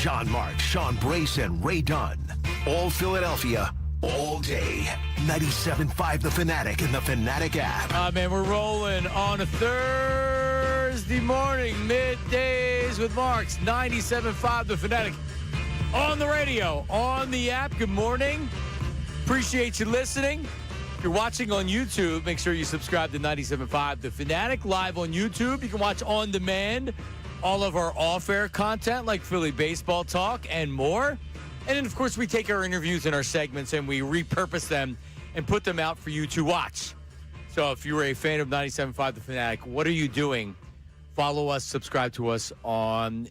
John Mark, Sean Brace, and Ray Dunn. All Philadelphia, all day. 97.5 The Fanatic and the Fanatic app. Man, we're rolling on a Thursday morning. Middays with Marks. 97.5 The Fanatic. On the radio, on the app. Good morning. Appreciate you listening. If you're watching on YouTube, make sure you subscribe to 97.5 The Fanatic live on YouTube. You can watch on demand all of our off-air content like Philly baseball talk and more. And then, of course, we take our interviews and our segments and we repurpose them and put them out for you to watch. So if you were a fan of 97.5 The Fanatic, what are you doing? Follow us, subscribe to us on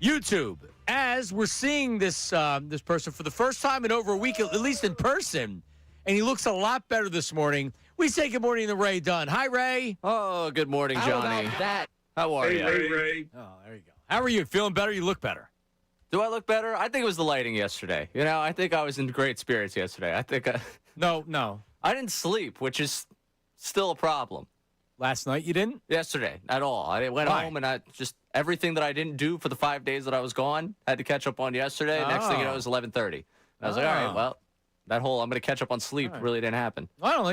YouTube. As we're seeing this this person for the first time in over a week, at least in person, and he looks a lot better this morning. We say good morning to Ray Dunn. Hi, Ray. Oh, good morning, Johnny. How about that? How are you? Hey, Ray. Oh, there you go. How are you? Feeling better? You look better. Do I look better? I think it was the lighting yesterday. You know, I think I was in great spirits yesterday. I think No. I didn't sleep, which is still a problem. Last night you didn't? Yesterday, at all. I went Why? home and I just everything that I didn't do for the 5 days that I was gone, had to catch up on yesterday. Next thing you know, it was 11:30. I was like, all right, well, that whole I'm going to catch up on sleep really didn't happen. I don't know.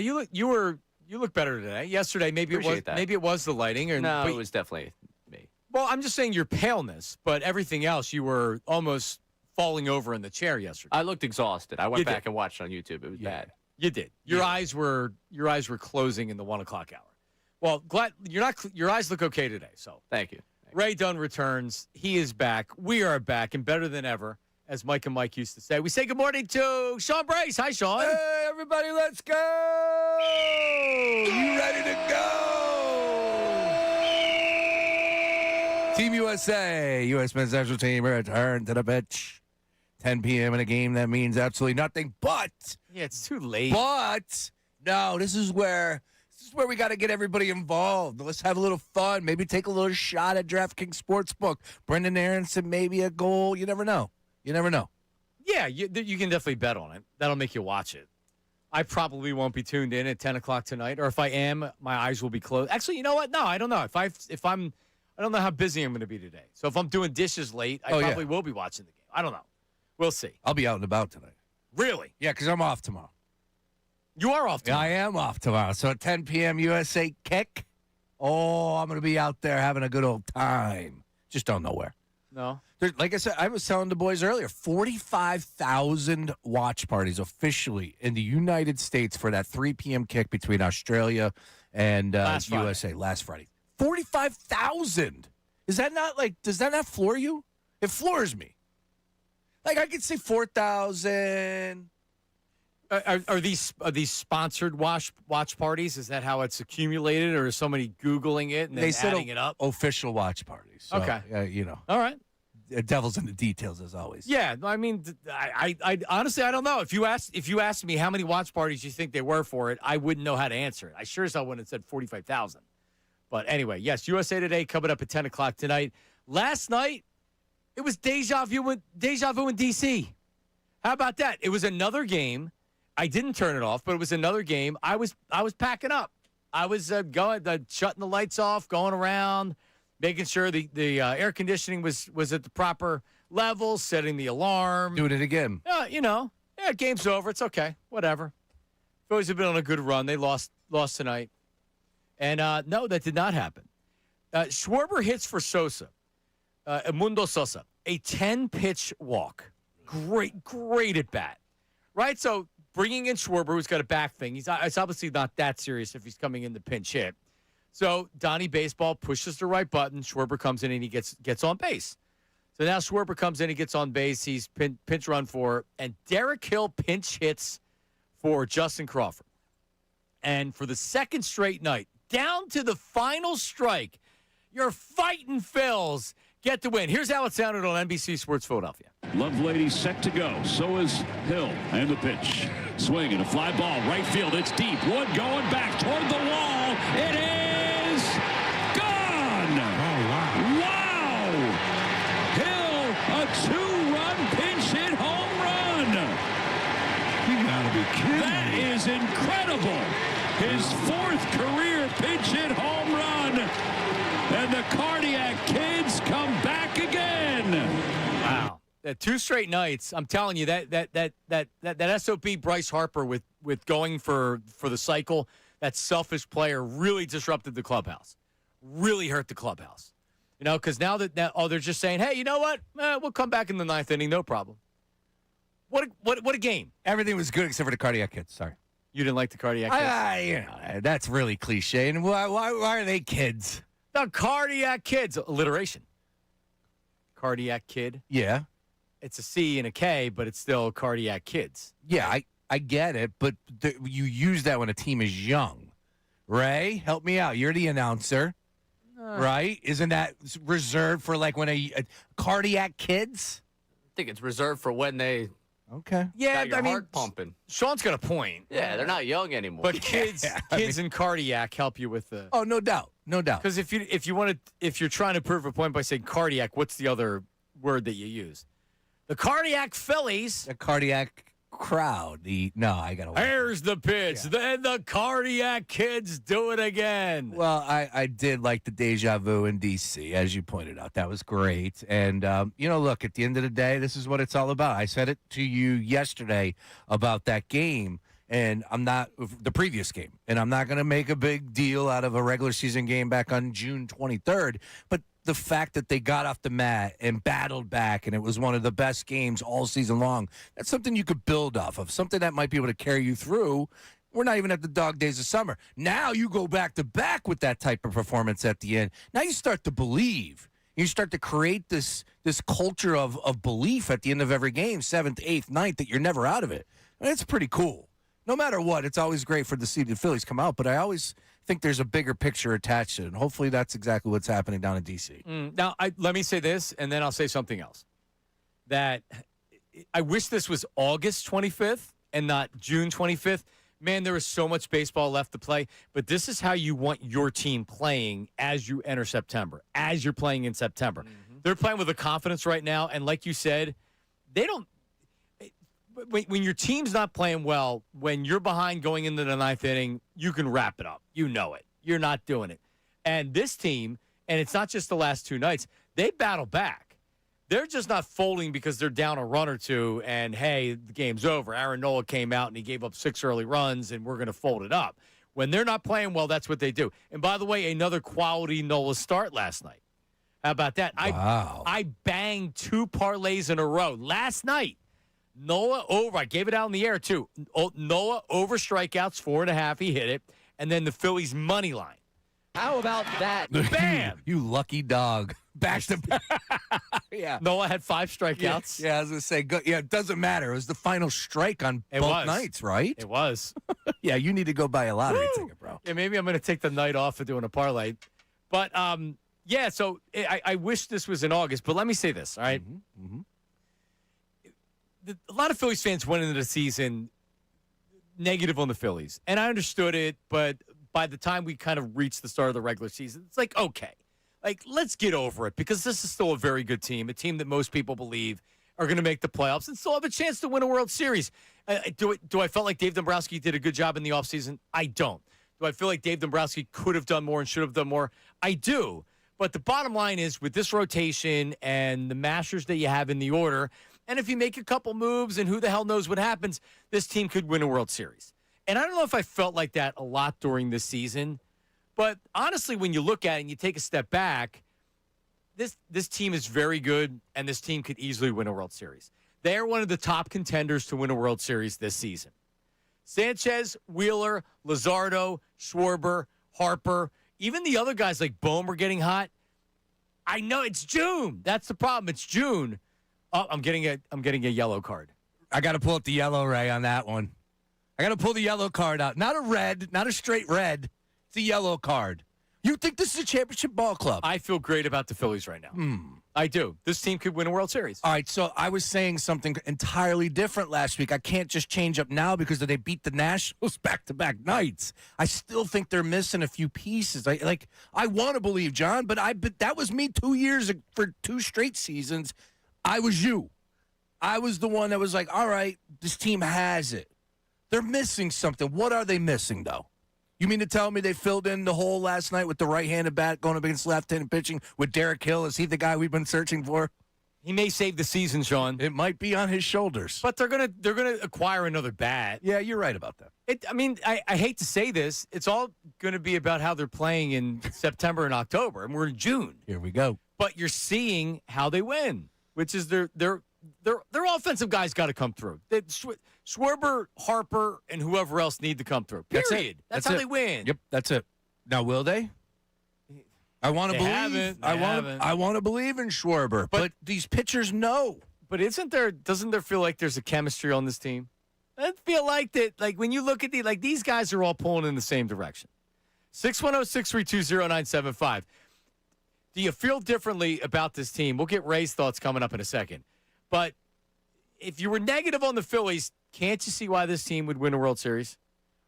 You look better today. Yesterday, maybe it was the lighting, or No, it was definitely me. Well, I'm just saying your paleness, but everything else, you were almost falling over in the chair yesterday. I looked exhausted. I went back and watched on YouTube. It was bad. You did. Your eyes were closing in the 1 o'clock hour. Well, glad you're not. Your eyes look okay today. So Thank you. Ray Dunn returns. He is back. We are back and better than ever, as Mike and Mike used to say. We say good morning to Sean Brace. Hi, Sean. Hey, everybody, let's go! You ready to go? Team USA, U.S. men's national team, return to the pitch. 10 p.m. in a game that means absolutely nothing, but Yeah, it's too late. no, this is where we got to get everybody involved. Let's have a little fun. Maybe take a little shot at DraftKings Sportsbook. Brendan Aronson, maybe a goal. You never know. Yeah, you can definitely bet on it. That'll make you watch it. I probably won't be tuned in at 10 o'clock tonight, or if I am, my eyes will be closed. Actually, you know what? No, I don't know. I don't know how busy I'm going to be today. So if I'm doing dishes late, I probably will be watching the game. I don't know. We'll see. I'll be out and about tonight. Really? Yeah, because I'm off tomorrow. You are off tomorrow. Yeah, I am off tomorrow. So at 10 p.m. USA kick. Oh, I'm going to be out there having a good old time. Just don't know where. No. Like I said, I was telling the boys earlier, 45,000 watch parties officially in the United States for that 3 p.m. kick between Australia and USA last Friday. 45,000. Is that not does that not floor you? It floors me. Like I could say 4,000. Are these sponsored watch parties? Is that how it's accumulated, or is somebody Googling it and then adding it up? Official watch parties. So, Okay. All right. Devil's in the details as always. Yeah, I mean, I honestly I don't know. If you asked me how many watch parties you think there were for it, I wouldn't know how to answer it. I sure as hell wouldn't have said 45,000. But anyway, yes, USA Today coming up at 10 o'clock tonight. Last night, it was deja vu in D.C. How about that? It was another game. I didn't turn it off, but it was another game. I was packing up. I was shutting the lights off, going around, making sure the air conditioning was at the proper level, setting the alarm. Doing it again. Game's over. It's okay. Whatever. Phillies have been on a good run. They lost tonight. And no, that did not happen. Schwarber hits for Sosa, Mundo Sosa, a 10-pitch walk. Great at bat. Right? So bringing in Schwarber, who's got a back thing. It's obviously not that serious if he's coming in the pinch hit. So Donnie Baseball pushes the right button. Schwarber comes in and he gets on base. So now Schwarber comes in, he gets on base. He's pinch run for, and Derek Hill pinch hits for Justin Crawford. And for the second straight night, down to the final strike, your fighting Phils get the win. Here's how it sounded on NBC Sports Philadelphia. Lovelady set to go. So is Hill. And the pitch. Swing and a fly ball. Right field. It's deep. One going back toward the wall. It is gone. Oh, wow. Wow. Hill, a 2-run pinch hit home run. You gotta be kidding. That is incredible. His 4th career pinch hit home run. And the Cardiac Kids come back again. Wow. 2 straight nights. I'm telling you that SOB Bryce Harper with going for the cycle. That selfish player really disrupted the clubhouse. Really hurt the clubhouse. Because now they're just saying, hey, you know what? We'll come back in the 9th inning, no problem. What a game. Everything was good except for the cardiac kids. Sorry. You didn't like the cardiac kids? That's really cliche. And why are they kids? The cardiac kids. Alliteration. Cardiac kid. Yeah. It's a C and a K, but it's still cardiac kids. Yeah, I get it, but you use that when a team is young. Ray, help me out. You're the announcer, right? Isn't that reserved for like when a cardiac kids? I think it's reserved for when they Yeah, got your heart pumping. Sean's got a point. Yeah, they're not young anymore. But kids and cardiac help you with the. Oh, no doubt. Because if you're trying to prove a point by saying cardiac, what's the other word that you use? The cardiac Phillies. The cardiac crowd. I got to. Here's the pitch. Yeah. Then the cardiac kids do it again. Well, I did like the deja vu in D.C., as you pointed out. That was great. And, look, at the end of the day, this is what it's all about. I said it to you yesterday about that game, and I'm not – the previous game. And I'm not going to make a big deal out of a regular season game back on June 23rd. But the fact that they got off the mat and battled back, and it was one of the best games all season long, that's something you could build off of, something that might be able to carry you through. We're not even at the dog days of summer. Now you go back to back with that type of performance at the end. Now you start to believe. You start to create this culture of belief at the end of every game, 7th, 8th, 9th, that you're never out of it. And it's pretty cool. No matter what, it's always great for the seeded Phillies come out, but I always think there's a bigger picture attached to it, and hopefully that's exactly what's happening down in D.C. Now, let me say this, and then I'll say something else. That I wish this was August 25th and not June 25th. Man, there is so much baseball left to play, but this is how you want your team playing as you enter September, as you're playing in September. Mm-hmm. They're playing with a confidence right now, and like you said, they don't – when your team's not playing well, when you're behind going into the 9th inning, you can wrap it up. You know it. You're not doing it. And this team, and it's not just the last 2 nights, they battle back. They're just not folding because they're down a run or two and, hey, the game's over. Aaron Nola came out and he gave up 6 early runs and we're going to fold it up. When they're not playing well, that's what they do. And by the way, another quality Nola start last night. How about that? Wow. I banged 2 parlays in a row last night. Noah over. I gave it out in the air, too. Noah over strikeouts, 4.5. He hit it. And then the Phillies' money line. How about that? Bam! You lucky dog. Back to back. Yeah. Noah had 5 strikeouts. Yeah, I was going to say, it doesn't matter. It was the final strike on both nights, right? It was. Yeah, you need to go buy a lottery ticket, bro. Yeah, maybe I'm going to take the night off of doing a parlay. But, yeah, so I wish this was in August. But let me say this, all right? Mm-hmm. A lot of Phillies fans went into the season negative on the Phillies, and I understood it, but by the time we kind of reached the start of the regular season, it's like, okay, let's get over it because this is still a very good team, a team that most people believe are going to make the playoffs and still have a chance to win a World Series. Do I felt like Dave Dombrowski did a good job in the offseason? I don't. Do I feel like Dave Dombrowski could have done more and should have done more? I do. But the bottom line is with this rotation and the masters that you have in the order, and if you make a couple moves and who the hell knows what happens, this team could win a World Series. And I don't know if I felt like that a lot during this season, but honestly, when you look at it and you take a step back, this team is very good, and this team could easily win a World Series. They are one of the top contenders to win a World Series this season. Sanchez, Wheeler, Luzardo, Schwarber, Harper, even the other guys like Bohm are getting hot. I know it's June. That's the problem. It's June. Oh, I'm getting a yellow card. I got to pull up the yellow, Ray, on that one. I got to pull the yellow card out. Not a red, not a straight red. It's a yellow card. You think this is a championship ball club? I feel great about the Phillies right now. I do. This team could win a World Series. All right, so I was saying something entirely different last week. I can't just change up now because they beat the Nationals back-to-back nights. I still think they're missing a few pieces. I want to believe, John, but that was me 2 years for 2 straight seasons. I was you. I was the one that was like, all right, this team has it. They're missing something. What are they missing, though? You mean to tell me they filled in the hole last night with the right-handed bat going up against left-handed pitching with Derek Hill? Is he the guy we've been searching for? He may save the season, Sean. It might be on his shoulders. But they're gonna acquire another bat. Yeah, you're right about that. I hate to say this. It's all gonna be about how they're playing in September and October, and we're in June. Here we go. But you're seeing how they win, which is their offensive guys got to come through. Schwarber, Harper, and whoever else need to come through. Period. That's how they win. Yep, that's it. Now, will they? I want to believe. I want to believe in Schwarber, but these pitchers know. But doesn't there feel like there's a chemistry on this team? I feel like that. Like when you look at these guys are all pulling in the same direction. 610-632-0975. Do you feel differently about this team? We'll get Ray's thoughts coming up in a second. But if you were negative on the Phillies, can't you see why this team would win a World Series?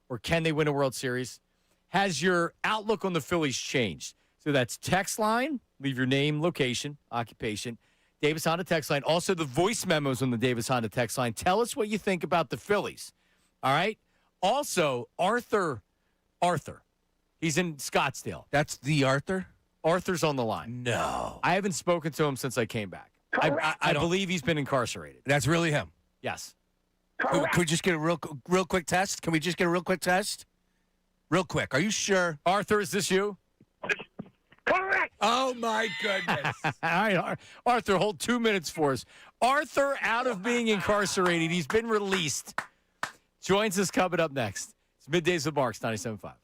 Or can they win a World Series? Has your outlook on the Phillies changed? So that's text line. Leave your name, location, occupation. Davis Honda text line. Also, the voice memos on the Davis Honda text line. Tell us what you think about the Phillies. All right? Also, Arthur. He's in Scottsdale. That's the Arthur? Arthur's on the line. No. I haven't spoken to him since I came back. I believe he's been incarcerated. That's really him? Yes. Can we just get a real quick test? Can we just get a real quick test? Real quick. Are you sure? Arthur, is this you? Correct. Oh, my goodness. All right, Arthur, hold 2 minutes for us. Arthur, out of being incarcerated, he's been released. Joins us coming up next. It's Middays with Marks, 97.5.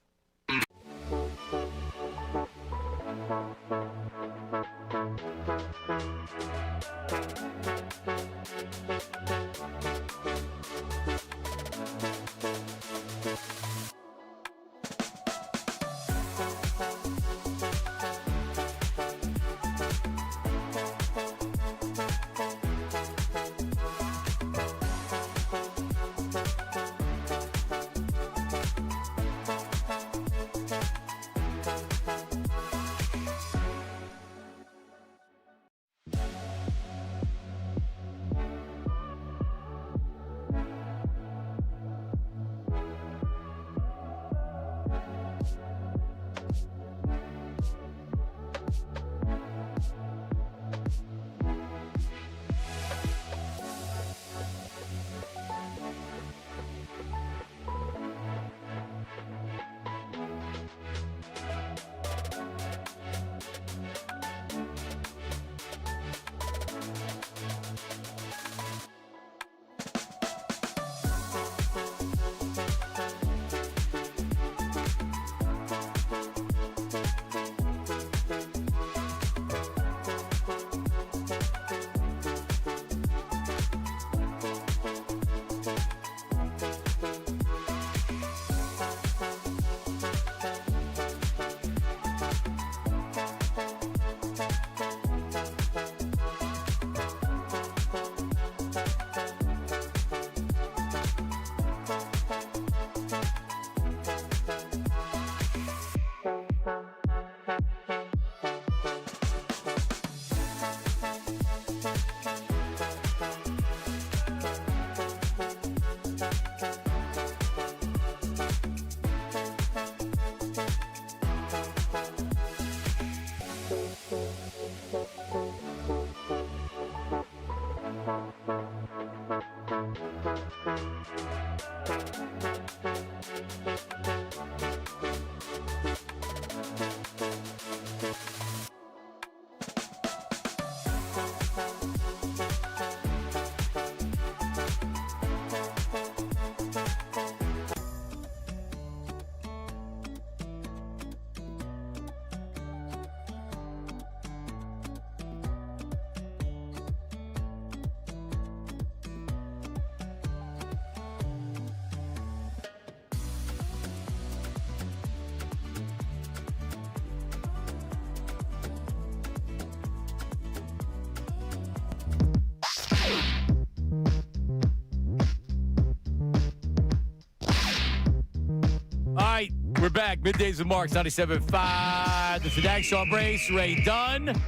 right, we're back. Middays with Marks, 97.5. The Fanatic, Sean Brace, Ray Dunn.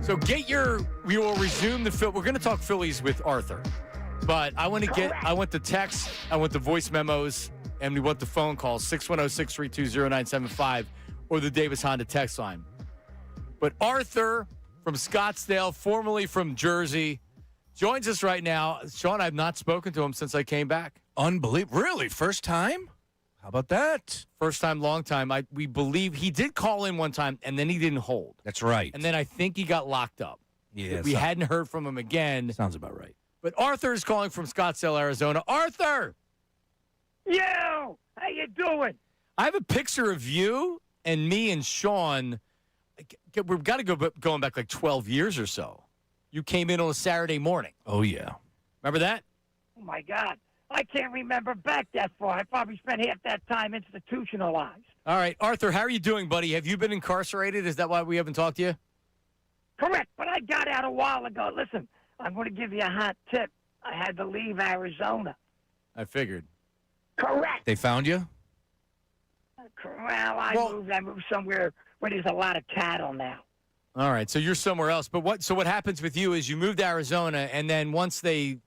So we will resume the we're going to talk Phillies with Arthur. But I want the text, I want the voice memos, and we want the phone calls, 610-632-0975, or the Davis Honda text line. But Arthur from Scottsdale, formerly from Jersey, joins us right now. Sean, I've not spoken to him since I came back. Unbelievable. Really? First time? How about that? First time, long time. We believe he did call in one time, and then he didn't hold. That's right. And then I think he got locked up. Yeah, we hadn't heard from him again. Sounds about right. But Arthur is calling from Scottsdale, Arizona. Arthur! Yo, how you doing? I have a picture of you and me and Sean. We've got to go going back like 12 years or so. You came in on a Saturday morning. Oh, yeah. Remember that? Oh, my God. I can't remember back that far. I probably spent half that time institutionalized. All right. Arthur, how are you doing, buddy? Have you been incarcerated? Is that why we haven't talked to you? Correct, but I got out a while ago. Listen, I'm going to give you a hot tip. I had to leave Arizona. I figured. Correct. They found you? Well, I moved somewhere where there's a lot of cattle now. All right. So you're somewhere else. But what happens with you is you move to Arizona, and then once they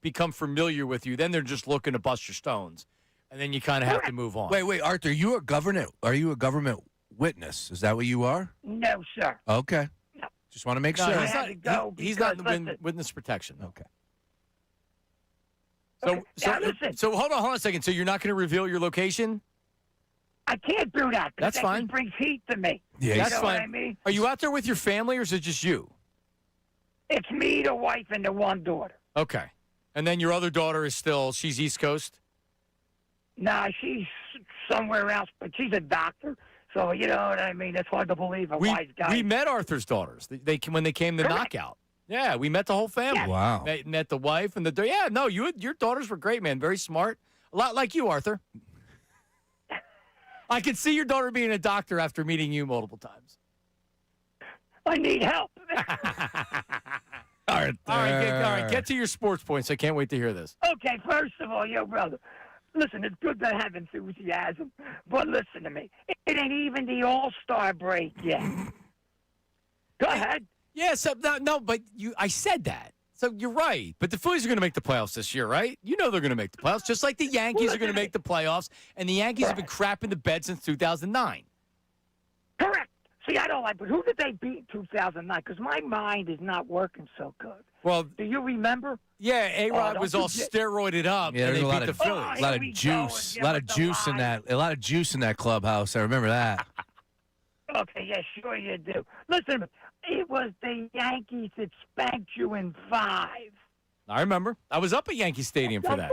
become familiar with you, then they're just looking to bust your stones. And then you kind of have to move on. Wait, Arthur, are you a government witness? Is that what you are? No, sir. Okay. No. Just want to make No, sure. he's not in witness protection. Okay. So hold on a second. So you're not going to reveal your location? I can't do that. That's fine. That brings heat to me. Yeah, That's you know fine. what I mean? Are you out there with your family, or is it just you? It's me, the wife, and the one daughter. Okay. And then your other daughter is she's East Coast? Nah, she's somewhere else, but she's a doctor. So, you know what I mean? It's hard to believe a wise guy. We met Arthur's daughters when they came to Correct. Knockout. Yeah, we met the whole family. Yes. Wow. Met the wife and the yeah. No, your daughters were great, man. Very smart. A lot like you, Arthur. I could see your daughter being a doctor after meeting you multiple times. I need help. All right, get to your sports points. I can't wait to hear this. Okay, first of all, yo, brother, listen, it's good to have enthusiasm, but listen to me. It ain't even the All-Star break yet. Go ahead. Yeah, but I said that. So you're right. But the Phillies are going to make the playoffs this year, right? You know they're going to make the playoffs, just like the Yankees are going to make the playoffs, and the Yankees have been crapping the bed since 2009. Correct. See, I don't like, but who did they beat in 2009? Because my mind is not working so good. Well, do you remember? Yeah, A-Rod was all steroided up, yeah, and they beat the Phillies. A lot of juice. A lot of juice in that. A lot of juice in that clubhouse. I remember that. Okay, yeah, sure you do. Listen, it was the Yankees that spanked you in 5. I remember. I was up at Yankee Stadium for that.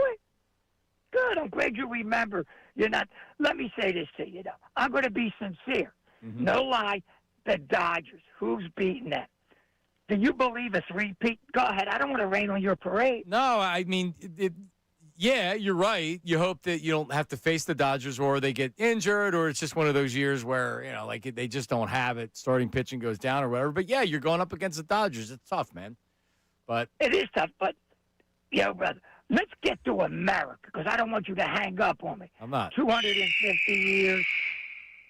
Good. I'm glad you remember. You're not. Let me say this to you, though. I'm going to be sincere. Mm-hmm. No lie. The Dodgers. Who's beating them? Do you believe a repeat? Go ahead. I don't want to rain on your parade. No, I mean, yeah, you're right. You hope that you don't have to face the Dodgers, or they get injured, or it's just one of those years where, you know, like they just don't have it. Starting pitching goes down or whatever. But, yeah, you're going up against the Dodgers. It's tough, man. But it is tough, but, brother, let's get to America, because I don't want you to hang up on me. I'm not. 250 years,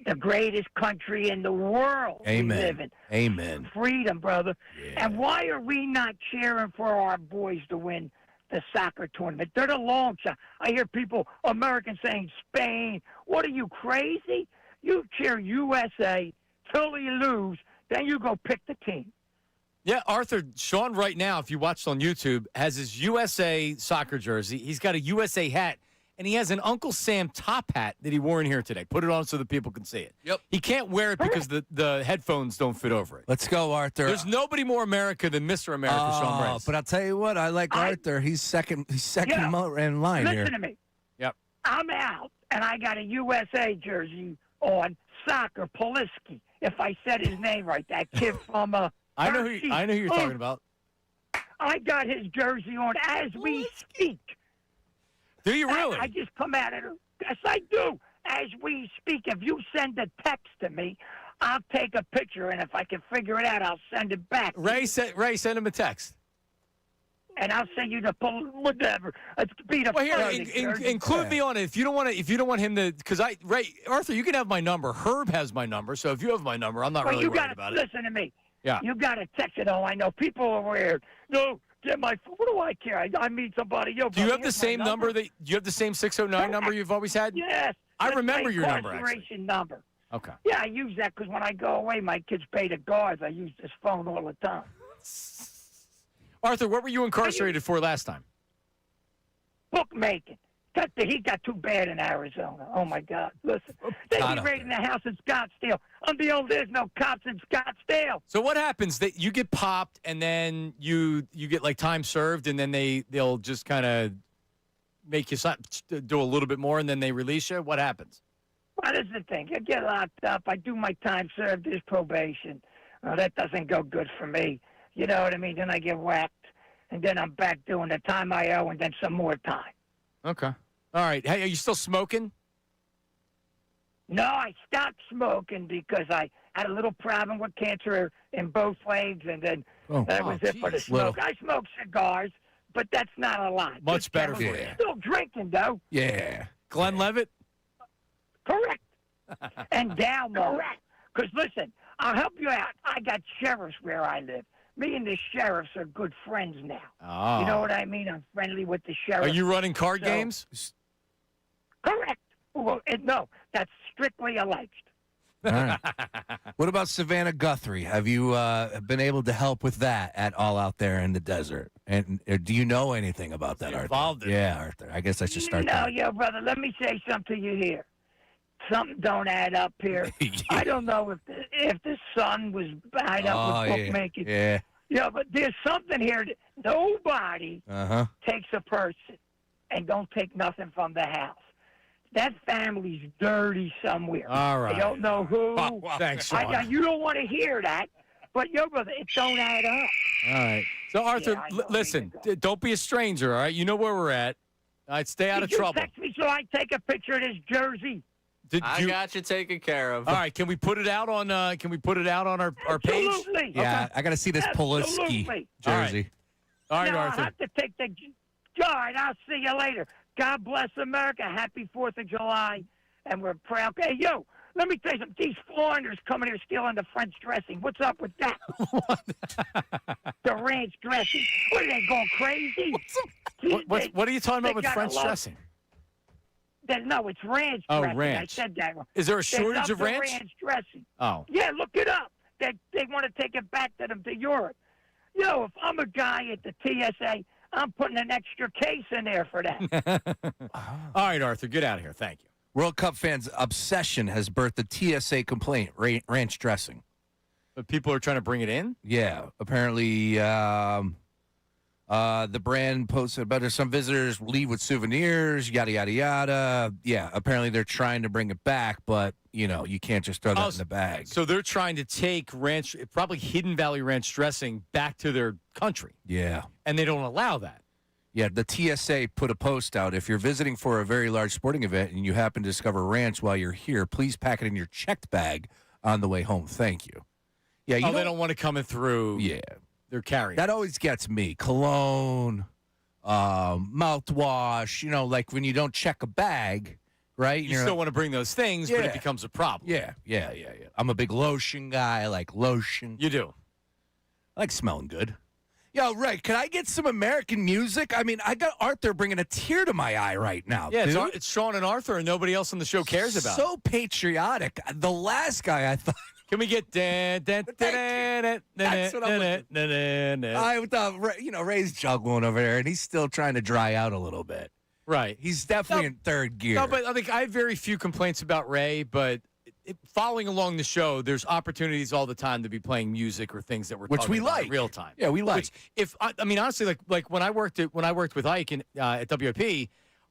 the greatest country in the world. Amen. We live in. Amen. Freedom, brother. Yeah. And why are we not cheering for our boys to win the soccer tournament? They're the long shot. I hear people, Americans, saying Spain. What are you, crazy? You cheer USA till you lose, then you go pick the team. Yeah, Arthur, Sean right now, if you watched on YouTube, has his USA soccer jersey. He's got a USA hat, and he has an Uncle Sam top hat that he wore in here today. Put it on so that people can see it. Yep. He can't wear it because the headphones don't fit over it. Let's go, Arthur. There's nobody more America than Mr. America, Sean Brace. But I'll tell you what, I like Arthur. He's second in line here. Listen to me. Yep. I'm out, and I got a USA jersey on, Soccer Poliski, if I said his name right. That kid from I know who you're talking about. I got his jersey on as we speak. Do you really? I just come at it. Yes, I do. As we speak, if you send a text to me, I'll take a picture, and if I can figure it out, I'll send it back. Ray, send him a text. And I'll send you the whatever. It's be the include me on it if you don't want to. If you don't want him to, because Arthur, you can have my number. Herb has my number, so if you have my number, I'm not really worried about it. Listen to me. Yeah. You got to text it. Oh, I know people are weird. No, get my. What do I care? I meet somebody. Yo, do you have the same number that? Do you have the same 609 number you've always had? Yes. I remember your number. Incarceration number. Okay. Yeah, I use that because when I go away, my kids pay the guards. I use this phone all the time. Arthur, what were you incarcerated for last time? Bookmaking. The heat got too bad in Arizona. Oh, my God. Listen, they be raiding the house in Scottsdale. I'm the old, there's no cops in Scottsdale. So what happens? That you get popped, and then you get, like, time served, and then they'll just kind of make you do a little bit more, and then they release you? What happens? Well, this is the thing. You get locked up. I do my time served. There's probation. That doesn't go good for me. You know what I mean? Then I get whacked, and then I'm back doing the time I owe, and then some more time. Okay. All right. Hey, are you still smoking? No, I stopped smoking because I had a little problem with cancer in both legs, and then that was it for the smoke. I smoke cigars, but that's not a lot. Much Just better for Camels. you. Still drinking, though. Yeah. Glenn Levitt? Correct. And Dalmo. Because, listen, I'll help you out. I got sheriffs where I live. Me and the sheriffs are good friends now. Oh. You know what I mean? I'm friendly with the sheriff. Are you running card games? Correct. Well, no, that's strictly alleged. All right. What about Savannah Guthrie? Have you been able to help with that at all out there in the desert? And do you know anything about that, Arthur? Involved in it. Yeah, Arthur. I guess I should start there. No, brother, let me say something to you here. Something don't add up here. Yeah. I don't know if the son was tied up with bookmaking. Yeah. Yeah, but there's something here that nobody takes a person and don't take nothing from the house. That family's dirty somewhere. All right. I don't know who. Thanks, Sean. You don't want to hear that, but brother, it don't add up. All right. So, Arthur, Yeah, listen, don't be a stranger, all right? You know where we're at. All right, stay out of Did you trouble. text me so I take a picture of this jersey? I got you taken care of. All right, can we put it out on our page? Absolutely. Yeah, I got to see this Pulaski Absolutely. jersey. All right, no, Arthur. I have to take the. All right, I'll see you later. God bless America. Happy 4th of July. And we're proud. Hey, let me tell you something. These foreigners coming here stealing the French dressing. What's up with that? The ranch dressing. What, are they going crazy? What are you talking about with French dressing? No, it's ranch Oh, dressing. ranch. I said that wrong. Is there a They shortage love of the ranch? ranch dressing. Oh. Yeah, look it up. They want to take it back to them to Europe. If I'm a guy at the TSA, I'm putting an extra case in there for that. All right, Arthur, get out of here. Thank you. World Cup fans' obsession has birthed the TSA complaint, ranch dressing. But people are trying to bring it in? Yeah, apparently the brand posted about some visitors leave with souvenirs, yada, yada, yada. Yeah, apparently they're trying to bring it back, but, you can't just throw that in the bag. So they're trying to take ranch, probably Hidden Valley ranch dressing, back to their country. Yeah. And they don't allow that. Yeah, the TSA put a post out. If you're visiting for a very large sporting event and you happen to discover ranch while you're here, please pack it in your checked bag on the way home. Thank you. Yeah, they don't want it coming through. Yeah. They're carrying. That always gets me. Cologne, mouthwash, like when you don't check a bag, right? You still want to bring those things, but it becomes a problem. Yeah. I'm a big lotion guy. I like lotion. You do. I like smelling good. Yo, Ray, can I get some American music? I mean, I got Arthur bringing a tear to my eye right now. Yeah, dude. it's Sean and Arthur, and nobody else on the show cares about it. So patriotic. The last guy I thought. Can we get That's what I'm I thought, Ray's juggling over there, and he's still trying to dry out a little bit. Right. He's definitely in third gear. No, but I think I have very few complaints about Ray, but following along the show, there's opportunities all the time to be playing music or things that we're Which talking we about like. in real time. Yeah, we like. Honestly, like when I worked with Ike at WIP,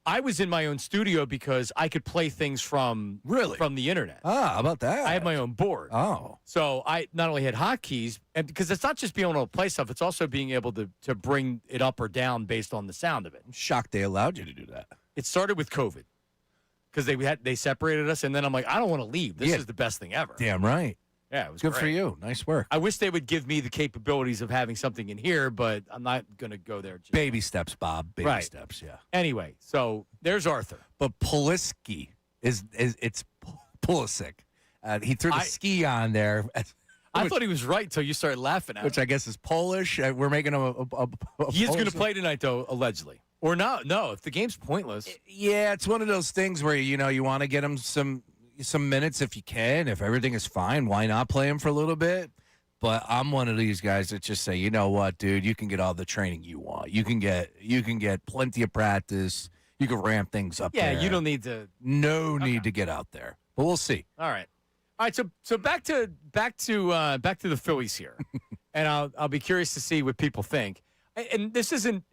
I was in my own studio because I could play things from the internet. How about that? I had my own board. Oh. So I not only had hotkeys, and because it's not just being able to play stuff, it's also being able to bring it up or down based on the sound of it. I'm shocked they allowed you to do that. It started with COVID because they separated us, and then I'm like, I don't want to leave. This is the best thing ever. Damn right. Yeah, it was good great. for you. Nice work. I wish they would give me the capabilities of having something in here, but I'm not going to go there. Baby steps, Bob. Baby Right. steps, yeah. Anyway, so there's Arthur. But Pulaski it's Pulisic. He threw the ski on there. I thought he was right until you started laughing at Which him. I guess is Polish. We're making him a He is going to Polish- play tonight, though, allegedly. Or not. No, if the game's pointless. Yeah, it's one of those things where, you want to get him some, some minutes if you can. If everything is fine, why not play him for a little bit? But I'm one of these guys that just say, you know what, dude, you can get all the training you want. You can get plenty of practice. You can ramp things up. Yeah, there. you don't need to. No need to get out there. But we'll see. All right. So back to the Phillies here, and I'll be curious to see what people think. And this isn't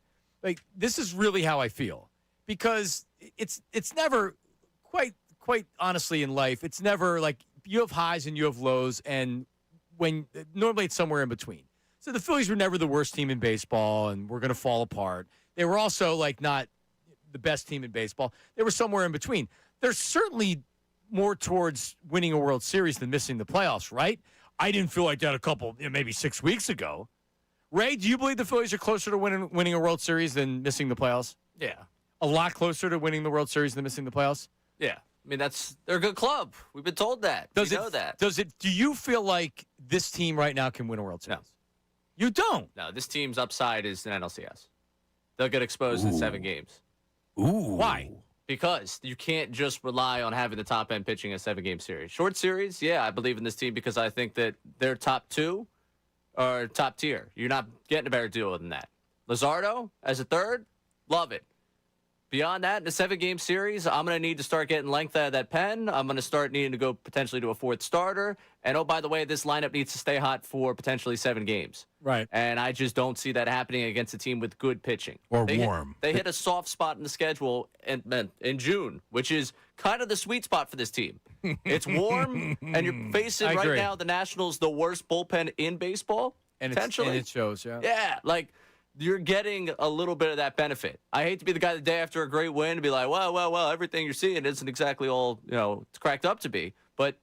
this is really how I feel, because it's never quite honestly in life. It's never like you have highs and you have lows, and when normally it's somewhere in between. So the Phillies were never the worst team in baseball, and we're going to fall apart. They were also not the best team in baseball. They were somewhere in between. They're certainly more towards winning a World Series than missing the playoffs, right? I didn't feel like that a couple, maybe 6 weeks ago. Ray, do you believe the Phillies are closer to winning a World Series than missing the playoffs? Yeah. A lot closer to winning the World Series than missing the playoffs? Yeah. I mean, they're a good club. We've been told that. We know that. Do you feel like this team right now can win a World Series? No. You don't? No, this team's upside is an NLCS. They'll get exposed in 7 games. Ooh. Why? Because you can't just rely on having the top-end pitching in a 7-game series. Short series, yeah, I believe in this team because I think that their top 2 are top tier. You're not getting a better deal than that. Luzardo as a third, love it. Beyond that, in a 7-game series, I'm going to need to start getting length out of that pen. I'm going to start needing to go potentially to a 4th starter. And, oh, by the way, this lineup needs to stay hot for potentially 7 games. Right. And I just don't see that happening against a team with good pitching. Or warm. They hit a soft spot in the schedule in June, which is kind of the sweet spot for this team. It's warm, and you're facing right now the Nationals, the worst bullpen in baseball, And potentially. it shows, yeah. Yeah, you're getting a little bit of that benefit. I hate to be the guy the day after a great win to be like, well, everything you're seeing isn't exactly all, it's cracked up to be. But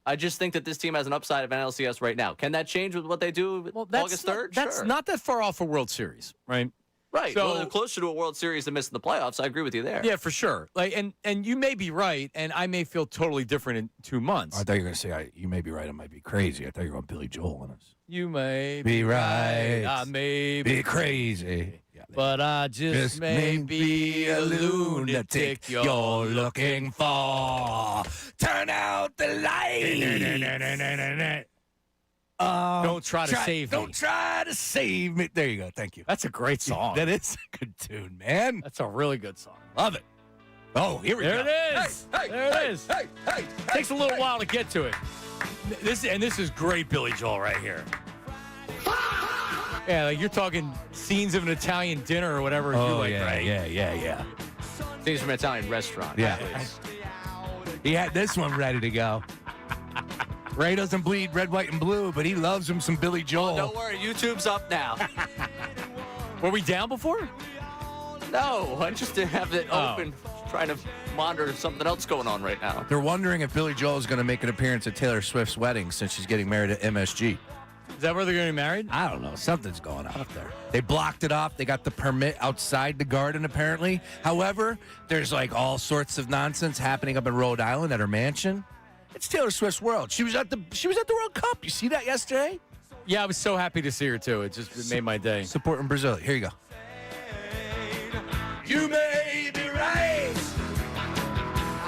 I just think that this team has an upside of NLCS right now. Can that change with what they do August 3rd? That's sure. not that far off a World Series, right? Right. So, well, they're closer to a World Series than missing the playoffs. I agree with you there. Yeah, for sure. And you may be right, and I may feel totally different in 2 months. I thought you were going to say, you may be right, I might be crazy. I thought you were going Billy Joel on us. You may Be right. I may Be crazy. Yeah, but I just may be a lunatic you're looking for. Turn out the light. Don't try to save me. Don't try to save me. There you go. Thank you. That's a great song. That is a good tune, man. That's a really good song. Love it. Oh, here we go. There it is. There it is. Takes a little while to get to it. This is great Billy Joel right here. Yeah, you're talking scenes of an Italian dinner or whatever. Oh, right? yeah. Things from an Italian restaurant. Yeah. He had this one ready to go. Ray doesn't bleed red, white, and blue, but he loves him some Billy Joel. Oh, don't worry. YouTube's up now. Were we down before? No, I just didn't have it open. Trying to monitor something else going on right now. They're wondering if Billy Joel is going to make an appearance at Taylor Swift's wedding since she's getting married at MSG. Is that where they're getting married? I don't know. Something's going on up there. They blocked it off. They got the permit outside the garden, apparently. However, there's all sorts of nonsense happening up in Rhode Island at her mansion. It's Taylor Swift's world. She was at the World Cup. You see that yesterday? Yeah, I was so happy to see her too. It made my day. Supporting Brazil. Here you go. You may be right.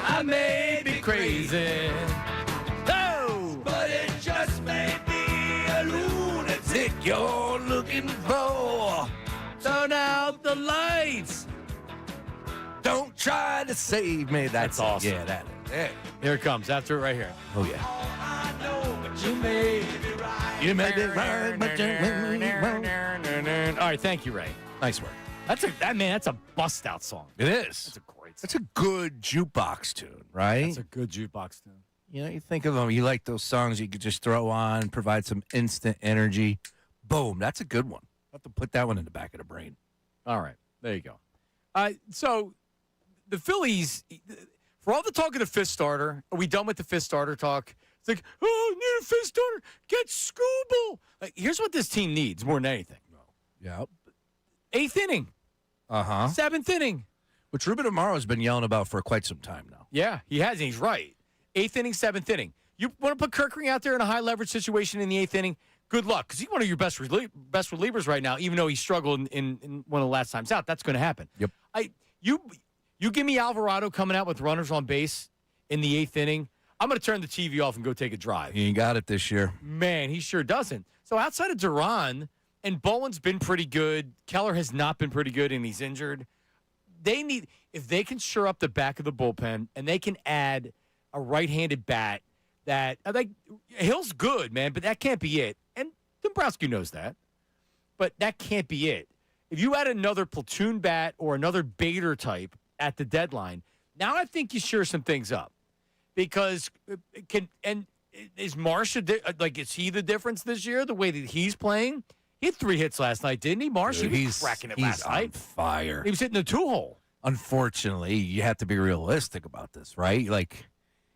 I may be crazy. No, but it just may be a lunatic you're looking for. Turn out the lights. Don't try to save me. That's awesome. Yeah, that is it. Here it comes. After it right here. Oh, yeah. You may be right. You may be right, but you may be wrong. All right, thank you, Ray. Nice work. That's a bust-out song. It is. That's a great song. That's a good jukebox tune, right? That's a good jukebox tune. You think of them, you like those songs you could just throw on, provide some instant energy. Boom, that's a good one. I'll have to put that one in the back of the brain. All right, there you go. So the Phillies, for all the talk of the 5th starter, are we done with the 5th starter talk? It's like, oh, need a 5th starter. Get Scooble. Here's what this team needs more than anything. Yeah. 8th inning. 7th inning. Which Ruben Amaro has been yelling about for quite some time now. Yeah, he has, and he's right. 8th inning, 7th inning. You want to put Kirkring out there in a high-leverage situation in the 8th inning? Good luck, because he's one of your best relievers right now, even though he struggled in one of the last times out. That's going to happen. Yep. You give me Alvarado coming out with runners on base in the 8th inning. I'm going to turn the TV off and go take a drive. He ain't got it this year. Man, he sure doesn't. So outside of Duran, and Bowen's been pretty good, Keller has not been pretty good, and he's injured. If they can shore up the back of the bullpen and they can add a right-handed bat that, like, Hill's good, man, but that can't be it. And Dombrowski knows that. But that can't be it. If you add another platoon bat or another Bader type at the deadline, now I think you shore some things up. Because is Marsh is he the difference this year? The way that he's playing, he had 3 hits last night, didn't he? Marsh, Dude, he was cracking it last night. He's on fire. He was hitting the 2-hole. Unfortunately, you have to be realistic about this, right? Like,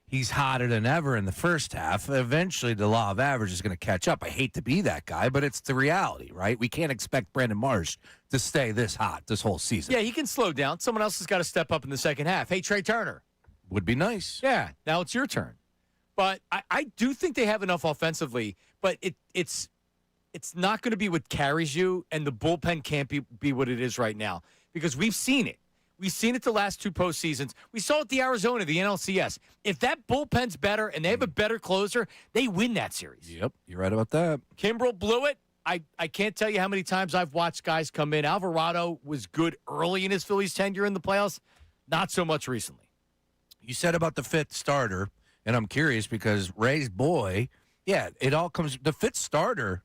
he's hotter than ever in the first half. Eventually, the law of average is going to catch up. I hate to be that guy, but it's the reality, right? We can't expect Brandon Marsh to stay this hot this whole season. Yeah, he can slow down. Someone else has got to step up in the second half. Hey, Trey Turner. Would be nice. Yeah, now it's your turn. But I do think they have enough offensively, but it's not going to be what carries you, and the bullpen can't be what it is right now because we've seen it. We've seen it the last 2 postseasons. We saw it the Arizona, the NLCS. If that bullpen's better and they have a better closer, they win that series. Yep, you're right about that. Kimbrel blew it. I can't tell you how many times I've watched guys come in. Alvarado was good early in his Phillies tenure in the playoffs, not so much recently. You said about the 5th starter, and I'm curious because Ray's boy, it all comes – the 5th starter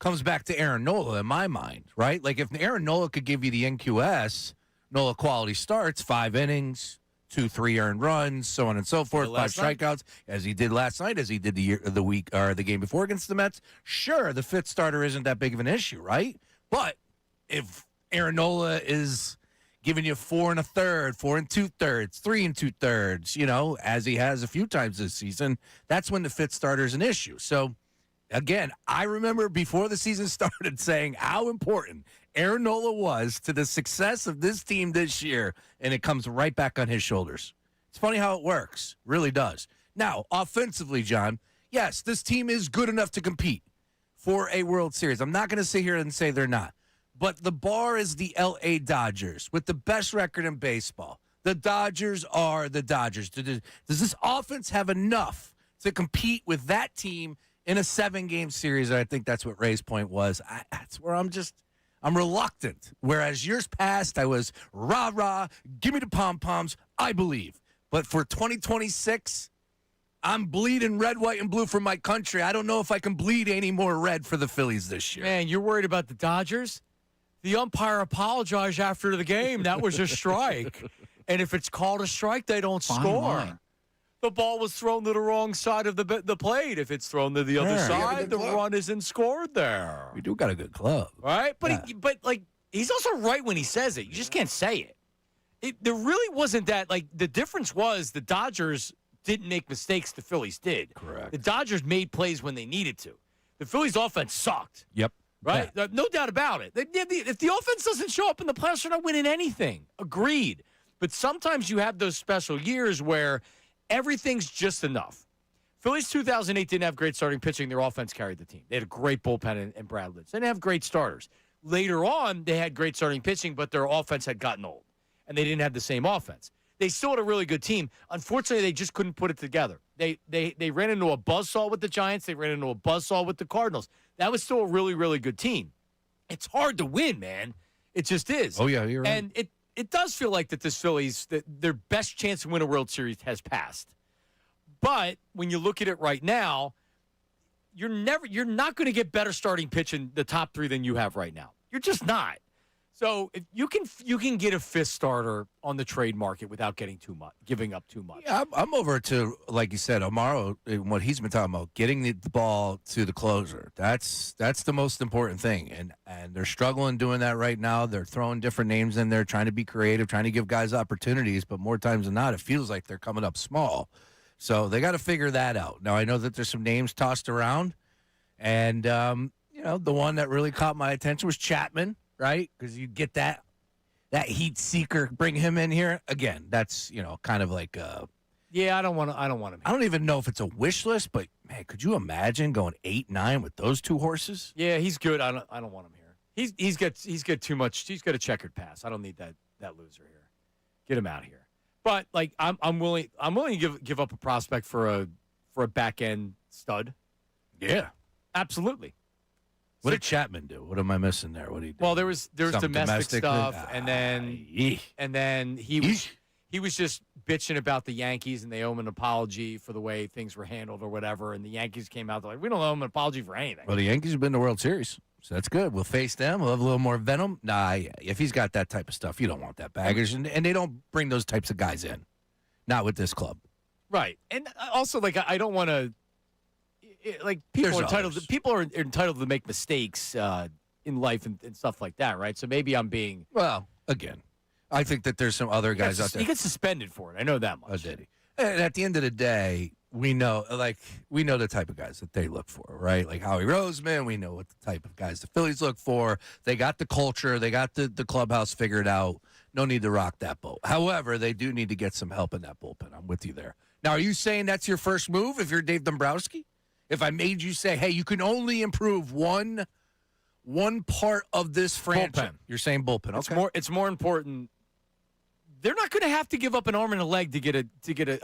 comes back to Aaron Nola in my mind, right? Like if Aaron Nola could give you the NQS – Nola quality starts, 5 innings, 2-3 earned runs, so on and so forth, 5 strikeouts, as he did last night, as he did the game before against the Mets. Sure, the 5th starter isn't that big of an issue, right? But if Aaron Nola is giving you 4 1/3, 4 2/3, 3 2/3, as he has a few times this season, that's when the 5th starter is an issue. So, again, I remember before the season started saying how important Aaron Nola was to the success of this team this year, and it comes right back on his shoulders. It's funny how it works. Really does. Now, offensively, John, yes, this team is good enough to compete for a World Series. I'm not going to sit here and say they're not. But the bar is the L.A. Dodgers with the best record in baseball. The Dodgers are the Dodgers. Does this offense have enough to compete with that team in a 7-game series? And I think that's what Ray's point was. That's where I'm reluctant. Whereas years past, I was rah-rah, give me the pom-poms, I believe. But for 2026, I'm bleeding red, white, and blue for my country. I don't know if I can bleed any more red for the Phillies this year. Man, you're worried about the Dodgers? The umpire apologized after the game. That was a strike. And if it's called a strike, they don't score. The ball was thrown to the wrong side of the plate. If it's thrown to the other side, the run isn't scored there. We do got a good club. Right? But he's also right when he says it. You just can't say it. There really wasn't that. Like, the difference was the Dodgers didn't make mistakes. The Phillies did. Correct. The Dodgers made plays when they needed to. The Phillies' offense sucked. Yep. Right? Yeah. No doubt about it. If the offense doesn't show up in the playoffs, they're not winning anything. Agreed. But sometimes you have those special years where everything's just enough. Phillies 2008 didn't have great starting pitching. Their offense carried the team. They had a great bullpen and Brad Litz. They didn't have great starters. Later on, they had great starting pitching, but their offense had gotten old, and they didn't have the same offense. They still had a really good team. Unfortunately, they just couldn't put it together. They ran into a buzzsaw with the Giants. They ran into a buzzsaw with the Cardinals. That was still a really, really good team. It's hard to win, man. It just is. Oh, yeah, you're right. And it does feel like that this Phillies, that their best chance to win a World Series has passed. But when you look at it right now, you're not going to get better starting pitch in the top 3 than you have right now. You're just not. So if you can get a 5th starter on the trade market without giving up too much. Yeah, I'm over to, like you said, Amaro, what he's been talking about, getting the ball to the closer. That's the most important thing. And they're struggling doing that right now. They're throwing different names in there, trying to be creative, trying to give guys opportunities. But more times than not, it feels like they're coming up small. So they got to figure that out. Now, I know that there's some names tossed around. And, the one that really caught my attention was Chapman, right? Because you get that heat seeker, bring him in here. Again, that's, kind of like yeah, I don't want him. I don't even know if it's a wish list, but, man, could you imagine going 8-9 with those 2 horses? Yeah, he's good. I don't want him here. He's got too much. He's got a checkered past. I don't need that loser here. Get him out of here. But like I'm willing to give up a prospect for a back end stud. Yeah. Absolutely. What did Chapman do? What am I missing there? What did he do? Well, there was Something domestic stuff, and yeesh. then he was just bitching about the Yankees, and they owe him an apology for the way things were handled or whatever. And the Yankees came out, they're like, we don't owe him an apology for anything. Well, the Yankees have been to the World Series, so that's good. We'll face them. We'll have a little more venom. Nah, yeah. If he's got that type of stuff, you don't want that baggage, and they don't bring those types of guys in. Not with this club. Right. And also, like, I don't want to. Like people are entitled to make mistakes in life and stuff like that, right? So maybe I'm being again. I think that there's some other guys out there. He gets suspended for it. I know that much. Oh, did he? And at the end of the day, we know the type of guys that they look for, right? Like Howie Roseman, we know what the type of guys the Phillies look for. They got the culture, they got the clubhouse figured out. No need to rock that boat. However, they do need to get some help in that bullpen. I'm with you there. Now, are you saying that's your first move if you're Dave Dombrowski? If I made you say, hey, you can only improve one part of this franchise. Bullpen. You're saying bullpen. Okay. It's more important. They're not going to have to give up an arm and a leg to get a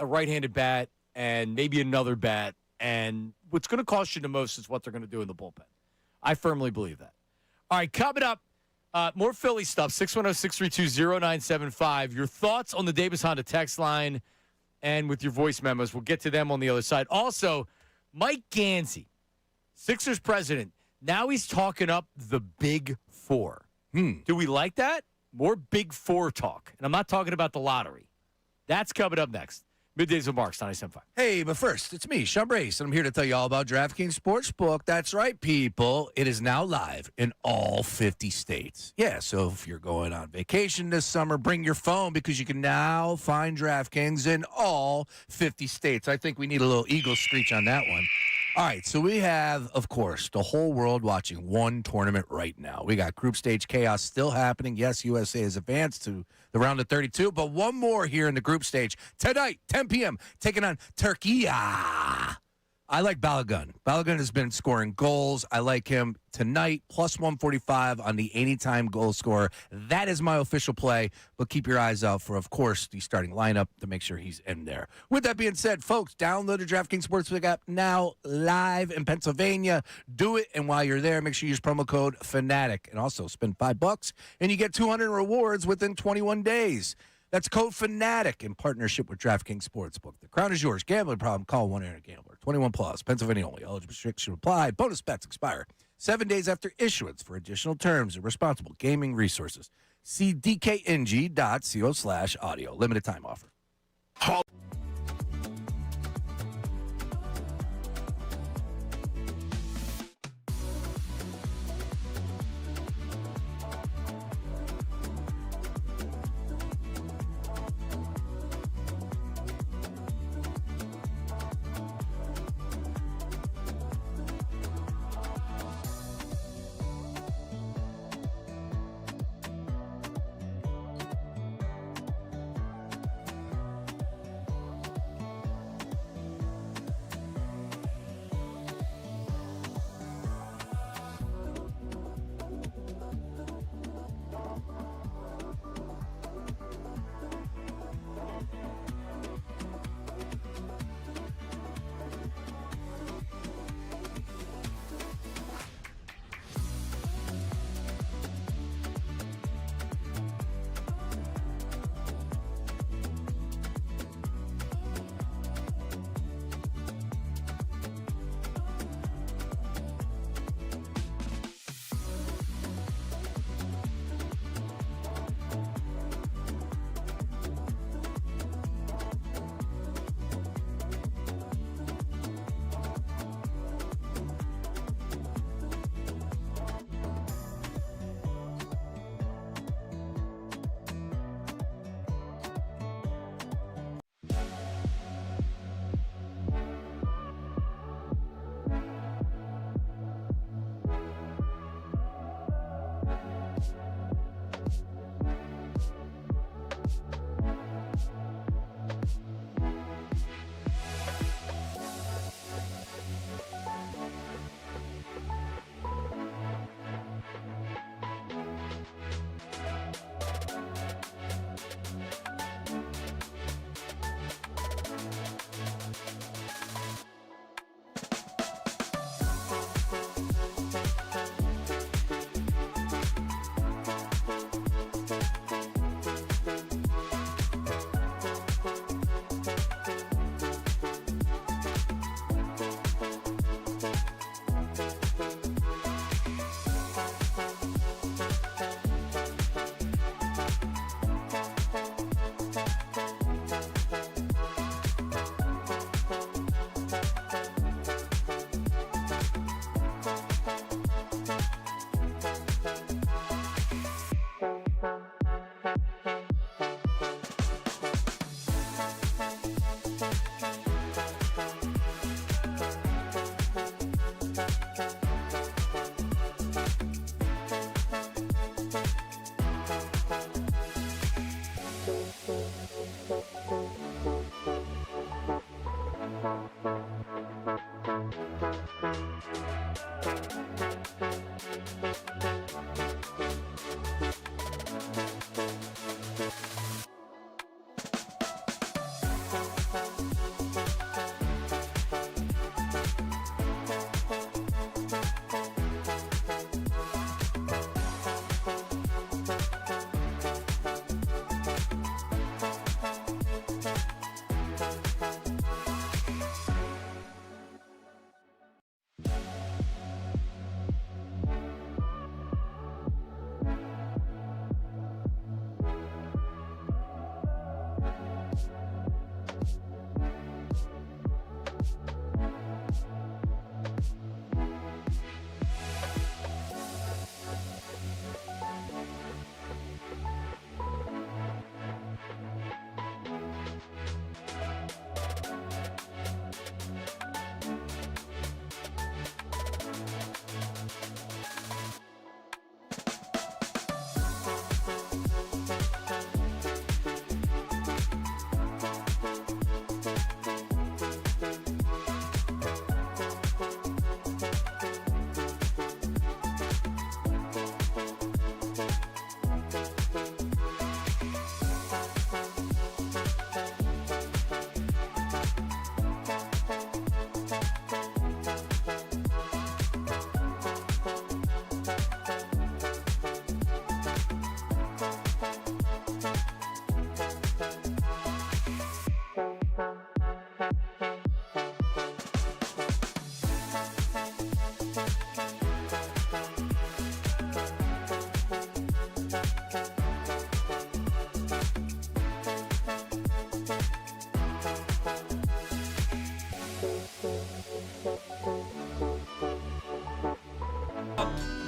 right-handed bat and maybe another bat. And what's going to cost you the most is what they're going to do in the bullpen. I firmly believe that. All right, coming up, more Philly stuff, 610-632-0975. Your thoughts on the Davis Honda text line and with your voice memos. We'll get to them on the other side. Also, Mike Gansey, Sixers president, now he's talking up the Big Four. Do we like that? More Big Four talk. And I'm not talking about the lottery. That's coming up next. Middays with Marks, 97.5. Hey, but first, it's me, Sean Brace, and I'm here to tell you all about DraftKings Sportsbook. That's right, people. It is now live in all 50 states. Yeah, so if you're going on vacation this summer, bring your phone because you can now find DraftKings in all 50 states. I think we need a little eagle screech on that one. All right, so we have, of course, the whole world watching one tournament right now. We got group stage chaos still happening. Yes, USA has advanced to the round of 32, but one more here in the group stage. Tonight, 10 p.m., taking on Turkey. I like Balogun. Balogun has been scoring goals. I like him tonight, plus 145 on the anytime goal scorer. That is my official play, but keep your eyes out for, of course, the starting lineup to make sure he's in there. With that being said, folks, download the DraftKings Sportsbook app now live in Pennsylvania. Do it, and while you're there, make sure you use promo code Fanatic, and also spend $5, and you get 200 rewards within 21 days. That's code Fanatic in partnership with DraftKings Sportsbook. The crown is yours. Gambling problem? Call 1-800-GAMBLER. 21 plus. Pennsylvania only. Eligible restrictions apply. Bonus bets expire 7 days after issuance. For additional terms and responsible gaming resources, see dkng.co/audio. Limited time offer.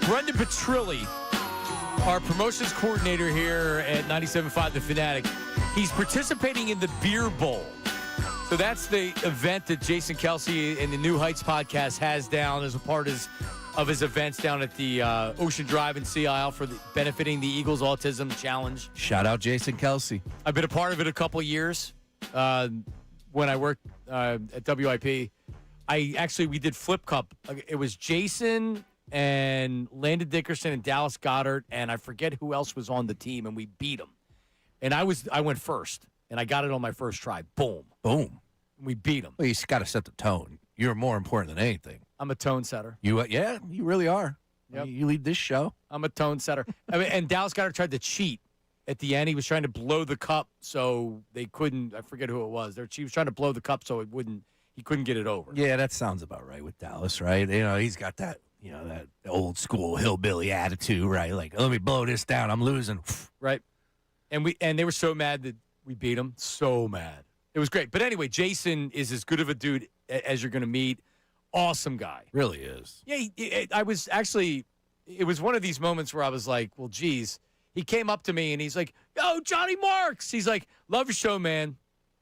Brendan Petrilli, our promotions coordinator here at 97.5 The Fanatic, he's participating in the Beer Bowl. So that's the event that Jason Kelsey and the New Heights podcast has down as a part of his events down at the Ocean Drive in Sea Isle for benefiting the Eagles Autism Challenge. Shout out Jason Kelsey. I've been a part of it a couple of years when I worked at WIP. We did Flip Cup. It was Jason and Landon Dickerson and Dallas Goddard, and I forget who else was on the team, and we beat them. And I went first, and I got it on my first try. Boom. Boom. We beat them. Well, you got to set the tone. You're more important than anything. I'm a tone setter. You really are. Yep. You lead this show. I'm a tone setter. And Dallas Goddard tried to cheat at the end. He was trying to blow the cup so they couldn't. I forget who it was. He was trying to blow the cup so he couldn't get it over. Yeah, that sounds about right with Dallas, right? He's got that. That old school hillbilly attitude, right? Like, let me blow this down. I'm losing. Right. And they were so mad that we beat them. So mad. It was great. But anyway, Jason is as good of a dude as you're going to meet. Awesome guy. Really is. Yeah, it was one of these moments where I was like, well, geez. He came up to me and he's like, yo, Johnny Marks. He's like, love your show, man.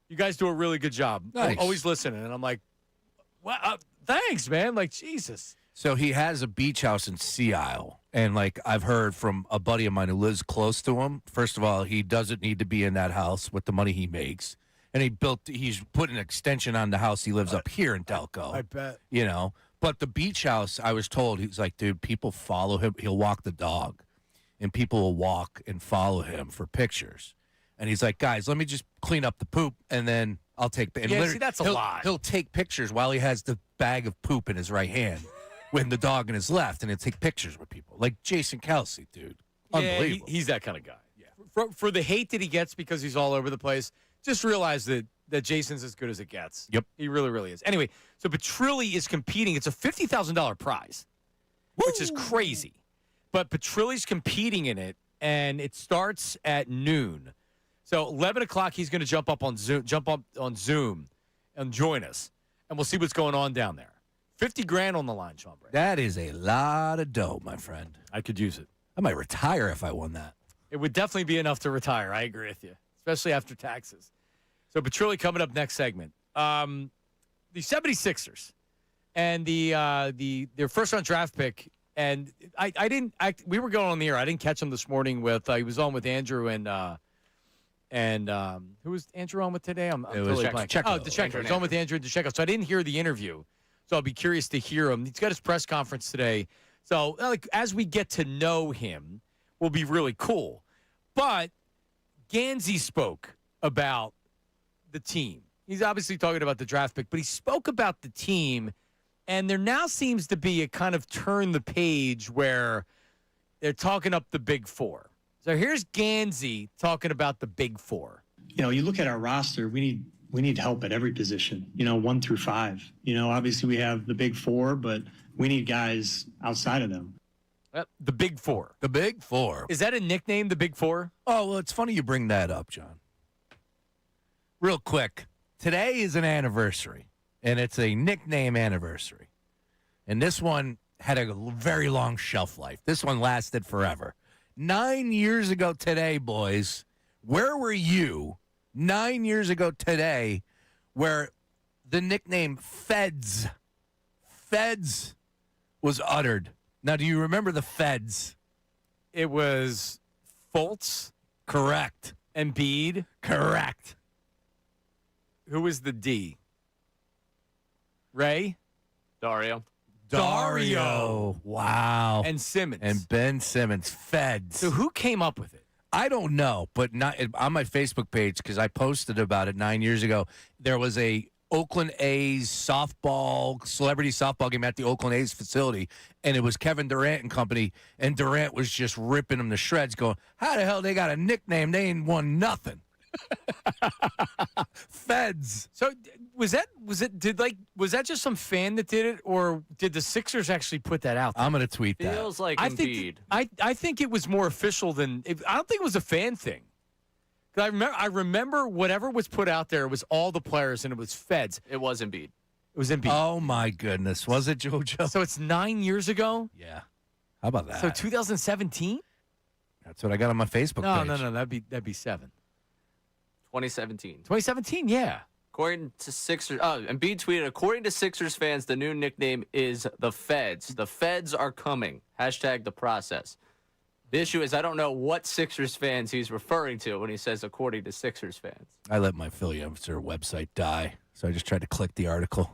You guys do a really good job. Nice. Always listening. And I'm like, well, thanks, man. Like, Jesus. So he has a beach house in Sea Isle, and I've heard from a buddy of mine who lives close to him. First of all, he doesn't need to be in that house with the money he makes, and he's put an extension on the house he lives up here in Delco. I bet. But the beach house, I was told, he's like, dude, people follow him. He'll walk the dog, and people will walk and follow him for pictures. And he's like, guys, let me just clean up the poop, and then I'll take. And see, that's a lot. He'll take pictures while he has the bag of poop in his right hand. With the dog in his left, and he'll take pictures with people. Like Jason Kelsey, dude. Unbelievable. Yeah, he's that kind of guy. Yeah. For the hate that he gets because he's all over the place, just realize that Jason's as good as it gets. Yep. He really, really is. Anyway, so Petrilli is competing. It's a $50,000 prize, which is crazy. But Petrilli's competing in it, and it starts at noon. So 11 o'clock, he's going to jump up on Zoom and join us, and we'll see what's going on down there. $50,000 on the line, Sean Bray. That is a lot of dough, my friend. I could use it. I might retire if I won that. It would definitely be enough to retire. I agree with you, especially after taxes. So Petrilli coming up next segment. The 76ers and their first-round draft pick And I didn't. We were going on the air. I didn't catch him this morning with. He was on with Andrew and who was Andrew on with today? I'm totally blanking. Oh, DeCecco. He was on with Andrew and DeCecco. So I didn't hear the interview. So I'll be curious to hear him. He's got his press conference today. So as we get to know him, will be really cool. But Gansey spoke about the team. He's obviously talking about the draft pick, but he spoke about the team, and there now seems to be a kind of turn the page where they're talking up the big four. So here's Gansey talking about the big four. You look at our roster, we need help at every position, 1 through 5. Obviously we have the big four, but we need guys outside of them. The big four. The big four. Is that a nickname, the big four? Oh, well, it's funny you bring that up, John. Real quick. Today is an anniversary, and it's a nickname anniversary. And this one had a very long shelf life. This one lasted forever. 9 years ago today, boys, where were you 9 years ago today where the nickname Feds was uttered? Now, do you remember the Feds? It was Fultz. Correct. Embiid. Correct. Who was the D? Ray? Dario. Wow. And Simmons. And Ben Simmons. Feds. So who came up with it? I don't know, but not on my Facebook page, because I posted about it 9 years ago. There was a Oakland A's celebrity softball game at the Oakland A's facility, and it was Kevin Durant and company, and Durant was just ripping them to shreds going, how the hell they got a nickname? They ain't won nothing. Feds. So was that just some fan that did it, or did the Sixers actually put that out there? I'm going to tweet that. Feels like Embiid. I think it was more official than I don't think it was a fan thing. I remember whatever was put out there was all the players, and it was Feds. It was Embiid. It was Embiid. Oh my goodness, was it JoJo? So it's 9 years ago. Yeah. How about that? So 2017. That's what I got on my Facebook page. No, that'd be 7. 2017. 2017, yeah. According to Sixers, Embiid tweeted, according to Sixers fans, the new nickname is the Feds. The Feds are coming. Hashtag the process. The issue is I don't know what Sixers fans he's referring to when he says according to Sixers fans. I let my Philly Answer website die, so I just tried to click the article.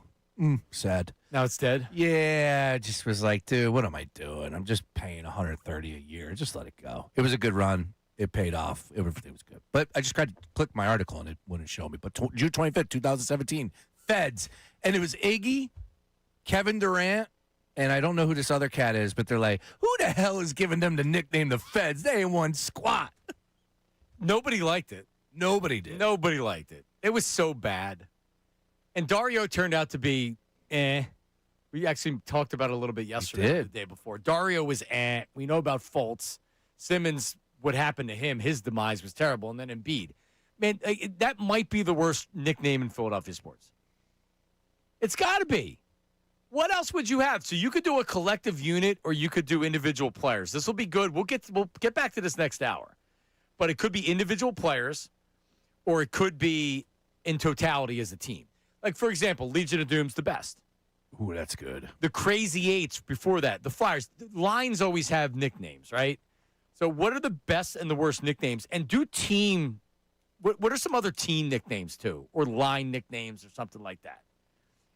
Sad. Now it's dead? Yeah, I just was like, dude, what am I doing? I'm just paying $130 a year. Just let it go. It was a good run. It paid off. Everything was good. But I just tried to click my article, and it wouldn't show me. But June 25th, 2017, Feds. And it was Iggy, Kevin Durant, and I don't know who this other cat is, but they're like, who the hell is giving them the nickname the Feds? They ain't won squat. Nobody liked it. Nobody did. Nobody liked it. It was so bad. And Dario turned out to be We actually talked about it a little bit yesterday, the day before. Dario was We know about Fultz. Simmons, what happened to him, his demise was terrible. And then Embiid. Man, that might be the worst nickname in Philadelphia sports. It's got to be. What else would you have? So you could do a collective unit, or you could do individual players. This will be good. We'll get back to this next hour. But it could be individual players, or it could be in totality as a team. Like, for example, Legion of Doom's the best. Ooh, that's good. The Crazy Eights before that. The Flyers. The lines always have nicknames, right? So what are the best and the worst nicknames? And do team – what are some other team nicknames, too? Or line nicknames or something like that?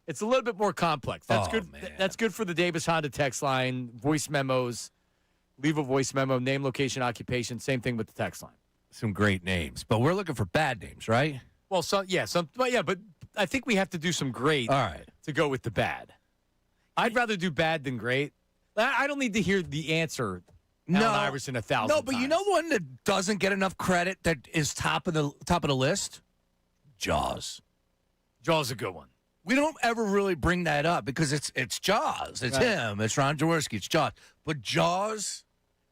It's a little bit more complex. That's good. Man. That's good for the Davis Honda text line, voice memos. Leave a voice memo, name, location, occupation. Same thing with the text line. Some great names. But we're looking for bad names, right? Well, but I think we have to do some great to go with the bad. I'd rather do bad than great. I don't need to hear the answer. Allen Iverson 1,000 No, but times. you know one that doesn't get enough credit that is top of the list? Jaws. Jaws is a good one. We don't ever really bring that up because it's Jaws. It's him. It's Ron Jaworski. It's Jaws. But Jaws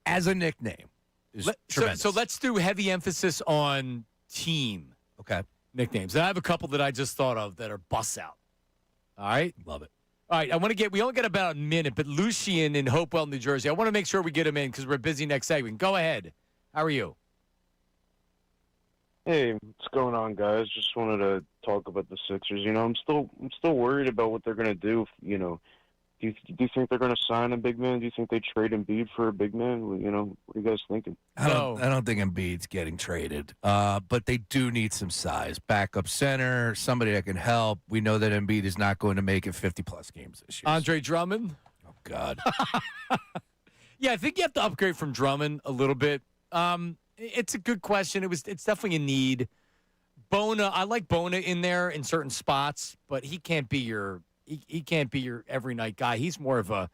as a nickname is tremendous. So let's do heavy emphasis on team nicknames. And I have a couple that I just thought of that are bust out. All right? Love it. All right, we only got about a minute, but Lucien in Hopewell, New Jersey. I want to make sure we get him in because we're busy next segment. Go ahead. How are you? Hey, what's going on, guys? Just wanted to talk about the Sixers. I'm still worried about what they're gonna do. Do you think they're going to sign a big man? Do you think they trade Embiid for a big man? What are you guys thinking? I don't think Embiid's getting traded, but they do need some size. Backup center, somebody that can help. We know that Embiid is not going to make it 50-plus games this year. Andre Drummond? Oh, God. Yeah, I think you have to upgrade from Drummond a little bit. It's a good question. It's definitely a need. Bona, I like Bona in there in certain spots, but he can't be your every night guy. He's more of a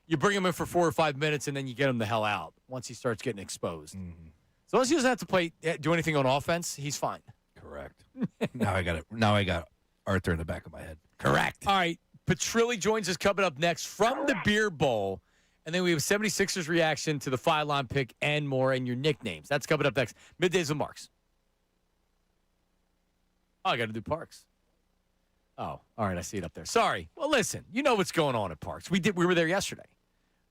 you bring him in for 4 or 5 minutes and then you get him the hell out once he starts getting exposed. Mm-hmm. So unless he doesn't have to do anything on offense, he's fine. Correct. Now I got Arthur in the back of my head. Correct. All right, Petrilli joins us coming up next from the Beer Bowl. And then we have 76ers reaction to the Phylon pick and more, and your nicknames. That's coming up next. Middays with Marks. Oh, I got to do Parks. Oh, all right. I see it up there. Sorry. Well, listen, you know what's going on at Parks. We were there yesterday.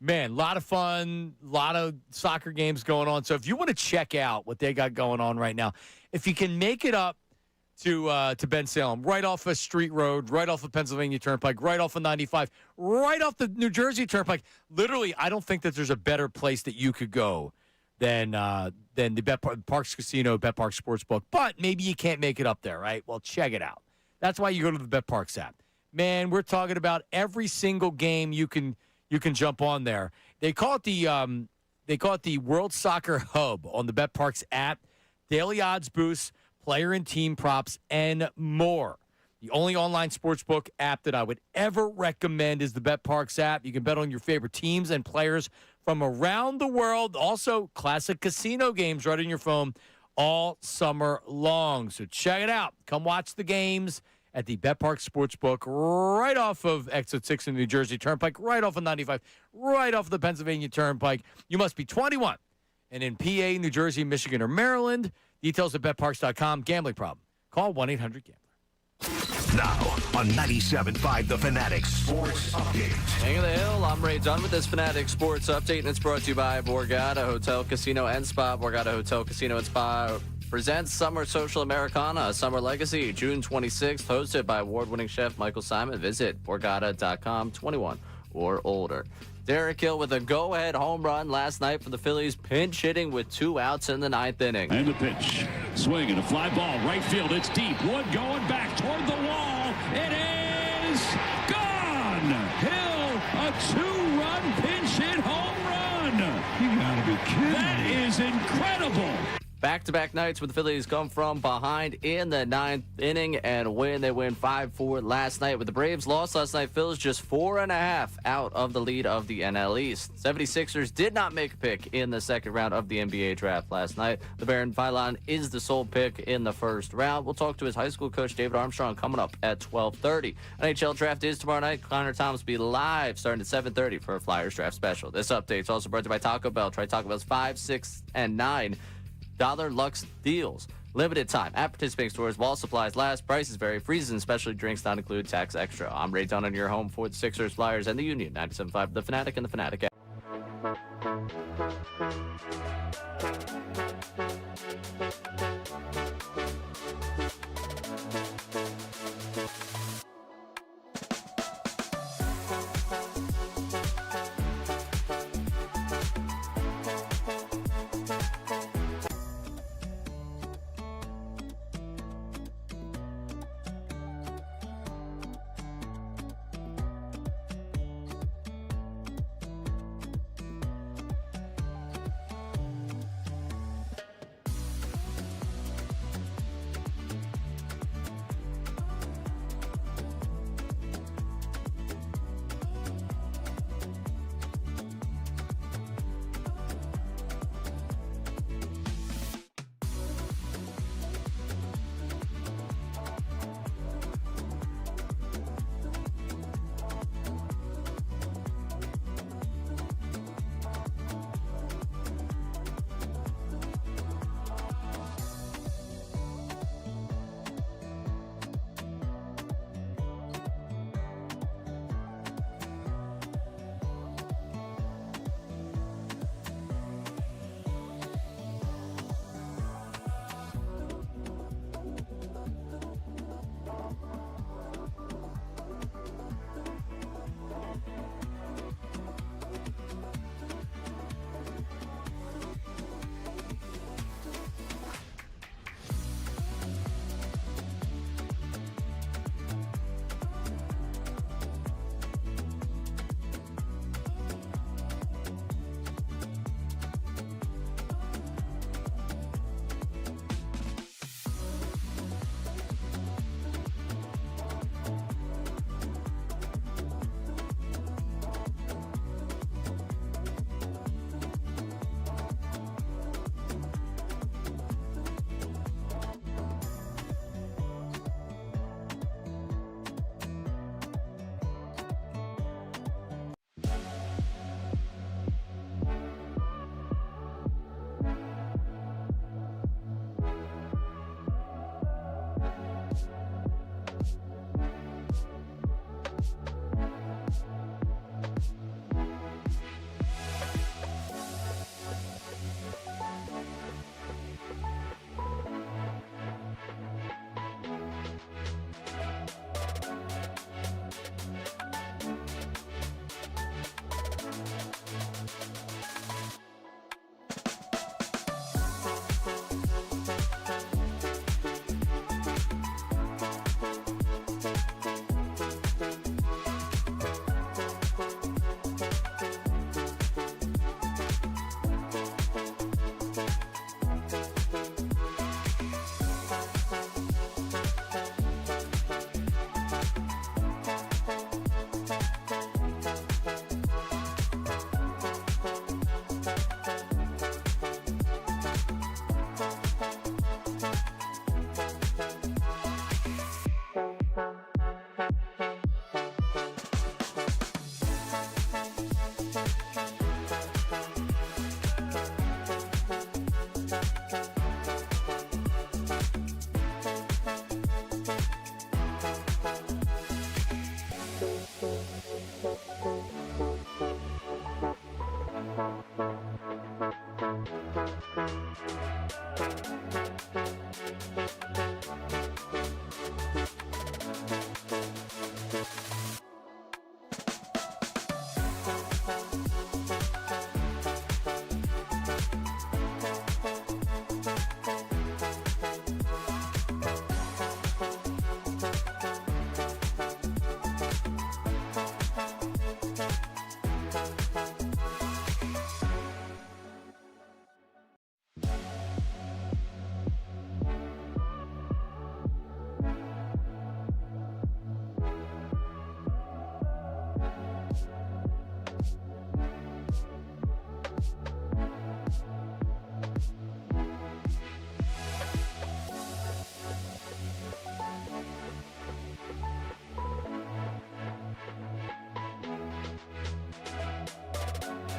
Man, a lot of fun, a lot of soccer games going on. So if you want to check out what they got going on right now, if you can make it up to Ben Salem, right off a street road, right off of Pennsylvania Turnpike, right off of 95, right off the New Jersey Turnpike. Literally, I don't think that there's a better place that you could go than the Parks Casino, Bet Parks Sportsbook. But maybe you can't make it up there, right? Well, check it out. That's why you go to the Bet Parks app. Man, we're talking about every single game you can jump on there. They call it the World Soccer Hub on the Bet Parks app. Daily odds boosts, player and team props, and more. The only online sportsbook app that I would ever recommend is the Bet Parks app. You can bet on your favorite teams and players from around the world. Also, classic casino games right on your phone all summer long. So check it out. Come watch the games at the Bet Parks Sportsbook right off of Exit 6 in the New Jersey Turnpike, right off of 95, right off the Pennsylvania Turnpike. You must be 21 and in PA, New Jersey, Michigan, or Maryland. Details at betparks.com. Gambling problem. Call 1-800-GAMBLER. Now on 97.5 The Fanatic Sports Update. King of the Hill, I'm Ray Dunn with this Fanatic Sports Update, and it's brought to you by Borgata Hotel, Casino, and Spa. Borgata Hotel, Casino, and Spa presents Summer Social Americana, Summer Legacy, June 26th, hosted by award-winning chef Michael Simon. Visit Borgata.com, 21 or older. Derek Hill with a go-ahead home run last night for the Phillies, pinch hitting with 2 outs in the 9th inning. And the pitch. Swing and a fly ball. Right field. It's deep. Wood going back toward the wall. It is gone. Hill, a 2-run pinch hit home run. You gotta be kidding me. That is incredible. Back-to-back nights where the Phillies come from behind in the 9th inning and win. They win 5-4 last night. With the Braves lost last night, Phillies just 4.5 out of the lead of the NL East. 76ers did not make a pick in the second round of the NBA draft last night. The Baron Phylon is the sole pick in the first round. We'll talk to his high school coach, David Armstrong, coming up at 12:30. NHL draft is tomorrow night. Connor Thomas will be live starting at 7:30 for a Flyers draft special. This update is also brought to you by Taco Bell. Try Taco Bell's 5, 6, and $9 Lux deals. Limited time at participating stores while supplies last. Prices vary. Freezes and specialty drinks not include tax extra. I'm Ray Dunn on your home for the Sixers, Flyers, and the Union. 97.5 The Fanatic and the Fanatic app.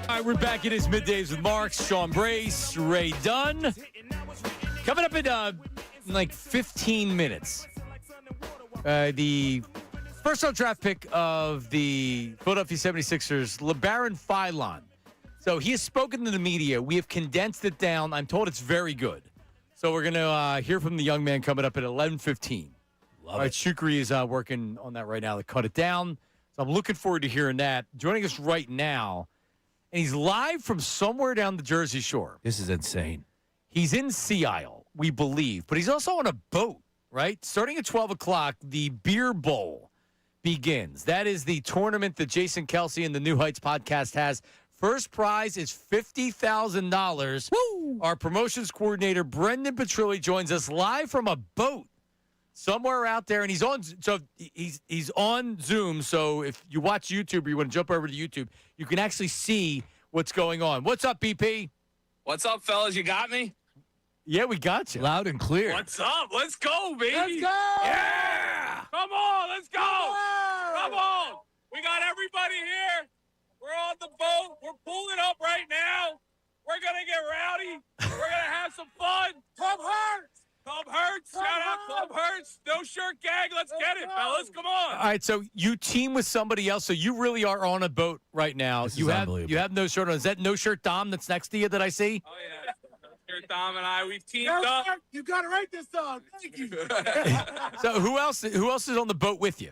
All right, we're back. It is Middays with Marks, Sean Brace, Ray Dunn. Coming up in like 15 minutes, the first-round draft pick of the Philadelphia 76ers, LeBaron Philon. So he has spoken to the media. We have condensed it down. I'm told it's very good. So we're going to hear from the young man coming up at 11:15. All right, Shukri is working on that right now to cut it down. So I'm looking forward to hearing that. Joining us right now, and he's live from somewhere down the Jersey Shore. This is insane. He's in Sea Isle, we believe, but he's also on a boat, right? Starting at 12 o'clock, the Beer Bowl begins. That is the tournament that Jason Kelsey and the New Heights podcast has. First prize is $50,000. Woo! Our promotions coordinator, Brendan Petrilli, joins us live from a boat somewhere out there, and he's on Zoom. So if you watch YouTube or you want to jump over to YouTube, you can actually see what's going on. What's up, BP? What's up, fellas? You got me? Yeah, we got you. Loud and clear. What's up? Let's go, baby. Let's go. Yeah. Come on, let's go. Come on. We got everybody here. We're on the boat. We're pulling up right now. We're going to get rowdy. We're going to have some fun. Club Hurts. Club Hurts. Shout out Club Hurts. No shirt gang. Let's get it, fellas. Come on. All right, so you team with somebody else, so you really are on a boat right now. This you is have unbelievable. you have no shirt on. Is that no shirt Dom that's next to you that I see? Oh, yeah. Here, Dom and I, we've teamed up. You got to write this down. Thank you. So who else is on the boat with you?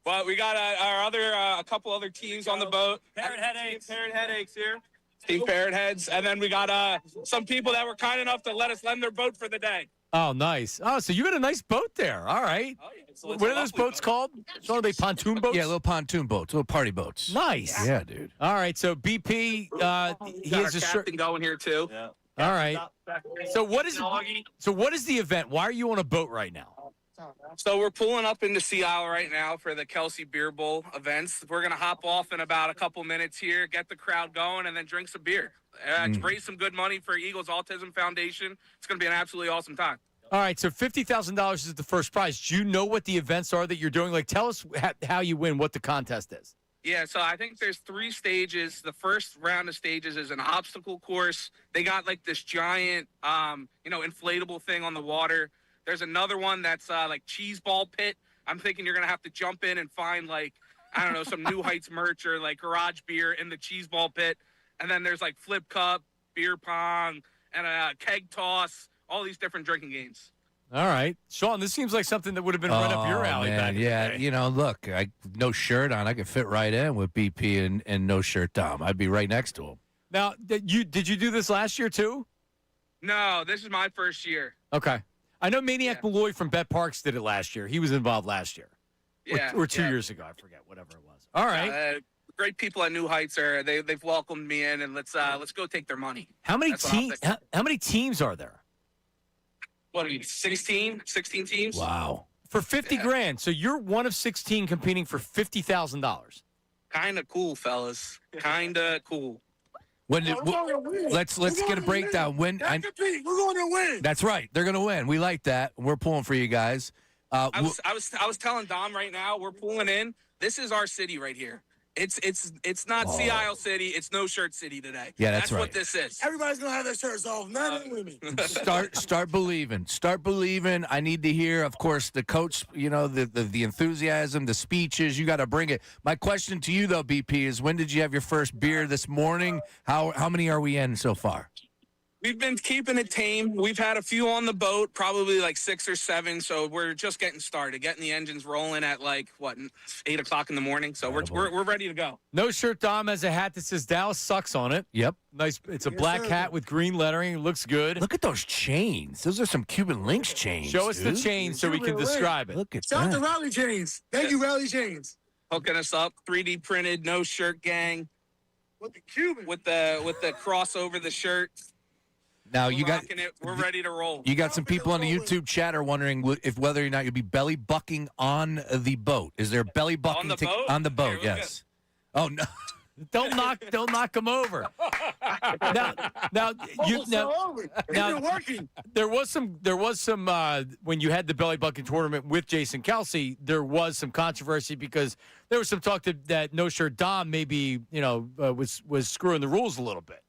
Well, we got a couple other teams on the boat. Parrot Headaches here. Team Parrot Heads. And then we got some people that were kind enough to let us lend their boat for the day. Oh, nice. Oh, so you got a nice boat there. All right. Oh, yeah. It's What are those boats called? So are they pontoon boats? Yeah, little pontoon boats, little party boats. Nice. Yeah, dude. All right, so BP, he Got has our a shirt. captain going here, too. Yeah. All right. So what is the event? Why are you on a boat right now? So we're pulling up into Sea Isle right now for the Kelsey Beer Bowl events. We're going to hop off in about a couple minutes here, get the crowd going, and then drink some beer. Raise some good money for Eagles Autism Foundation. It's going to be an absolutely awesome time. All right, so $50,000 is the first prize. Do you know what the events are that you're doing? Like, tell us how you win, what the contest is. Yeah, so I think there's 3 stages. The first round of stages is an obstacle course. They got like this giant, inflatable thing on the water. There's another one that's like cheese ball pit. I'm thinking you're going to have to jump in and find some New Heights merch or like garage beer in the cheese ball pit. And then there's like flip cup, beer pong, and a keg toss, all these different drinking games. All right. Sean, this seems like something that would have been right up your alley back in the day. Look, no shirt on. I could fit right in with BP and no shirt Dom. I'd be right next to him. Now, did you do this last year too? No, this is my first year. Okay. I know Maniac Malloy from Bet Parks did it last year. He was involved last year. Or 2 years ago. I forget, whatever it was. All right. Great people at New Heights they've welcomed me in, and let's go take their money. How many teams are there? What are you, 16 teams? Wow. For 50 grand. So you're one of 16 competing for $50,000. Kind of cool, fellas. Kind of cool. Let's get a breakdown. We're going to win. That's right. They're going to win. We like that. We're pulling for you guys. I was telling Dom right now, we're pulling in. This is our city right here. It's not Sea Isle City. It's No Shirt City today. Yeah, that's right. What this is. Everybody's going to have their shirts off, men and women. Start believing. Start believing. I need to hear, of course, the coach, the enthusiasm, the speeches. You got to bring it. My question to you, though, BP, is when did you have your first beer this morning? How many are we in so far? We've been keeping it tame. We've had a few on the boat, probably like 6 or 7. So we're just getting started, getting the engines rolling at 8 o'clock in the morning. So we're ready to go. No Shirt Dom has a hat that says Dallas sucks on it. Yep. Nice. It's a black hat with green lettering. It looks good. Look at those chains. Those are some Cuban links chains. Show us dude. the chains so we can describe it. Look at Shout out that. to Rally Chains. Thank you, Rally Chains. Hooking us up, 3D printed, no shirt gang With the Cuban. with the cross over the shirt. Now you got Rocking it. We're ready to roll. you got some people on the YouTube chat are wondering if whether or not you'll be belly bucking on the boat. Is there belly bucking On the boat? on the boat? Here, look Yes. Oh no. Don't knock them over. Now Been working. there was some when you had the belly bucking tournament with Jason Kelsey, there was some controversy because there was some talk that No Shirt Dom maybe was screwing the rules a little bit,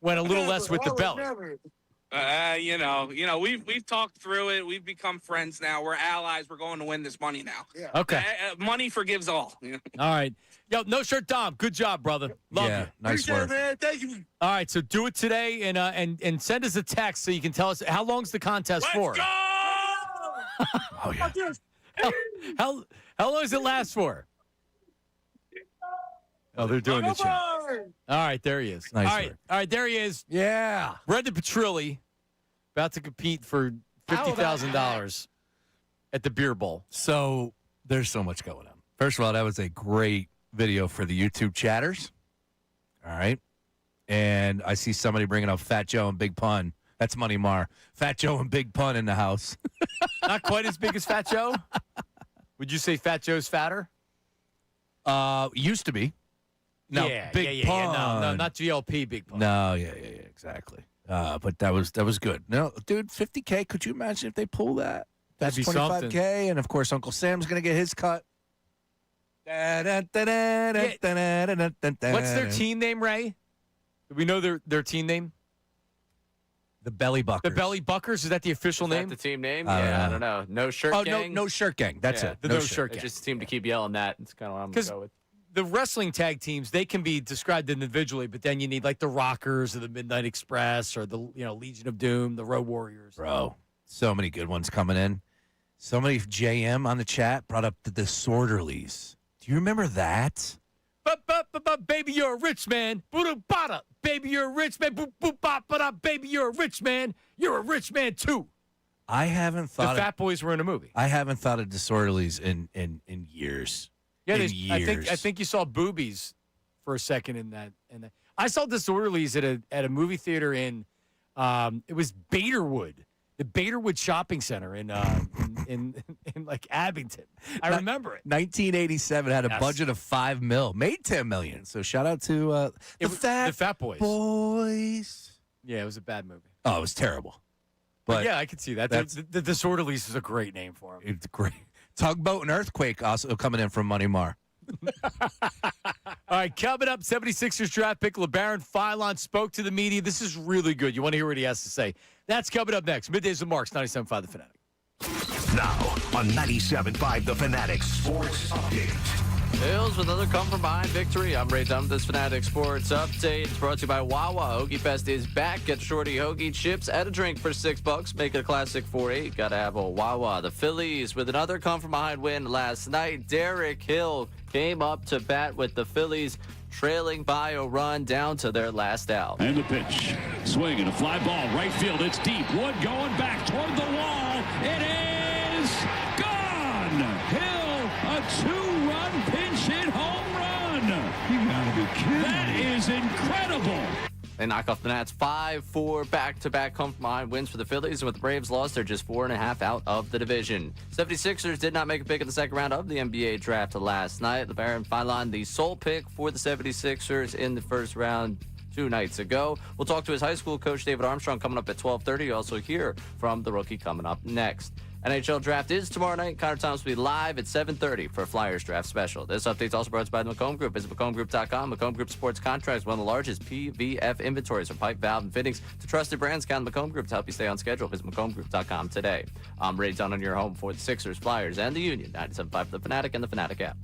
went a little less with the belly. We've talked through it. We've become friends now. We're allies. We're going to win this money now. Yeah. Okay. Money forgives all. All right. Yo, No Shirt Dom, good job, brother. Love you. Nice Appreciate work. it, man. Thank you. All right, so do it today and send us a text so you can tell us how long's the contest for. Let's go! Oh yeah. How long does it last for? Oh, they're doing the chat. All right, there he is. Nice all right, work. all right, there he is. Yeah. Brendan Petrilli about to compete for $50,000 at the Beer Bowl. So there's so much going on. First of all, that was a great video for the YouTube chatters. All right. And I see somebody bringing up Fat Joe and Big Pun. That's Money Mar. Fat Joe and Big Pun in the house. Not quite as big as Fat Joe. Would you say Fat Joe's fatter? Used to be. No, Big Pun. No, not GLP Big Pun. No, yeah, exactly. But that was good. No, dude, $50K. Could you imagine if they pull that? That's That'd be something. $25K, and of course Uncle Sam's gonna get his cut. What's their team name, Ray? Do we know their team name? The Belly Buckers. The Belly Buckers? Is that the official Is that name? the team name? I don't Yeah, I know. don't know. No shirt Oh, gang? no shirt gang. That's Yeah, it. the no shirt It gang. just seemed to keep yelling that. It's kind of what I'm going to go with. The wrestling tag teams, they can be described individually, but then you need like the Rockers or the Midnight Express or the Legion of Doom, the Road Warriors. Bro, so many good ones coming in. Somebody JM on the chat brought up the Disorderlies. Do you remember that? Baby, you're a rich man. Boo-doo-bada. Baby, you're a rich man. Boo-boo-ba-ba-da. Baby, you're a rich man. You're a rich man too. I haven't thought The Fat Boys were in a movie. I haven't thought of Disorderlies in years. Yeah, in I years. think you saw boobies for a second in that. I saw Disorderlies at a movie theater in it was Baderwood, the Baderwood Shopping Center in like Abington. I remember it. 1987 had a Yes. budget of $5 million, made $10 million. So shout out to the Fat Boys. Boys. Yeah, it was a bad movie. Oh, it was terrible. But yeah, I could see that. that's- The Disorderlies is a great name for him. It's great. Tugboat and Earthquake also coming in from Money Mar. All right, coming up, 76ers draft pick LeBaron Philon spoke to the media. This is really good. You want to hear what he has to say. That's coming up next. Middays with Marks, 97.5 The Fanatic. Now on 97.5 The Fanatic Sports Update. Bills with another come-from-behind victory. I'm Ray Dunn with this Fanatic Sports Update. It's brought to you by Wawa. Hoagie Fest is back. Get Shorty Hoagie chips and a drink for $6. Make it a classic 4-8. Gotta have a Wawa. The Phillies with another come-from-behind win last night. Derek Hill came up to bat with the Phillies, trailing by a run down to their last out. And the pitch. Swing and a fly ball. Right field. It's deep. Wood going back toward the wall. It is gone. Hill, a two-run pinch hit home run. You gotta be kidding. That is incredible. They knock off the Nats 5-4 back-to-back come-from-behind wins for the Phillies. And with the Braves lost, they're just 4.5 out of the division. 76ers did not make a pick in the second round of the NBA draft last night. LeBaron Philon, the sole pick for the 76ers in the first round 2 nights ago. We'll talk to his high school coach, David Armstrong, coming up at 12:30. You'll also hear from the rookie coming up next. NHL draft is tomorrow night. Connor Thomas will be live at 7:30 for Flyers draft special. This update is also brought to you by the McComb Group. Visit McCombGroup.com. McComb Group Sports Contracts, one of the largest PVF inventories for pipe, valve, and fittings to trusted brands. Count the McComb Group to help you stay on schedule. Visit McCombGroup.com today. I'm Ray Dunn on your home for the Sixers, Flyers, and the Union. 97.5 The Fanatic and the Fanatic app.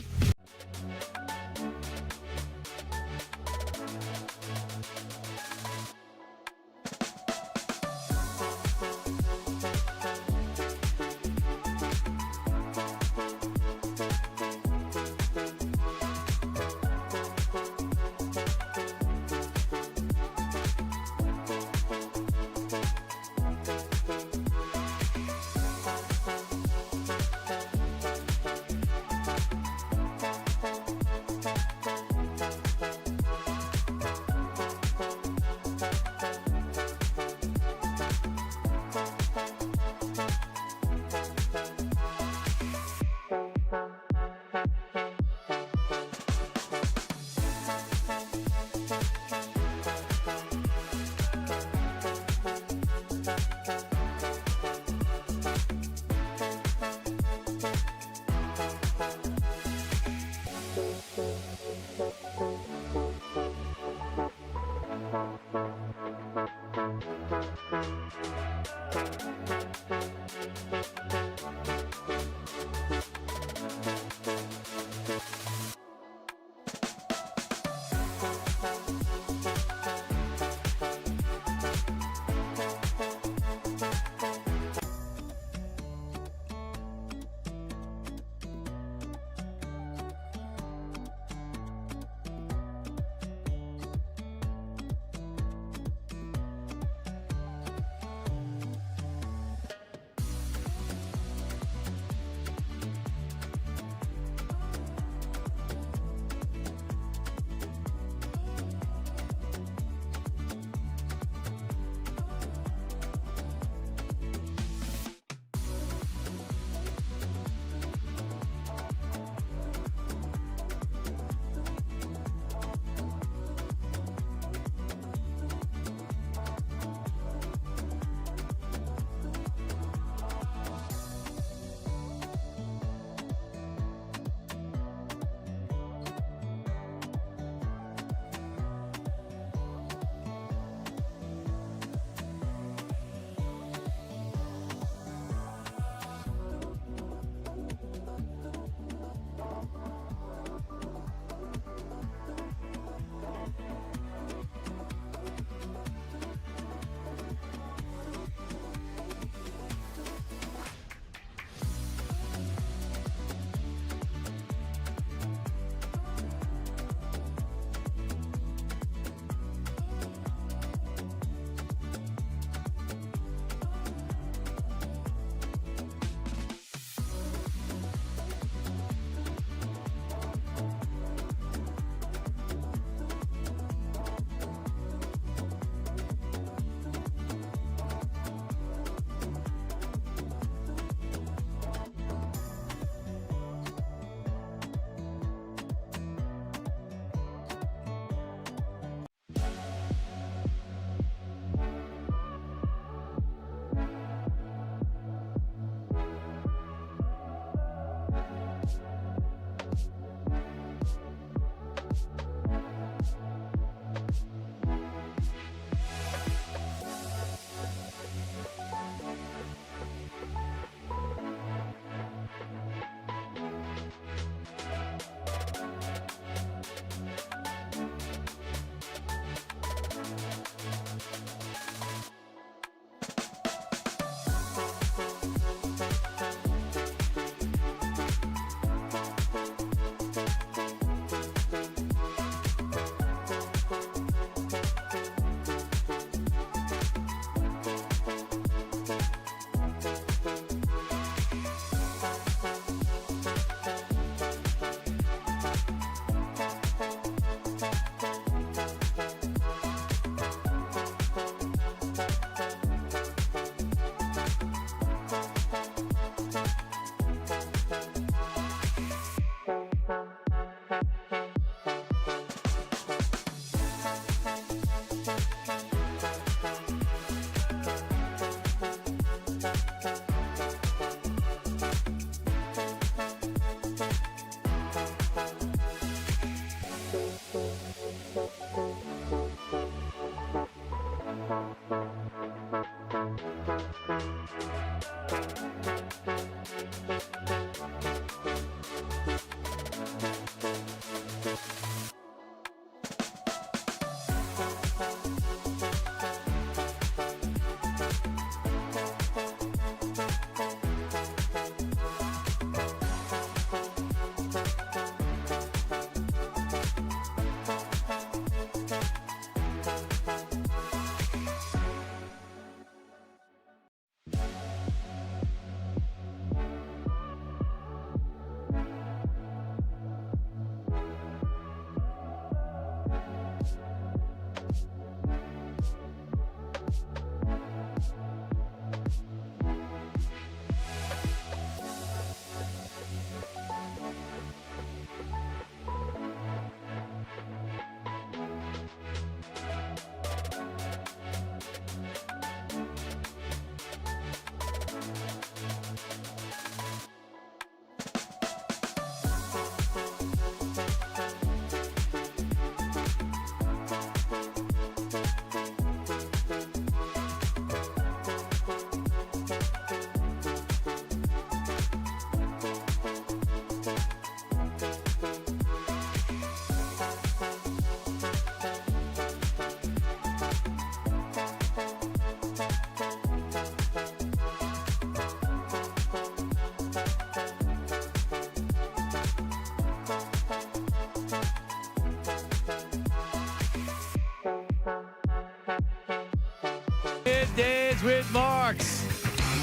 Middays with Marks.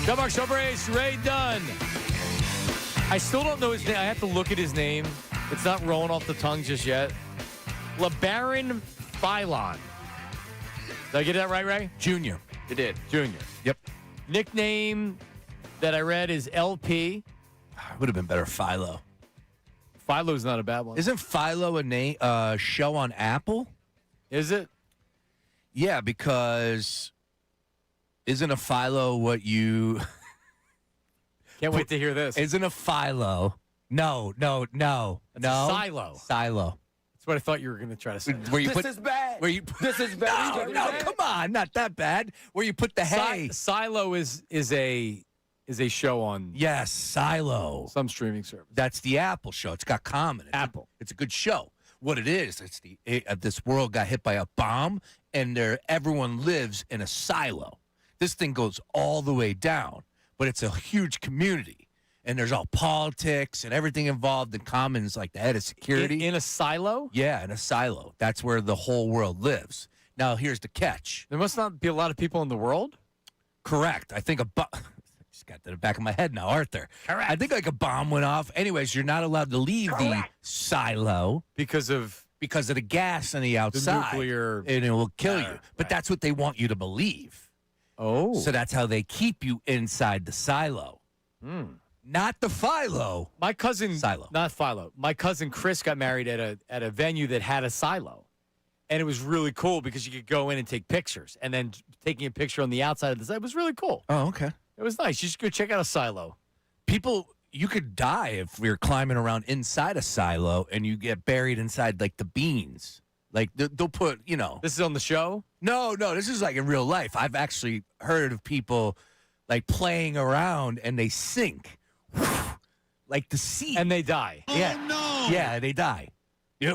Got Mark Brace, Ray Dunn. I still don't know his name. I have to look at his name. It's not rolling off the tongue just yet. LeBaron Philon. Did I get that right, Ray? Junior. You did. Junior. Yep. Nickname that I read is LP. Would have been better Philo. Philo's not a bad one. Isn't Philo a show on Apple? Is it? Yeah, because isn't a Philo what you... Can't wait to hear this. Isn't a Philo... No. That's a silo. Silo. That's what I thought you were going to try to say. Where you This is bad. This is bad. No, come on, not that bad. Where you put the hay. Silo is a show on Yes, Silo. some streaming service. That's the Apple show. It's got Common. Apple. It's a good show. What it is, this world got hit by a bomb, and everyone lives in a silo. This thing goes all the way down, but it's a huge community. And there's all politics and everything involved. And Common's like the head of security. In a silo? Yeah, in a silo. That's where the whole world lives. Now, here's the catch. There must not be a lot of people in the world? Correct. I think just got to the back of my head now, Arthur. Correct. I think like a bomb went off. Anyways, you're not allowed to leave the silo Because of the gas on the outside. nuclear... And it will kill you. Right. But that's what they want you to believe. Oh. So that's how they keep you inside the silo. Not the Philo. My cousin... Silo. Not Philo. My cousin Chris got married at a venue that had a silo. And it was really cool because you could go in and take pictures. And then taking a picture on the outside of the silo was really cool. Oh, okay. It was nice. You should go check out a silo. People, you could die if you're climbing around inside a silo and you get buried inside, like, the beans. Like, they'll put, This is on the show? No, this is like in real life. I've actually heard of people, like, playing around and they sink. Like the sea. And they die. Yeah. Oh, no. Yeah, they die.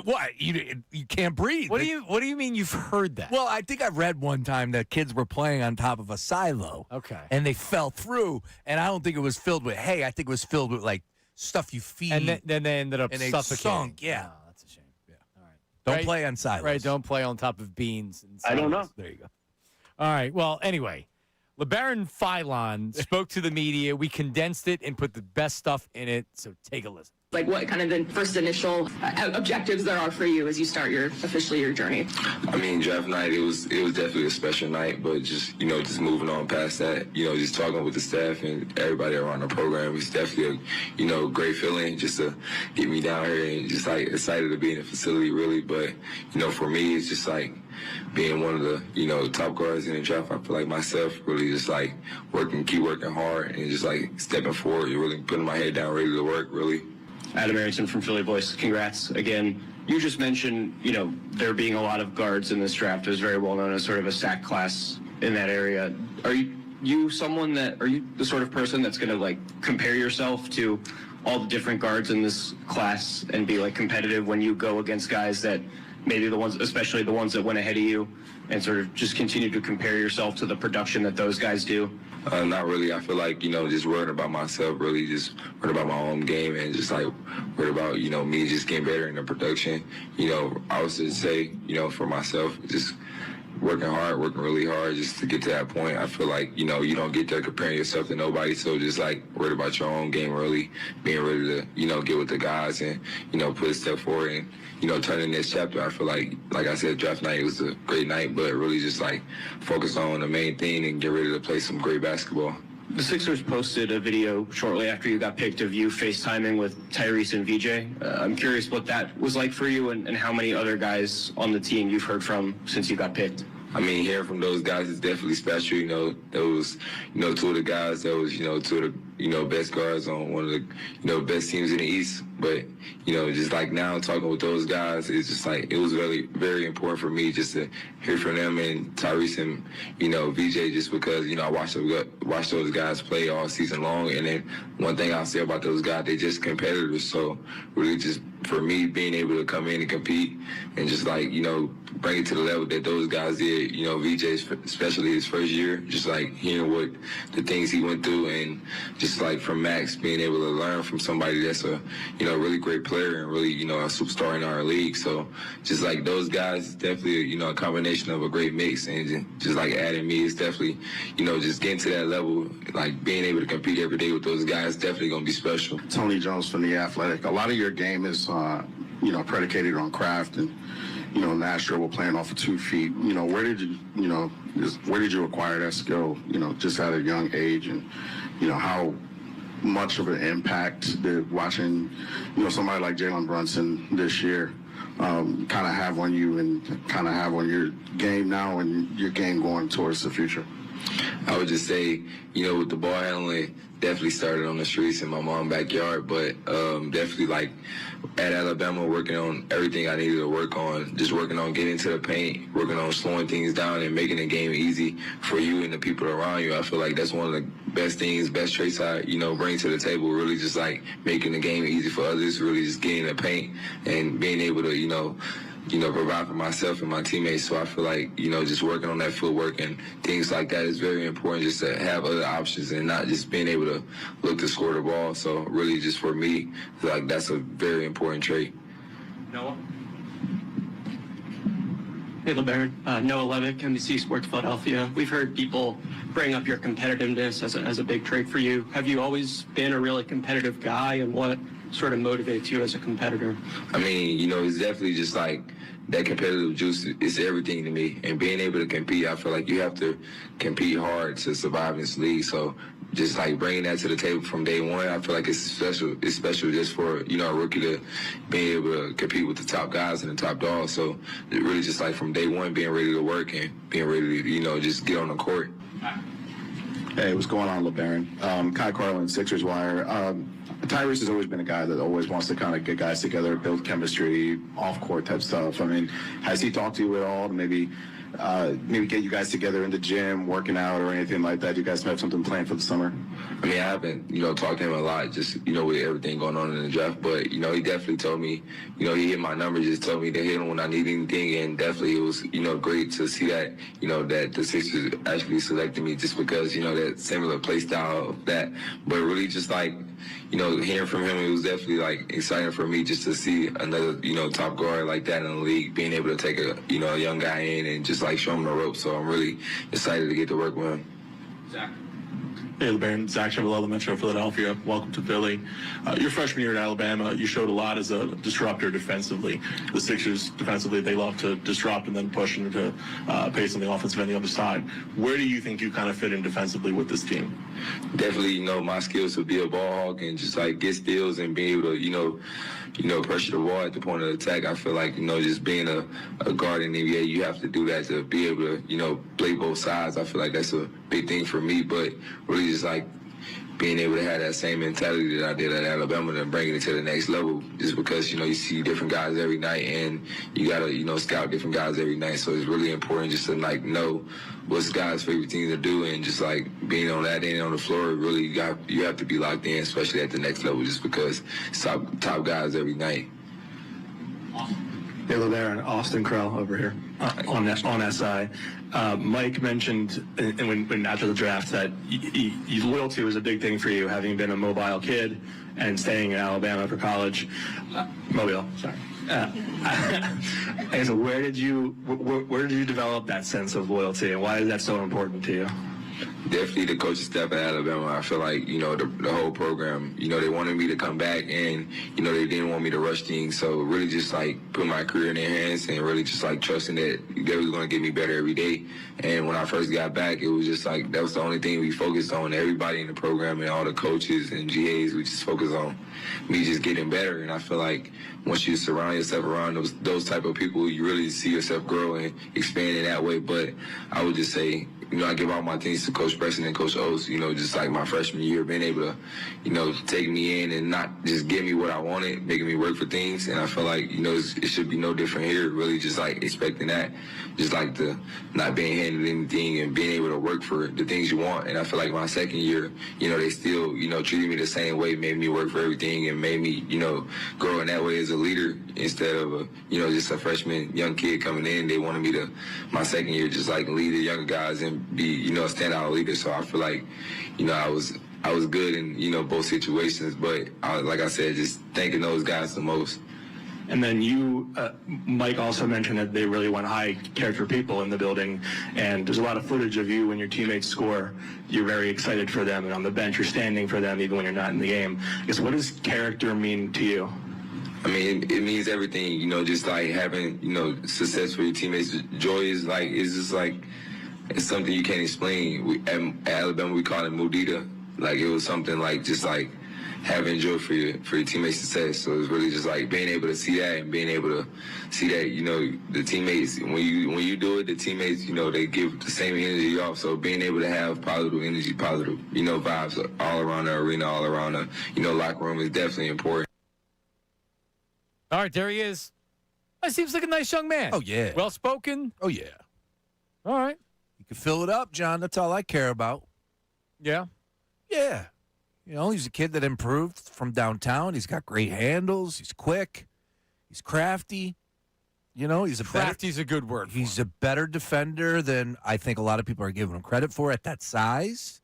What? You can't breathe. What do you mean you've heard that? Well, I think I read one time that kids were playing on top of a silo. Okay. And they fell through. And I don't think it was filled with hay. I think it was filled with, like, stuff you feed. And then they ended up and they suffocating. sunk. Yeah. Oh, that's a shame. Yeah. All right. Don't play on silos. Right, don't play on top of beans. And I don't silos. know. There you go. All right. Well, anyway, LeBaron Philon spoke to the media. We condensed it and put the best stuff in it. So take a listen. Like what kind of the first initial objectives there are for you as you start officially your journey? I mean, draft night, it was definitely a special night, but just moving on past that, just talking with the staff and everybody around the program, it's definitely a, great feeling just to get me down here and just like excited to be in the facility really. But, for me, it's just like being one of the, top guards in the draft. I feel like myself really just like keep working hard and just like stepping forward, really putting my head down, ready to work really. Adam Arrington from Philly Voice. Congrats again. You just mentioned, there being a lot of guards in this draft. It was very well known as sort of a sack class in that area. Are you the sort of person that's going to like compare yourself to all the different guards in this class and be like competitive when you go against guys that maybe especially the ones that went ahead of you, and sort of just continue to compare yourself to the production that those guys do? Not really. I feel like, just worrying about myself, really just worrying about my own game and just like worried about, me just getting better in the production. I would just say, for myself, just working really hard just to get to that point. I feel like, you don't get there comparing yourself to nobody. So just like worried about your own game, really being ready to, get with the guys and, put a step forward and, turning this chapter. I feel like I said, draft night, it was a great night, but really just like focus on the main thing and get ready to play some great basketball. The Sixers posted a video shortly after you got picked of you FaceTiming with Tyrese and VJ. I'm curious what that was like for you and how many other guys on the team you've heard from since you got picked. I mean, hearing from those guys is definitely special. Those, two of the guys that was, two of the, best guards on one of the, best teams in the East. But, just like now talking with those guys, it's just like, it was really, very important for me just to hear from them and Tyrese and, VJ, just because, I watched those guys play all season long. And then one thing I'll say about those guys, they just competitors. So really just for me, being able to come in and compete and just like, bring it to the level that those guys did, VJ, especially his first year, just like hearing what the things he went through, and just like from Max being able to learn from somebody that's a, really great player and really, a superstar in our league. So just like those guys, definitely, a combination of a great mix, and just like adding me is definitely, just getting to that level, like being able to compete every day with those guys, definitely going to be special. Tony Jones from The Athletic. A lot of your game is, predicated on craft, and Nashville were playing off of 2 feet. Where did you acquire that skill? Just at a young age, and how much of an impact did watching somebody like Jalen Brunson this year kind of have on you, and kind of have on your game now and your game going towards the future? I would just say, with the ball handling, definitely started on the streets in my mom's backyard, but definitely like at Alabama, working on everything I needed to work on, just working on getting to the paint, working on slowing things down and making the game easy for you and the people around you. I feel like that's one of the best things, best traits I, bring to the table, really just like making the game easy for others, really just getting the paint and being able to, provide for myself and my teammates. So I feel like, just working on that footwork and things like that is very important, just to have other options and not just being able to look to score the ball. So really just for me, like that's a very important trait. Noah? Hey, LeBaron. Noah Levick, NBC Sports Philadelphia. We've heard people bring up your competitiveness as a big trait for you. Have you always been a really competitive guy, and what sort of motivates you as a competitor? I mean, it's definitely just like that competitive juice is everything to me. And being able to compete, I feel like you have to compete hard to survive in this league. So just like bringing that to the table from day one, I feel like it's special. It's special just for, a rookie to be able to compete with the top guys and the top dogs. So it really just like from day one, being ready to work and being ready to, just get on the court. Hey, what's going on, LeBaron? Kai Carlin, Sixers Wire. Tyrese has always been a guy that always wants to kind of get guys together, build chemistry, off-court type stuff. I mean, has he talked to you at all to maybe get you guys together in the gym, working out, or anything like that? You guys have something planned for the summer? I mean, I haven't, talked to him a lot, just, with everything going on in the draft. But, he definitely told me, he hit my number, just told me to hit him when I need anything. And definitely it was, great to see that, that the Sixers actually selected me just because, that similar play style of that. But really just like, hearing from him, it was definitely like exciting for me just to see another, top guard like that in the league, being able to take a, a young guy in and just like show him the ropes. So I'm really excited to get to work with him. Zach. Hey, LeBaron. Zach Chavalella, Metro Philadelphia. Welcome to Philly. Your freshman year at Alabama, you showed a lot as a disruptor defensively. The Sixers, defensively, they love to disrupt and then push into pace on the offensive end the other side. Where do you think you kind of fit in defensively with this team? Definitely, my skills would be a ball hawk and just like get steals and be able to, pressure the ball at the point of attack. I feel like, just being a guard in the NBA, you have to do that to be able to, play both sides. I feel like that's a big thing for me, but really just like being able to have that same mentality that I did at Alabama and bringing it to the next level, just because, you see different guys every night and you got to, scout different guys every night. So it's really important just to like know what's guys' favorite thing to do, and just like being on that end on the floor, really you have to be locked in, especially at the next level, just because it's top guys every night. Hey, LeBaron, Austin Krell over here on SI. Mike mentioned when after the draft that loyalty was a big thing for you, having been a mobile kid and staying in Alabama for college. Mobile, sorry. And so where did you develop that sense of loyalty, and why is that so important to you? Definitely the coaching staff at Alabama. I feel like, the whole program, they wanted me to come back, and, they didn't want me to rush things. So really just like put my career in their hands and really just like trusting that they was going to get me better every day. And when I first got back, it was just like, that was the only thing we focused on. Everybody in the program and all the coaches and GAs, we just focused on me just getting better. And I feel like once you surround yourself around those type of people, you really see yourself grow and expand in that way. But I would just say, I give all my things to Coach Coach Preston and Coach Oates, just like my freshman year, being able to, take me in and not just give me what I wanted, making me work for things. And I feel like, it should be no different here, really just like expecting that, just like the not being handed anything and being able to work for the things you want. And I feel like my second year, they still, treated me the same way, made me work for everything and made me, grow in that way as a leader instead of, just a freshman young kid coming in. They wanted me to, my second year, just like lead the younger guys and be, a standout leader. So I feel like, I was good in, both situations. But like I said, just thanking those guys the most. And then you, Mike also mentioned that they really want high character people in the building, and there's a lot of footage of you when your teammates score. You're very excited for them, and on the bench you're standing for them even when you're not in the game. I guess, what does character mean to you? I mean, it means everything, just like having, success for your teammates. Joy is like, it's something you can't explain. At Alabama, we call it Mudita. Like, it was something like, just like, having joy for your teammates' success. So it's really just like being able to see that and being able to see that, the teammates, when you do it, the teammates, they give the same energy off. So being able to have positive energy, positive, vibes all around the arena, all around the, locker room is definitely important. All right, there he is. He seems like a nice young man. Oh, yeah. Well-spoken. Oh, yeah. All right. You can fill it up, John. That's all I care about. Yeah? Yeah. He's a kid that improved from downtown. He's got great handles. He's quick. He's crafty. He's Crafty's a good word. He's a better defender than I think a lot of people are giving him credit for at that size.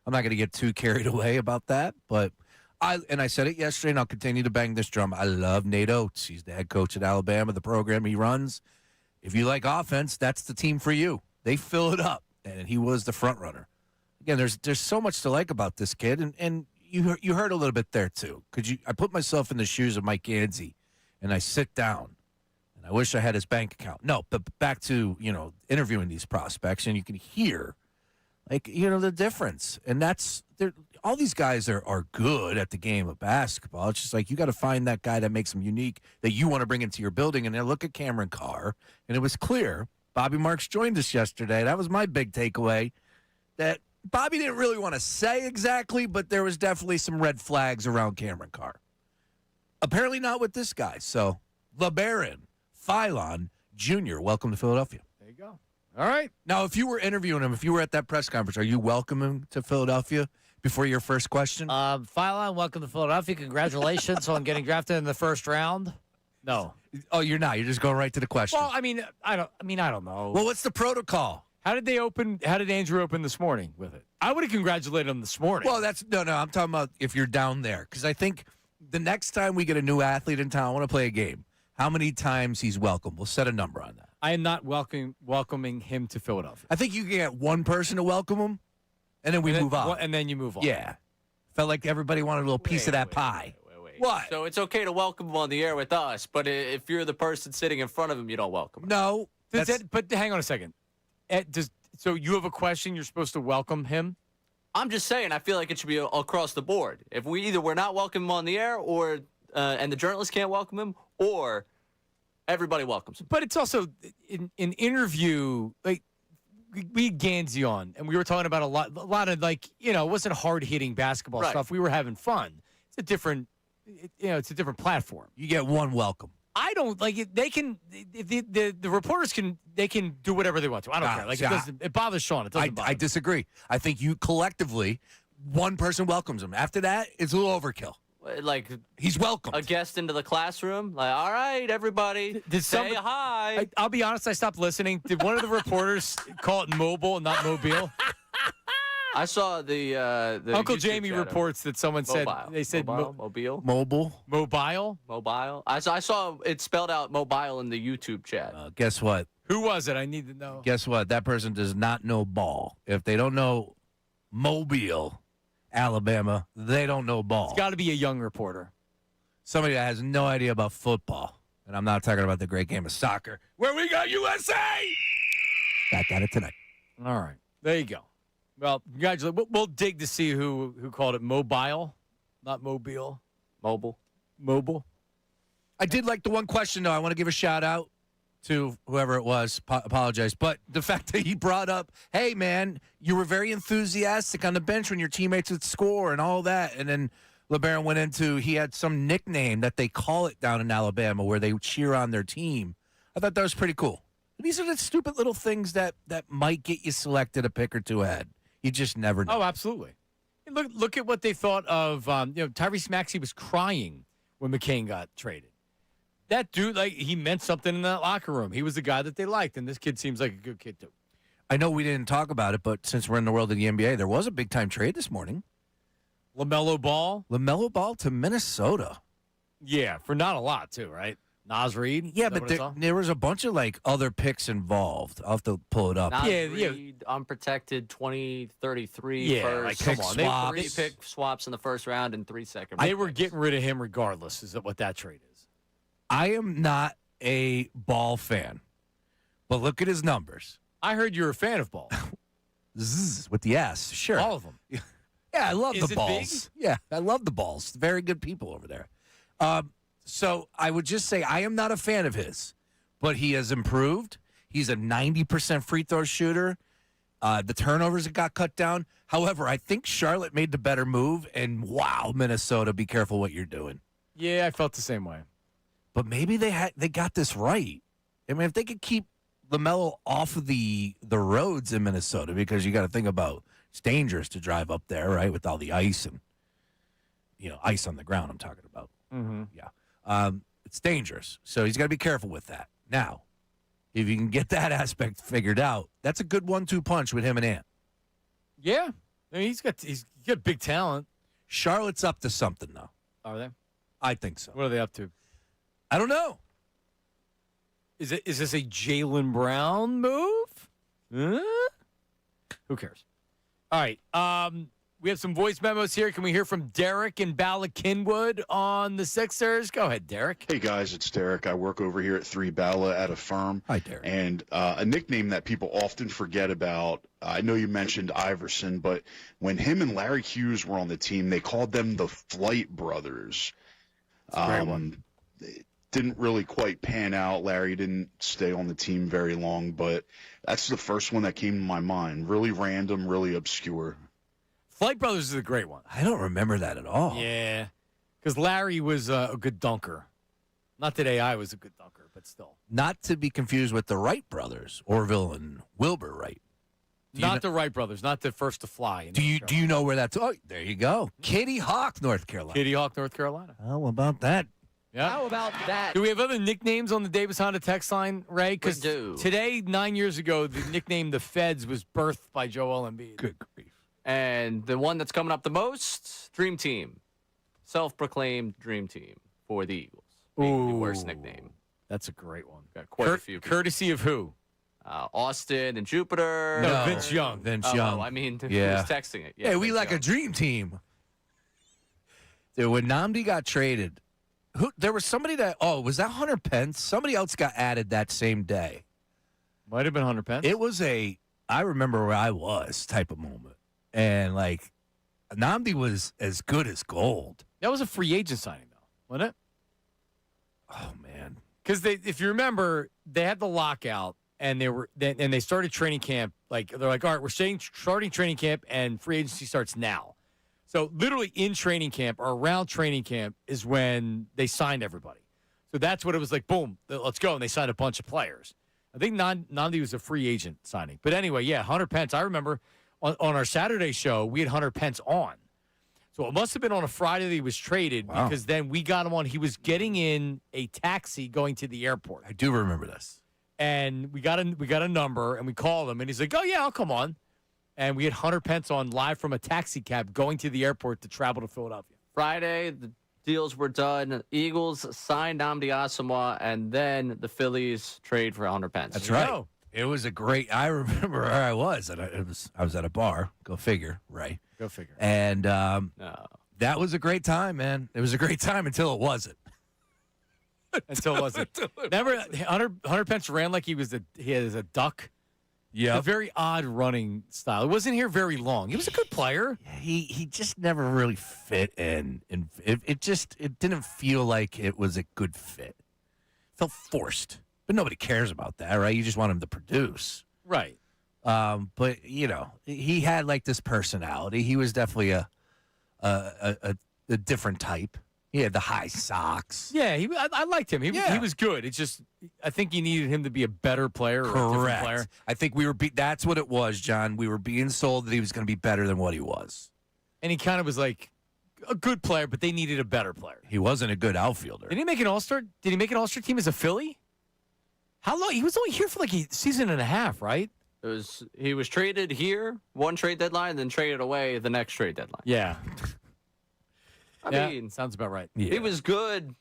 I'm not going to get too carried away about that, but I said it yesterday, and I'll continue to bang this drum. I love Nate Oates. He's the head coach at Alabama, the program he runs. If you like offense, that's the team for you. They fill it up, and he was the front runner. Again, there's so much to like about this kid, and you heard a little bit there too. I put myself in the shoes of Mike Gansey, and I sit down, and I wish I had his bank account. No, but back to interviewing these prospects, and you can hear, the difference, and all these guys are good at the game of basketball. It's just like you got to find that guy that makes them unique that you want to bring into your building. And then look at Cameron Carr, and it was clear. Bobby Marks joined us yesterday. That was my big takeaway. That Bobby didn't really want to say exactly, but there was definitely some red flags around Cameron Carr. Apparently not with this guy. So, LeBaron Philon Jr., welcome to Philadelphia. There you go. All right. Now, if you were interviewing him, if you were at that press conference, are you welcoming to Philadelphia before your first question? Philon, welcome to Philadelphia. Congratulations on getting drafted in the first round. No. Oh, you're not. You're just going right to the question. Well, I don't know. Well, what's the protocol? How did Andrew open this morning with it? I would have congratulated him this morning. Well, no. I'm talking about if you're down there. Because I think the next time we get a new athlete in town, I want to play a game. How many times he's welcome? We'll set a number on that. I am not welcoming him to Philadelphia. I think you can get one person to welcome him, and then we move on. And then you move on. Yeah. Felt like everybody wanted a little piece of that pie. Wait. What? So it's okay to welcome him on the air with us, but if you're the person sitting in front of him, you don't welcome him. No. But hang on a second. So you have a question, you're supposed to welcome him? I'm just saying, I feel like it should be across the board. If we're not welcoming him on the air, or and the journalists can't welcome him, or everybody welcomes him. But it's also an interview, like we had Gansey on, and we were talking about a lot of it wasn't hard hitting basketball stuff. We were having fun. It's a different platform. You get one welcome. I don't like it. They can, the reporters can do whatever they want to. I don't care. Like it bothers Sean. It doesn't bother I disagree. I think you collectively, one person welcomes him. After that, it's a little overkill. Like he's welcome. A guest into the classroom. Like, all right, everybody, say hi. I'll be honest. I stopped listening. Did one of the reporters call it mobile and not mobile? I saw the Uncle YouTube Jamie channel. reports that someone said they said mobile. I saw it spelled out mobile in the YouTube chat. Guess what? Who was it? I need to know. Guess what? That person does not know ball. If they don't know Mobile, Alabama, they don't know ball. It's got to be a young reporter. Somebody that has no idea about football. And I'm not talking about the great game of soccer where we got USA. Back at it tonight. All right. There you go. Well, congratulations. We'll dig to see who called it mobile, not mobile. Mobile. Mobile. I did like the one question, though. I want to give a shout-out to whoever it was. Apologize. But the fact that he brought up, hey, man, you were very enthusiastic on the bench when your teammates would score and all that. And then LeBaron went into, he had some nickname that they call it down in Alabama where they cheer on their team. I thought that was pretty cool. These are the stupid little things that might get you selected a pick or two ahead. You just never know. Oh, absolutely. Look at what they thought of, Tyrese Maxey was crying when McCain got traded. That dude, he meant something in that locker room. He was the guy that they liked, and this kid seems like a good kid, too. I know we didn't talk about it, but since we're in the world of the NBA, there was a big-time trade this morning. LaMelo Ball to Minnesota. Yeah, for not a lot, too, right? Nas Reed? Yeah, but there was a bunch of, other picks involved. I'll have to pull it up. Nas Reed, unprotected 2033 yeah, first. Come on. 3 pick swaps in the first round and 3 second. They were getting rid of him regardless, is what that trade is. I am not a Ball fan, but look at his numbers. I heard you're a fan of Ball. Zzz, with the S, sure. All of them. Yeah, I love Is the it Balls. big? Yeah, I love the Balls. Very good people over there. So I would just say I am not a fan of his, but he has improved. He's a 90% free throw shooter. The turnovers got cut down. However, I think Charlotte made the better move, and wow, Minnesota, be careful what you're doing. Yeah, I felt the same way. But maybe they got this right. I mean, if they could keep LaMelo off of the roads in Minnesota, because you got to think about it's dangerous to drive up there, right, with all the ice and ice on the ground. I'm talking about. Mm-hmm. Yeah, it's dangerous. So he's got to be careful with that. Now, if you can get that aspect figured out, that's a good 1-2 punch with him and Ant. Yeah, I mean, he's got big talent. Charlotte's up to something, though. Are they? I think so. What are they up to? I don't know. Is this a Jaylen Brown move? Who cares? All right. We have some voice memos here. Can we hear from Derek in Bala Kinwood on the Sixers? Go ahead, Derek. Hey, guys, it's Derek. I work over here at 3 Bala at a firm. Hi, Derek. And a nickname that people often forget about, I know you mentioned Iverson, but when him and Larry Hughes were on the team, they called them the Flight Brothers. That's a great one. It didn't really quite pan out. Larry didn't stay on the team very long, but that's the first one that came to my mind. Really random, really obscure. Flight Brothers is a great one. I don't remember that at all. Yeah, because Larry was a good dunker. Not that AI was a good dunker, but still. Not to be confused with the Wright brothers, Orville and Wilbur Wright. Not the Wright brothers, not the first to fly. Do you know where that's? Oh, there you go. Kitty Hawk, North Carolina. Kitty Hawk, North Carolina. How about that? Yeah. How about that? Do we have other nicknames on the Davis Honda text line, Ray? Because today, 9 years ago, the nickname the Feds was birthed by Joel Embiid. Good grief. And the one that's coming up the most, Dream Team. Self-proclaimed Dream Team for the Eagles. Being the worst nickname. That's a great one. Got quite a few. Courtesy of who? Austin and Jupiter. No, Vince Young. Vince Young. I mean, yeah. who's texting it? Yeah, hey, we Vince like Young. a dream team. Dude, when Nnamdi got traded, there was somebody was that Hunter Pence? Somebody else got added that same day. Might have been Hunter Pence. It was I remember where I was type of moment. And, Nnamdi was as good as gold. That was a free agent signing, though, wasn't it? Oh, man. Because if you remember, they had the lockout, and they started training camp. They're like, all right, we're starting training camp, and free agency starts now. So literally in training camp or around training camp is when they signed everybody. So that's what it was like, boom, let's go. And they signed a bunch of players. I think Nnamdi was a free agent signing. But anyway, yeah, Hunter Pence. I remember on our Saturday show, we had Hunter Pence on. So it must have been on a Friday that he was traded because then we got him on. He was getting in a taxi going to the airport. I do remember this. And we got a number, and we called him, and he's like, oh, yeah, I'll come on. And we had Hunter Pence on live from a taxi cab going to the airport to travel to Philadelphia. Friday, the deals were done. Eagles signed Nnamdi Asomugha, and then the Phillies trade for Hunter Pence. That's right. It was a great. I remember where I was. I was at a bar. Go figure, right? Go figure. And that was a great time, man. It was a great time until it wasn't. Until it wasn't. Remember, Hunter Pence ran like he was a duck. Yeah, a very odd running style. He wasn't here very long. He was a good player. He just never really fit in, and it didn't feel like it was a good fit. Felt forced. But nobody cares about that, right? You just want him to produce. Right. But, he had like this personality. He was definitely a different type. He had the high socks. Yeah, I liked him. He was good. It's just I think you needed him to be a better player. Or a different player. I think that's what it was, John. We were being sold that he was going to be better than what he was. And he kind of was like a good player, but they needed a better player. He wasn't a good outfielder. Did he make an All-Star? Did he make an All-Star team as a Philly? How long? He was only here for like a season and a half, right? He was traded here, one trade deadline, then traded away the next trade deadline. Yeah. I mean, sounds about right. He was good.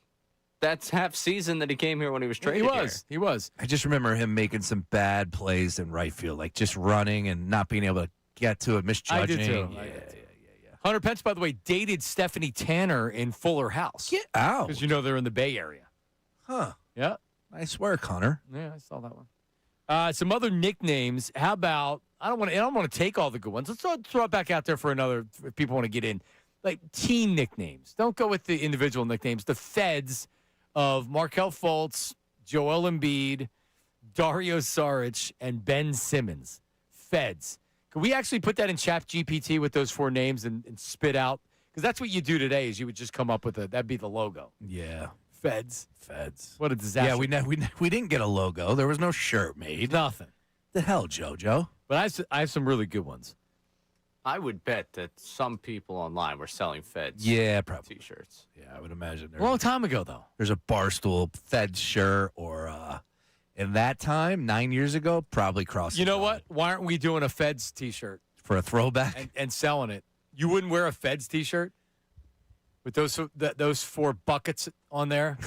That's half season that he came here when he was traded. He was. I just remember him making some bad plays in right field, like just running and not being able to get to it, misjudging. I did too. Yeah. Hunter Pence, by the way, dated Stephanie Tanner in Fuller House. Get out. Because they're in the Bay Area. Huh. Yeah. Nice work, Hunter. Yeah, I saw that one. Some other nicknames. How about, I don't want to take all the good ones. Let's throw it back out there for another, if people want to get in. Like team nicknames. Don't go with the individual nicknames. The Feds of Markelle Fultz, Joel Embiid, Dario Saric, and Ben Simmons. Feds. Could we actually put that in Chat GPT with those 4 names and spit out? Because that's what you do today is you would just come up with that'd be the logo. Yeah. Feds. What a disaster. Yeah, we didn't get a logo. There was no shirt made. Nothing. The hell, JoJo? But I have some really good ones. I would bet that some people online were selling Feds. Yeah, probably. T-shirts. Yeah, I would imagine. A long time ago, though. There's a Barstool Fed shirt or, in that time, 9 years ago, probably crossing. You know what? Why aren't we doing a Feds T-shirt? For a throwback? And selling it. You wouldn't wear a Feds T-shirt? With those 4 buckets on there?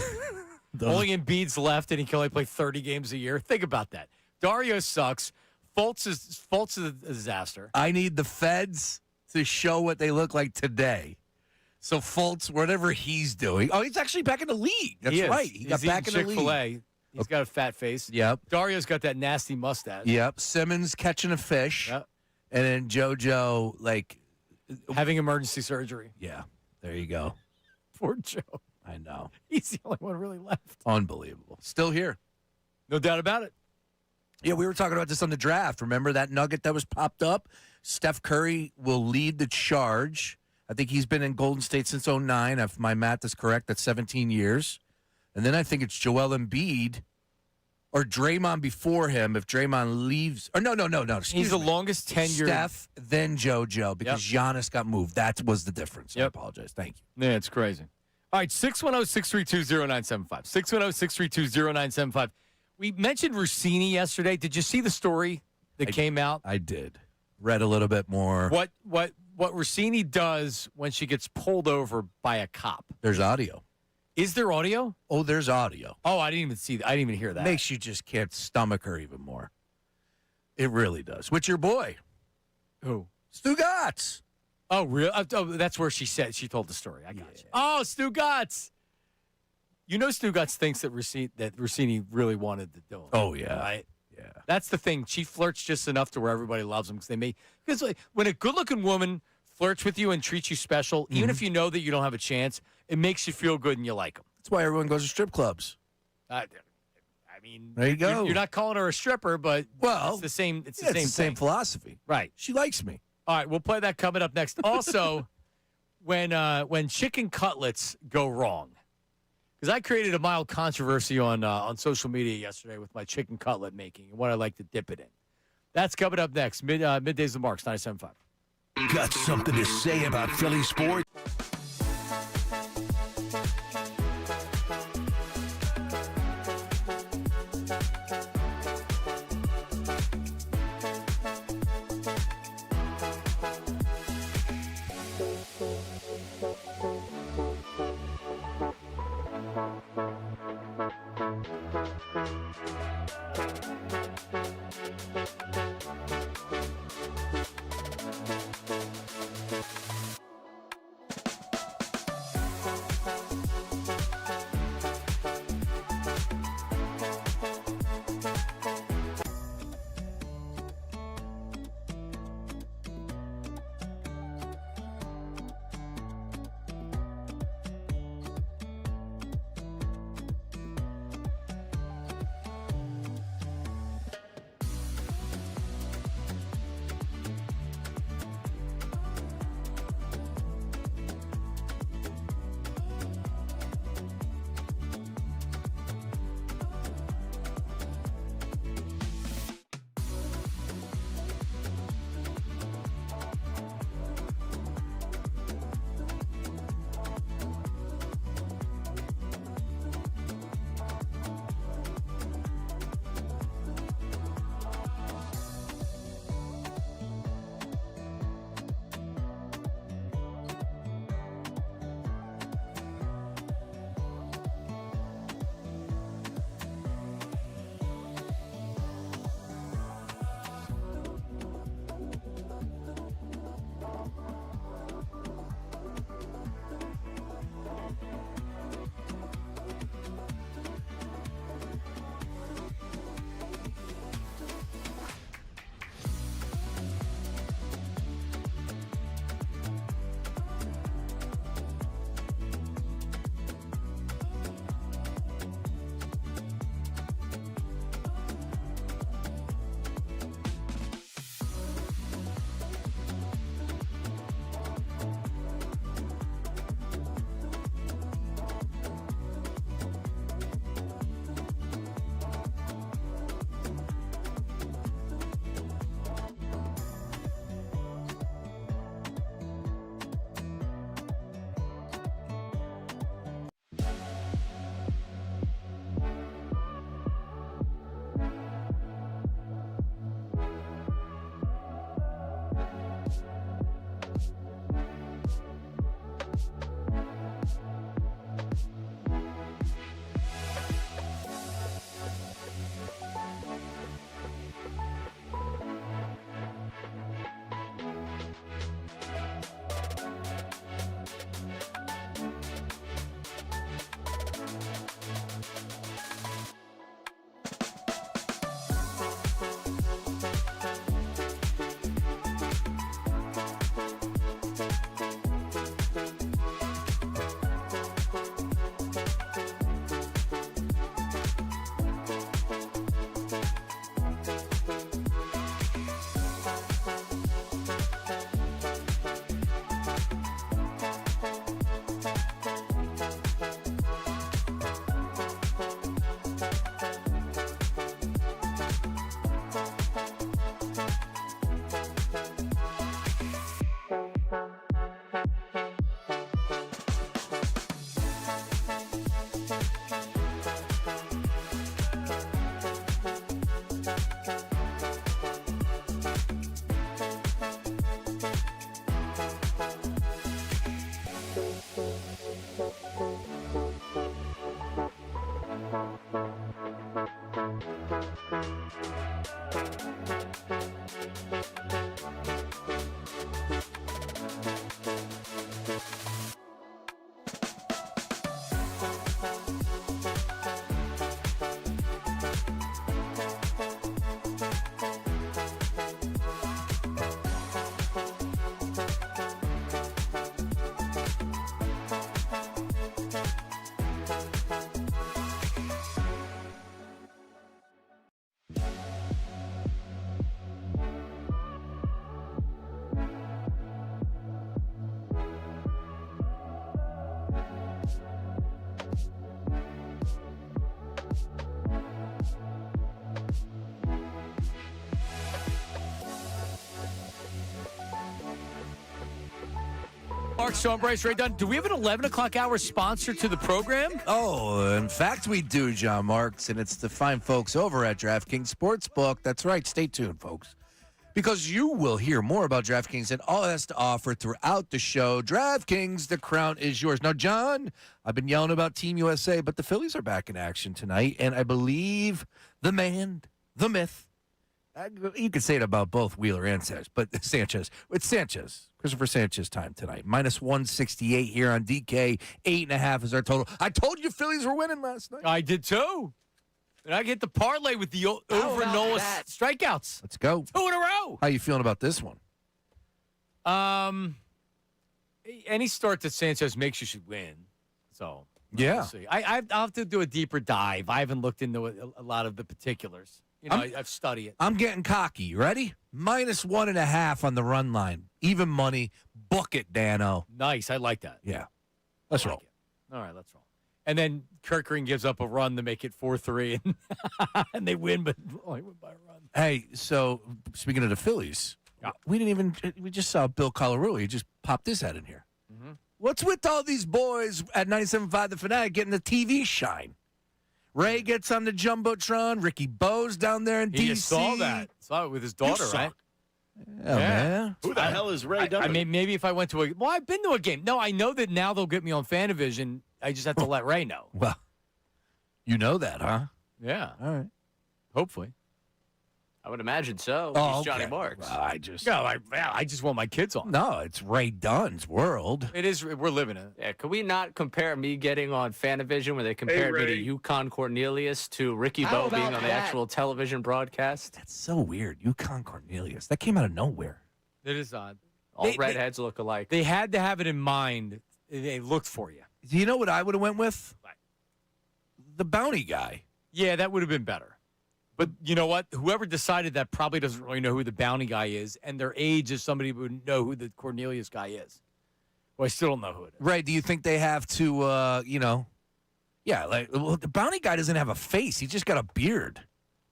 Only Embiid's left, and he can only play 30 games a year. Think about that. Dario sucks. Fultz is a disaster. I need the Feds to show what they look like today. So Fultz, whatever he's doing. Oh, he's actually back in the league. That's right. He got back in the league. Chick-fil-A. He's got a fat face. Yep. Dario's got that nasty mustache. Yep. Simmons catching a fish. Yep. And then JoJo, like, having emergency surgery. Yeah. There you go. Poor Joe. I know. He's the only one really left. Unbelievable. Still here. No doubt about it. Yeah, we were talking about this on the draft. Remember that nugget that was popped up? Steph Curry will lead the charge. I think he's been in Golden State since 2009. If my math is correct, that's 17 years. And then I think it's Joel Embiid or Draymond before him if Draymond leaves. Or no. He's the longest tenured. Steph, then JoJo, because Giannis got moved. That was the difference. I apologize. Thank you. Yeah, it's crazy. All right, 610-632-0975. 610-632-0975. We mentioned Rossini yesterday. Did you see the story that came out? I did. Read a little bit more. What Rossini does when she gets pulled over by a cop? There's audio. Is there audio? Oh, there's audio. Oh, I didn't even see that. I didn't even hear that. Makes you just can't stomach her even more. It really does. With your boy. Who? Stu Gatz. Oh, really? Oh, that's where she told the story. I got you. Oh, Stu Gatz. You know Stu Gatz thinks that Rossini really wanted to do him. Oh, yeah. Right? Yeah. That's the thing. She flirts just enough to where everybody loves him because like, when a good-looking woman flirts with you and treats you special, even if you know that you don't have a chance, it makes you feel good and you like them. That's why everyone goes to strip clubs. I mean, there you go. You're not calling her a stripper, but it's the same. It's the same philosophy, right? She likes me. All right, we'll play that coming up next. Also, when chicken cutlets go wrong, because I created a mild controversy on social media yesterday with my chicken cutlet making and what I like to dip it in. That's coming up next. Middays with Marks, 97.5. Got something to say about Philly sports? Mark, Sean, Bryce, Ray Dunn. Do we have an 11 o'clock hour sponsor to the program? Oh, in fact, we do, John Marks, and it's the fine folks over at DraftKings Sportsbook. That's right. Stay tuned, folks, because you will hear more about DraftKings and all it has to offer throughout the show. DraftKings, the crown is yours. Now, John, I've been yelling about Team USA, but the Phillies are back in action tonight, and I believe the man, the myth, you could say it about both Wheeler and Sanchez, but Sanchez. It's Sanchez. Christopher Sanchez time tonight. Minus 168 here on DK. 8.5 is our total. I told you Phillies were winning last night. I did too. And I get the parlay with the over Noah strikeouts. Let's go. 2 in a row. How you feeling about this one? Any start that Sanchez makes, you should win. So yeah, we'll see. I'll have to do a deeper dive. I haven't looked into a lot of the particulars. You know, I've studied it. I'm getting cocky. You ready? Minus 1.5 on the run line. Even money. Book it, Dano. Nice. I like that. Yeah. Let's roll. All right, let's roll. And then Kirk Green gives up a run to make it 4-3, and they win, but only win by a run. Hey, so speaking of the Phillies, we just saw Bill Colorado. He just popped his head in here. Mm-hmm. What's with all these boys at 97.5 The Fanatic getting the TV shine? Ray gets on the Jumbotron. Ricky Bo's down there in D.C. He saw that. Saw it with his daughter, right? Yeah, man. Who the hell is Ray Dunn? I mean, maybe if I went to I've been to a game. No, I know that now they'll get me on Fanavision. I just have to let Ray know. Well, you know that, huh? Yeah. All right. Hopefully. I would imagine so. Oh, He's Johnny okay. Marks. Well, I just want my kids on. No, it's Ray Dunn's world. It is. We're living it. Yeah, could we not compare me getting on Fanavision where they compared me to Yukon Cornelius to Ricky Bo being on the actual television broadcast? That's so weird. Yukon Cornelius. That came out of nowhere. It is odd. All redheads look alike. They had to have it in mind. They looked for you. Do you know what I would have went with? The bounty guy. Yeah, that would have been better. But you know what? Whoever decided that probably doesn't really know who the bounty guy is, and their age is somebody who would know who the Cornelius guy is. Well, I still don't know who it is. Right. Do you think they have to, the bounty guy doesn't have a face. He just got a beard.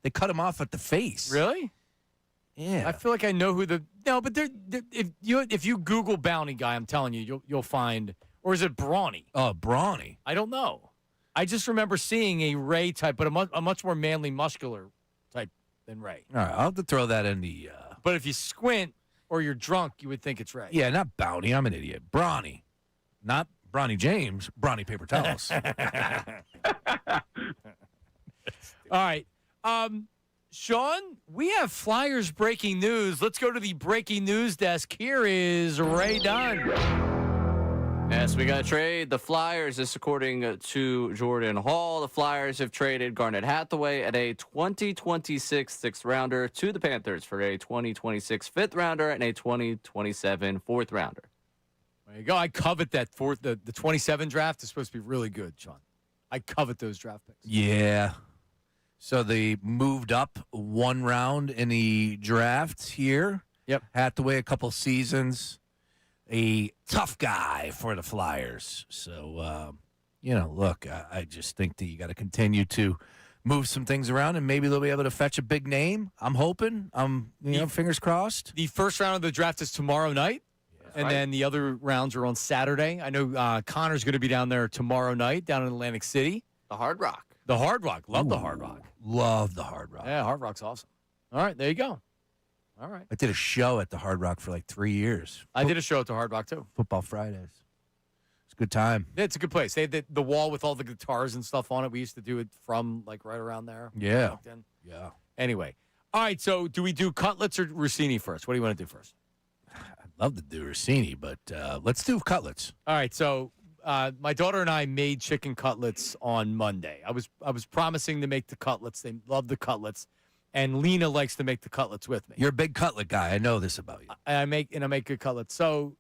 They cut him off at the face. Really? Yeah. I feel like I know who if you Google bounty guy, I'm telling you, you'll find, or is it Brawny? Oh, Brawny. I don't know. I just remember seeing a Ray type, but a much more manly, muscular type than Ray. All right, I'll have to throw that in the. But if you squint or you're drunk, you would think it's Ray. Yeah, not Bounty. I'm an idiot. Brawny, not Brawny James. Brawny paper towels. All right, Sean, we have Flyers breaking news. Let's go to the breaking news desk. Here is Ray Dunn. Yes, we got to trade the Flyers. This according to Jordan Hall. The Flyers have traded Garnet Hathaway at a 2026 sixth rounder to the Panthers for a 2026 fifth rounder and a 2027 fourth rounder. There you go. I covet that the 27 draft is supposed to be really good, Sean. I covet those draft picks. Yeah. So they moved up one round in the draft here. Yep. Hathaway, a couple seasons. A tough guy for the Flyers. So, look, I just think that you got to continue to move some things around, and maybe they'll be able to fetch a big name. I'm hoping. Fingers crossed. The first round of the draft is tomorrow night, and then the other rounds are on Saturday. I know Connor's going to be down there tomorrow night down in Atlantic City. The Hard Rock. The Hard Rock. Love the Hard Rock. Love the Hard Rock. Yeah, Hard Rock's awesome. All right, there you go. All right. I did a show at the Hard Rock for like 3 years. I did a show at the Hard Rock, too. Football Fridays. It's a good time. Yeah, it's a good place. They had the wall with all the guitars and stuff on it. We used to do it from like right around there. Yeah. Yeah. Anyway. All right, so do we do cutlets or Rossini first? What do you want to do first? I'd love to do Rossini, but let's do cutlets. All right, so my daughter and I made chicken cutlets on Monday. I was promising to make the cutlets. They love the cutlets, and Lena likes to make the cutlets with me. You're a big cutlet guy. I know this about you. I make good cutlets. So,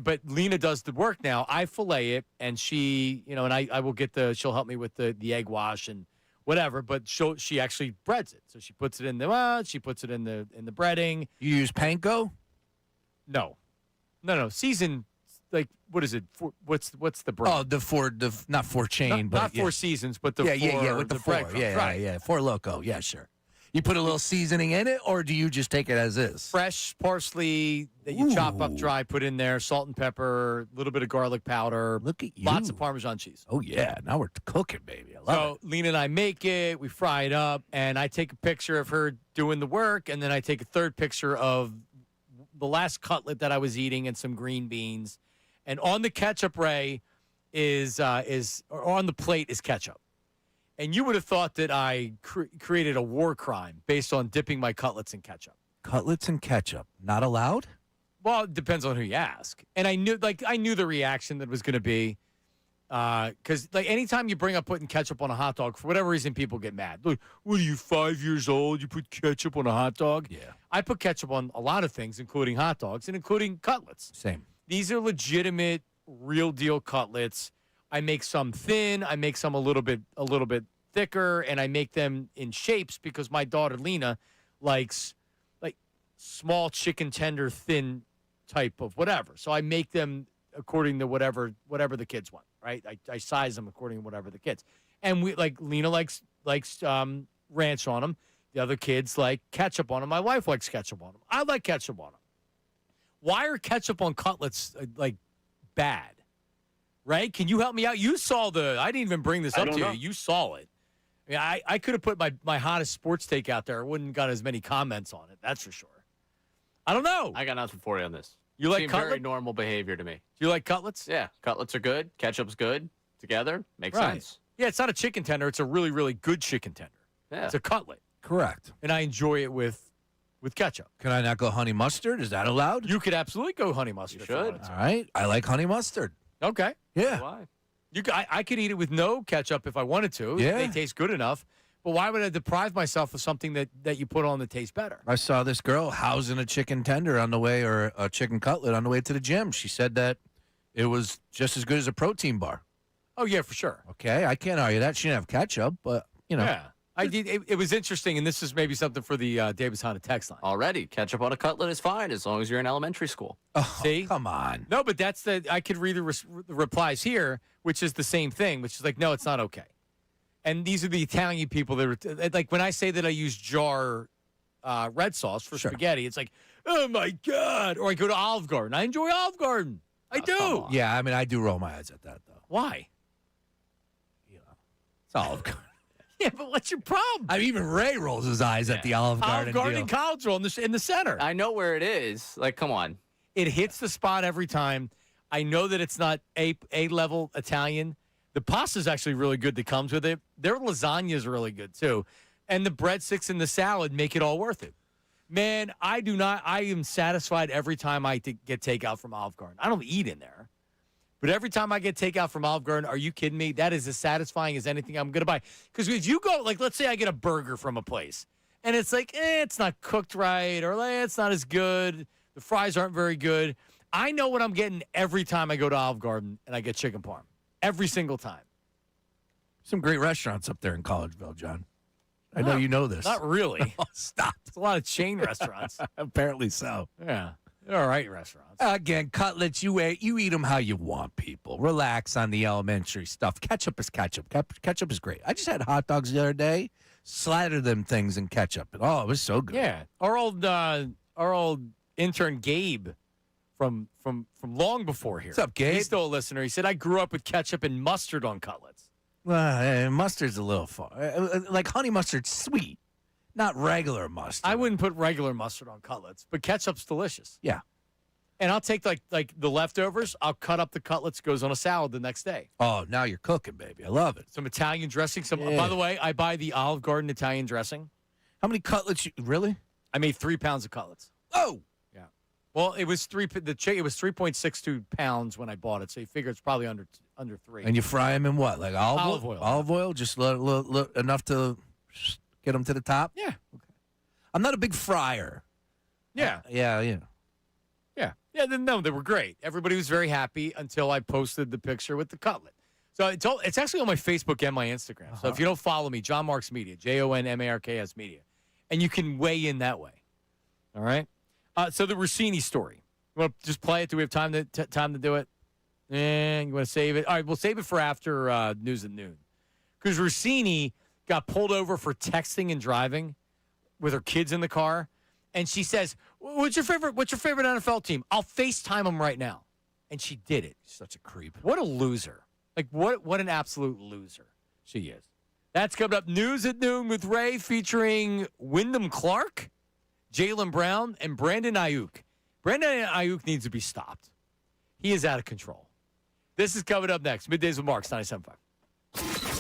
but Lena does the work now. I fillet it, and she, and I will get she'll help me with the egg wash and whatever. But she actually breads it. So she puts it in the breading. You use panko? No. Season, like, what is it? What's the brand? Oh, not Four Chain, but not Four Seasons, but the with the four. breadcrumbs. Yeah. Four Loco. Yeah, sure. You put a little seasoning in it, or do you just take it as is? Fresh parsley that you chop up dry, put in there, salt and pepper, a little bit of garlic powder. Look at you. Lots of Parmesan cheese. Oh, yeah. Now we're cooking, baby. I love it. So Lena and I make it. We fry it up, and I take a picture of her doing the work, and then I take a third picture of the last cutlet that I was eating and some green beans. And on the ketchup tray or on the plate is ketchup. And you would have thought that I created a war crime based on dipping my cutlets in ketchup. Cutlets and ketchup, not allowed? Well, it depends on who you ask. And I knew the reaction that was going to be, because like anytime you bring up putting ketchup on a hot dog, for whatever reason, people get mad. Like, what are you, 5 years old? You put ketchup on a hot dog? Yeah. I put ketchup on a lot of things, including hot dogs and including cutlets. Same. These are legitimate, real deal cutlets. I make some thin. I make some a little bit thicker, and I make them in shapes because my daughter Lena likes like small chicken tender, thin type of whatever. So I make them according to whatever the kids want. Right? I size them according to whatever the kids. And Lena likes ranch on them. The other kids like ketchup on them. My wife likes ketchup on them. I like ketchup on them. Why are ketchup on cutlets like bad? Right? Can you help me out? You saw I didn't even bring this up to you. You saw it. I mean, I could have put my hottest sports take out there. I wouldn't got as many comments on it. That's for sure. I don't know. I got nothing for you on this. You like cutlet? very normal behavior to me. Do you like cutlets? Yeah, cutlets are good. Ketchup's good. Together makes sense. Yeah, it's not a chicken tender. It's a really, really good chicken tender. Yeah. It's a cutlet. Correct. And I enjoy it with ketchup. Can I not go honey mustard? Is that allowed? You could absolutely go honey mustard. You should. All right. I like honey mustard. Okay. Yeah. Why? I could eat it with no ketchup if I wanted to. Yeah. They taste good enough. But why would I deprive myself of something that you put on that tastes better? I saw this girl housing a chicken tender on the way, or a chicken cutlet on the way to the gym. She said that it was just as good as a protein bar. Oh, yeah, for sure. Okay, I can't argue that. She didn't have ketchup, but, Yeah. I did. It was interesting, and this is maybe something for the Davis Honda text line. Already, ketchup on a cutlet is fine as long as you're in elementary school. Oh, see? Come on. No, but that's I could read the replies here, which is the same thing, which is like, no, it's not okay. And these are the Italian people that are like, when I say that I use jar red sauce for spaghetti, it's like, oh my God. Or I go to Olive Garden. I enjoy Olive Garden. I do. Yeah, I mean, I do roll my eyes at that, though. Why? It's Olive Garden. Yeah, but what's your problem? I mean, even Ray rolls his eyes at the Olive Garden. Olive Garden deal. and College Roll in the center. I know where it is. Like, come on. It hits the spot every time. I know that it's not A-level Italian. The pasta's actually really good that comes with it. Their lasagna is really good, too. And the breadsticks and the salad make it all worth it. Man, I am satisfied every time I get takeout from Olive Garden. I don't eat in there. But every time I get takeout from Olive Garden, are you kidding me? That is as satisfying as anything I'm going to buy. Because if you go, like, let's say I get a burger from a place, and it's like, it's not cooked right, or it's not as good. The fries aren't very good. I know what I'm getting every time I go to Olive Garden and I get chicken parm. Every single time. Some great restaurants up there in Collegeville, John. I know you know this. Not really. Oh, stop. It's a lot of chain restaurants. Apparently so. Yeah. They're all right restaurants. Again, cutlets, you eat them how you want, people. Relax on the elementary stuff. Ketchup is ketchup. Ketchup is great. I just had hot dogs the other day. Slathered them things in ketchup. And, it was so good. Yeah. Our old intern Gabe from long before here. What's up, Gabe? He's still a listener. He said, I grew up with ketchup and mustard on cutlets. Well, mustard's a little far. Like honey mustard's sweet, not regular mustard. I wouldn't put regular mustard on cutlets, but ketchup's delicious. Yeah. And I'll take like the leftovers. I'll cut up the cutlets. Goes on a salad the next day. Oh, now you're cooking, baby. I love it. Some Italian dressing. Yeah. By the way, I buy the Olive Garden Italian dressing. How many cutlets? Really? I made 3 pounds of cutlets. Oh, yeah. Well, it was it was 3.62 pounds when I bought it. So you figure it's probably under 3. and you fry them in what? Like Olive oil. Olive oil, just enough to get them to the top. Yeah. Okay. I'm not a big fryer. Yeah. Yeah. Yeah, no, they were great. Everybody was very happy until I posted the picture with the cutlet. So it's actually on my Facebook and my Instagram. So if you don't follow me, John Marks Media, JONMARKS Media, and you can weigh in that way. All right? So the Rossini story. You want to just play it? Do we have time to do it? You want to save it? All right, we'll save it for after News at Noon. Because Rossini got pulled over for texting and driving with her kids in the car. And she says, what's your favorite NFL team? I'll FaceTime them right now. And she did it. Such a creep. What a loser. Like, what an absolute loser she is. That's coming up. News at Noon with Ray featuring Wyndham Clark, Jaylen Brown, and Brandon Ayuk. Brandon Ayuk needs to be stopped. He is out of control. This is coming up next. Middays with Marks, 97.5.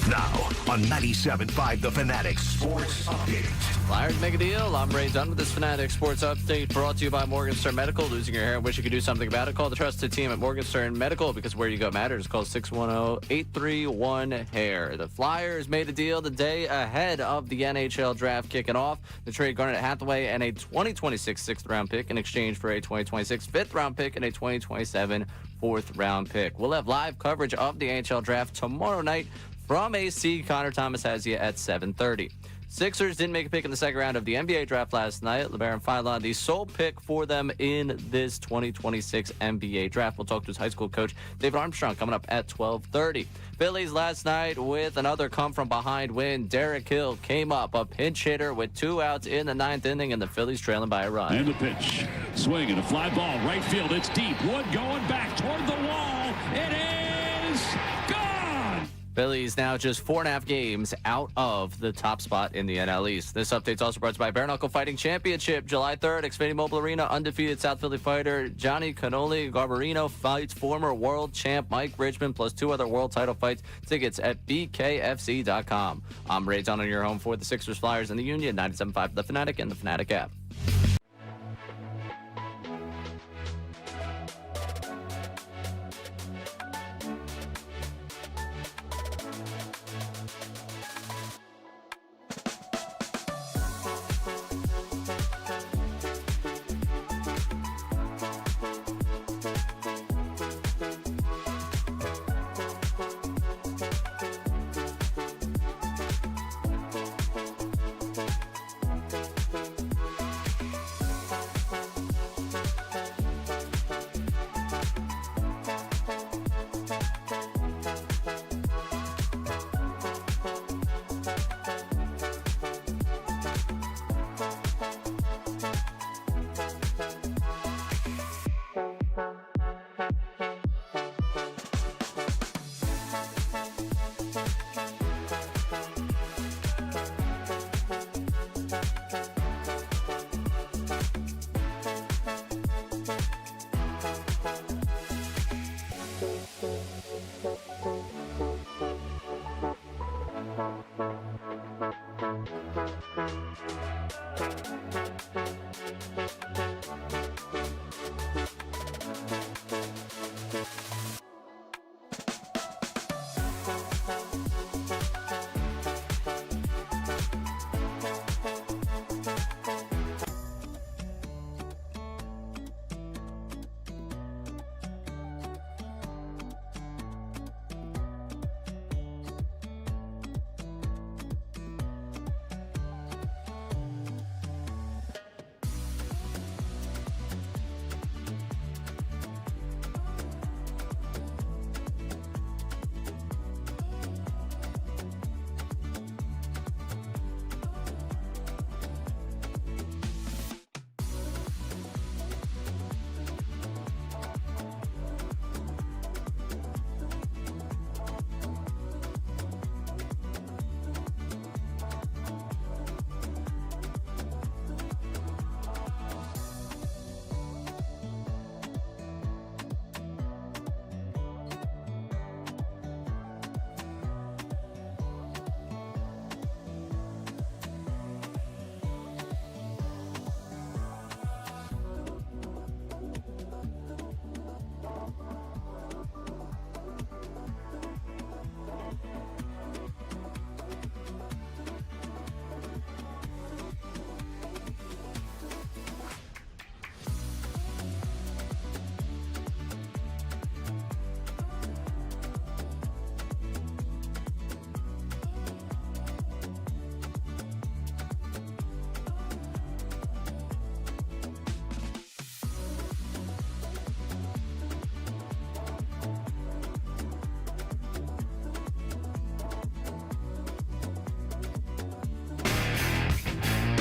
Now on 97.5 The Fanatic Sports Update. Flyers make a deal. I'm Ray Dunn with this Fanatic Sports Update brought to you by Morgenstern Medical. Losing your hair and wish you could do something about it? Call the trusted team at Morgenstern Medical because where you go matters. Call 610-831-HAIR. The Flyers made a deal the day ahead of the NHL draft kicking off. The trade Garnet Hathaway and a 2026 6th-round pick in exchange for a 2026 5th-round pick and a 2027 4th-round pick. We'll have live coverage of the NHL draft tomorrow night from AC. Connor Thomas has you at 7:30. Sixers didn't make a pick in the second round of the NBA draft last night. LeBaron Philon, the sole pick for them in this 2026 NBA draft. We'll talk to his high school coach, David Armstrong, coming up at 12:30. Phillies last night with another come-from-behind win. Derek Hill came up, a pinch hitter with 2 outs in the 9th inning, and the Phillies trailing by a run. And the pitch. Swing and a fly ball. Right field. It's deep. Wood going back toward the wall. It is gone! Phillies now just 4.5 games out of the top spot in the NL East. This update's also brought to you by Bare Knuckle Fighting Championship. July 3rd, Xfinity Mobile Arena, undefeated South Philly fighter Johnny Cannoli Garbarino fights former world champ Mike Richmond, plus 2 other world title fights. Tickets at bkfc.com. I'm Ray Dunn on your home for the Sixers, Flyers, and the Union. 97.5 The Fanatic and the Fanatic app.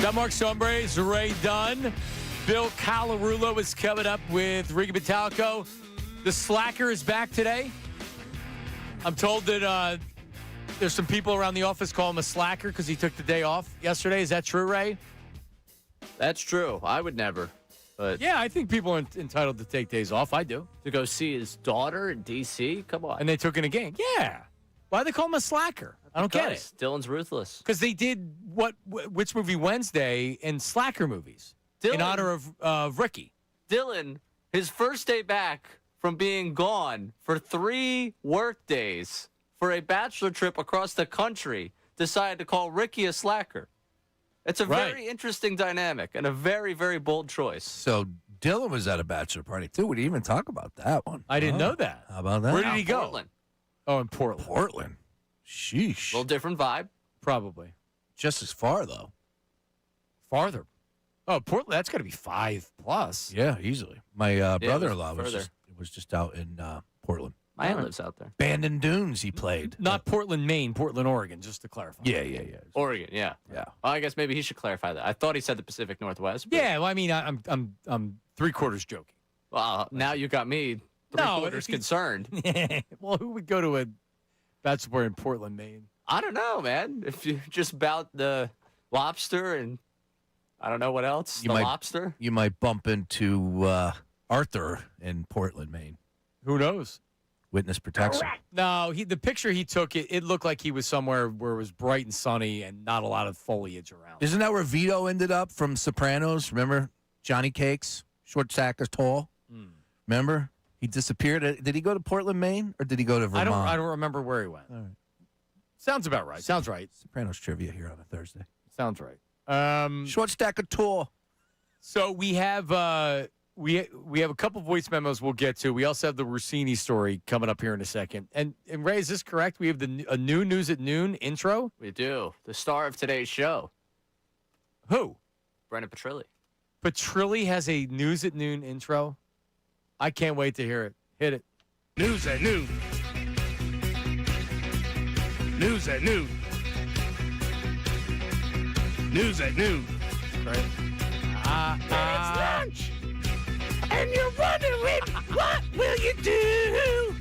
Got Mark Sombres, Ray Dunn. Bill Calarulo is coming up with Ricky Metallico. The Slacker is back today. I'm told that there's some people around the office call him a slacker because he took the day off yesterday. Is that true, Ray? That's true. I would never. But yeah, I think people are entitled to take days off. I do. To go see his daughter in D.C.? Come on. And they took in a game. Yeah. Why do they call him a slacker? I don't get it. Dylan's ruthless. Because they did which movie Wednesday in slacker movies in honor of Ricky. Dylan, his first day back from being gone for 3 work days for a bachelor trip across the country, decided to call Ricky a slacker. It's a very interesting dynamic and a very, very bold choice. So Dylan was at a bachelor party, too. We didn't even talk about that one. I didn't know that. How about that? Where did he go? Portland. Oh, in Portland. Portland. Sheesh. A little different vibe. Probably. Just as far, though. Farther. Oh, Portland, that's got to be 5+. Yeah, easily. My brother-in-law was just out in Portland. My aunt lives out there. Bandon Dunes he played. Not Portland, Maine, Portland, Oregon, just to clarify. Yeah. Oregon, yeah. Yeah. Well, I guess maybe he should clarify that. I thought he said the Pacific Northwest. But... Yeah, well, I mean, I'm 3/4 joking. Well, now you got me 3/4 concerned. Well, who would go to a bachelor party in Portland, Maine? I don't know, man. If you're just about the lobster and I don't know what else, lobster. You might bump into Arthur in Portland, Maine. Who knows? Witness protection. No, the picture he took, it looked like he was somewhere where it was bright and sunny and not a lot of foliage around. Isn't that where Vito ended up from Sopranos? Remember? Johnny Cakes, short stack is tall. Remember? He disappeared. Did he go to Portland, Maine, or did he go to Vermont? I don't remember where he went. All right. Sounds about right. Sounds right. Sopranos trivia here on a Thursday. Sounds right. Short stack of tall. So we have we have a couple voice memos we'll get to. We also have the Rossini story coming up here in a second. And Ray, is this correct? We have a new News at Noon intro? We do. The star of today's show. Who? Brendan Petrilli. Petrilli has a News at Noon intro? I can't wait to hear it. Hit it. News at Noon. News at Noon. News at Noon. Right. It's lunch, and you're wondering what will you do?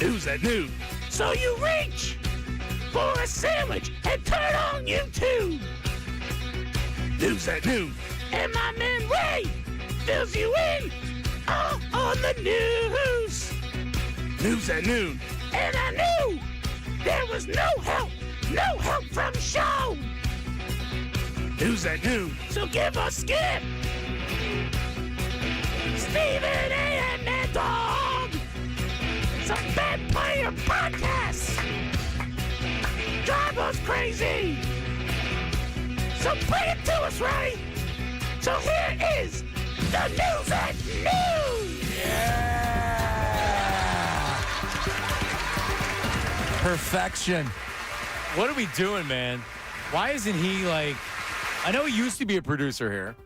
News at Noon. So you reach for a sandwich and turn on YouTube. News at Noon. And my man Ray fills you in on the news. News at Noon. And I knew there was no help from the show. News at Noon. So give us Skip, Stephen A. and Mad Dog some bad player podcasts. Drive us crazy. So bring it to us, Ray. So here is the News at Noon. Perfection. What are we doing, man? Why isn't he like... I know he used to be a producer here.